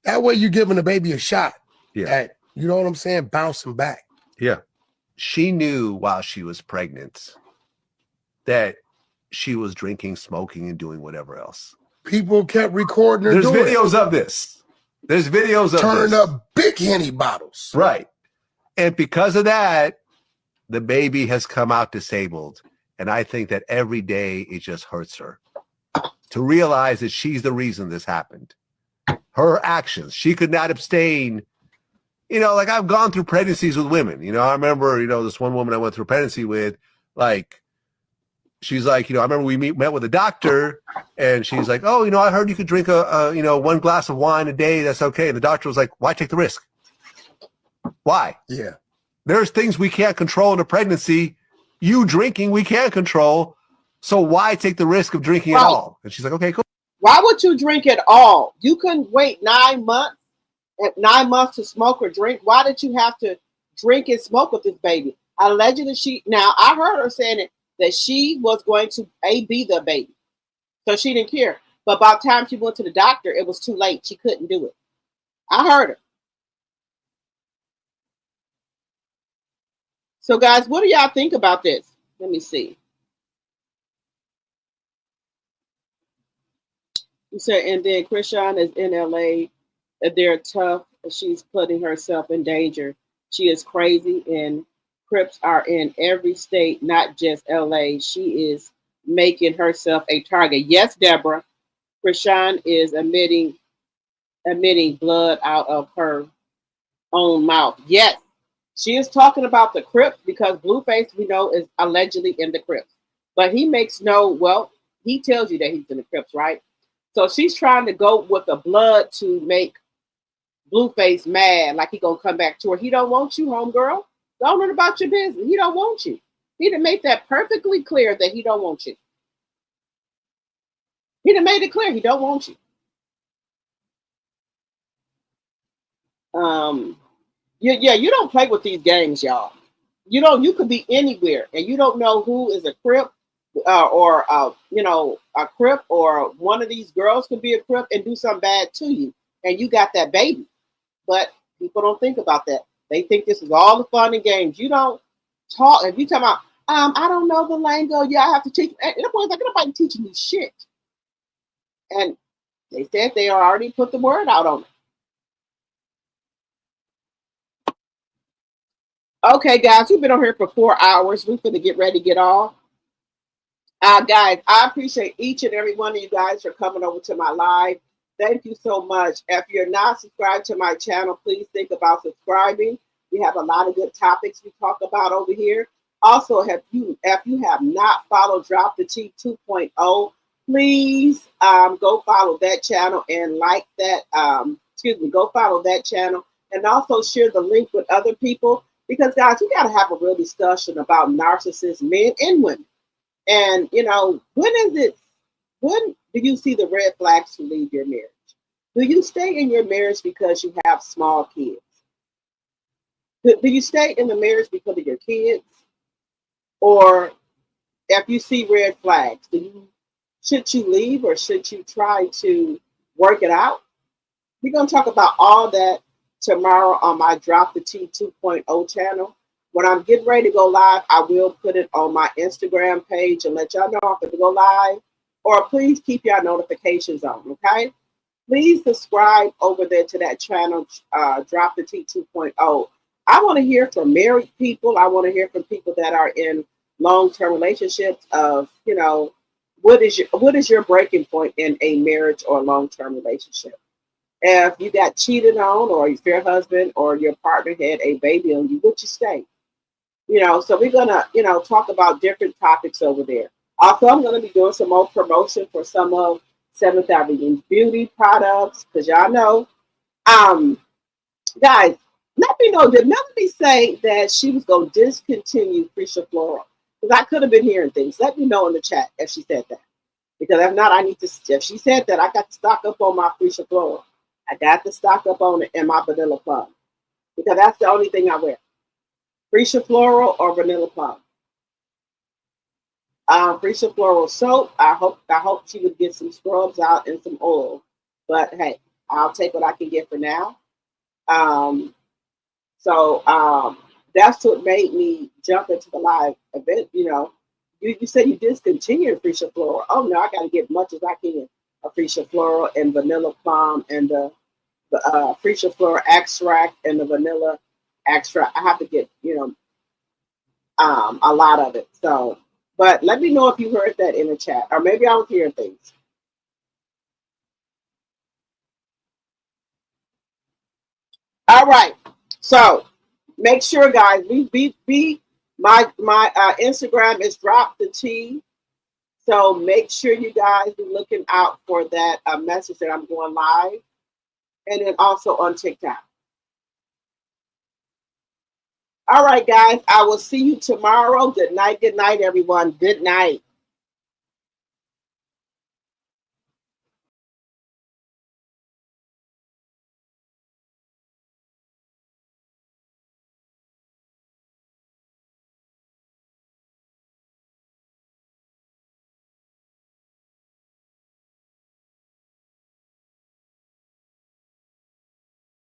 P: That way you're giving the baby a shot.
O: Yeah.
P: At, you know what I'm saying? Bouncing back.
O: Yeah. She knew while she was pregnant that she was drinking, smoking, and doing whatever else.
P: People kept recording her.
O: There's videos of this. There's videos of
P: turning up big Henny bottles.
O: Right. And because of that, the baby has come out disabled. And I think that every day it just hurts her to realize that she's the reason this happened. Her actions, she could not abstain. You know, like I've gone through pregnancies with women. You know, I remember, you know, this one woman I went through a pregnancy with, like, she's like, you know, I remember we met with a doctor and she's like, oh, you know, I heard you could drink you know, 1 glass of wine a day. That's okay. And the doctor was like, why take the risk? Why?
P: Yeah.
O: There's things we can't control in a pregnancy. You drinking, we can't control. So why take the risk of drinking at all? And she's like, okay, cool.
A: Why would you drink at all? You couldn't wait 9 months, 9 months to smoke or drink. Why did you have to drink and smoke with this baby? Allegedly, now I heard her saying it, that she was going to be the baby. So she didn't care. But by the time she went to the doctor, it was too late. She couldn't do it. I heard her. So guys, what do y'all think about this? Let me see. You said, and then Krishan is in LA. They're tough. She's putting herself in danger. She is crazy, and Crips are in every state, not just LA. She is making herself a target. Yes, Deborah. Krishan is emitting blood out of her own mouth. Yes, she is talking about the Crips because Blueface, we know, is allegedly in the Crips. But he makes he tells you that he's in the Crips, right? So she's trying to go with the blood to make Blueface mad, like he gonna come back to her. He don't want you, homegirl. Don't learn about your business. He don't want you. He done made that perfectly clear that he don't want you. He done made it clear he don't want you. You don't play with these games, y'all. You could be anywhere and you don't know who is a Crip or a Crip, or one of these girls could be a Crip and do something bad to you, and you got that baby. But people don't think about that. They think this is all the fun and games. You don't talk. If you talk about, I don't know the lingo. Yeah, I have to teach. And the boys like, nobody teaching you shit. And they said they already put the word out on it. Okay, guys, we've been on here for 4 hours. We're going to get ready to get off. Guys, I appreciate each and every one of you guys for coming over to my live. Thank you so much. If you're not subscribed to my channel, please think about subscribing. We have a lot of good topics we talk about over here. Also, if you have not followed Drop the T 2.0, please go follow that channel and like that. Go follow that channel and also share the link with other people, because guys, we got to have a real discussion about narcissists, men and women. And when do you see the red flags to leave your marriage? Do you stay in your marriage because you have small kids? Do you stay in the marriage because of your kids? Or if you see red flags, should you leave or should you try to work it out? We're going to talk about all that tomorrow on my Drop the T 2.0 channel. When I'm getting ready to go live, I will put it on my Instagram page and let y'all know I'm going to go live. Or please keep your notifications on, okay? Please subscribe over there to that channel, Drop the T 2.0. I want to hear from married people. I want to hear from people that are in long-term relationships of, what is your breaking point in a marriage or long-term relationship? If you got cheated on, or your husband or your partner had a baby on you, would you stay? So we're gonna, talk about different topics over there. Also, I'm gonna be doing some more promotion for some of 7th Avenue beauty products, because y'all know, guys, let me know. Did Melody say that she was gonna discontinue Freesia Floral? Because I could have been hearing things. Let me know in the chat if she said that. Because if not, if she said that, I got to stock up on my Freesia Floral. I got to stock up on it and my Vanilla Plum, because that's the only thing I wear. Freesia Floral or Vanilla Plum. Freesia Floral soap. I hope she would get some scrubs out and some oil. But hey, I'll take what I can get for now. That's what made me jump into the live event. You said you discontinued Freesia Floral. Oh no, I got to get much as I can of Freesia Floral and Vanilla Plum and the Freesia Floral extract and the vanilla extract. I have to get a lot of it. So, But let me know if you heard that in the chat, or maybe I was hearing things. All right. So make sure, guys, my Instagram is Drop the T. So make sure you guys be looking out for that message that I'm going live, and then also on TikTok. All right, guys. I will see you tomorrow. Good night, everyone. Good night.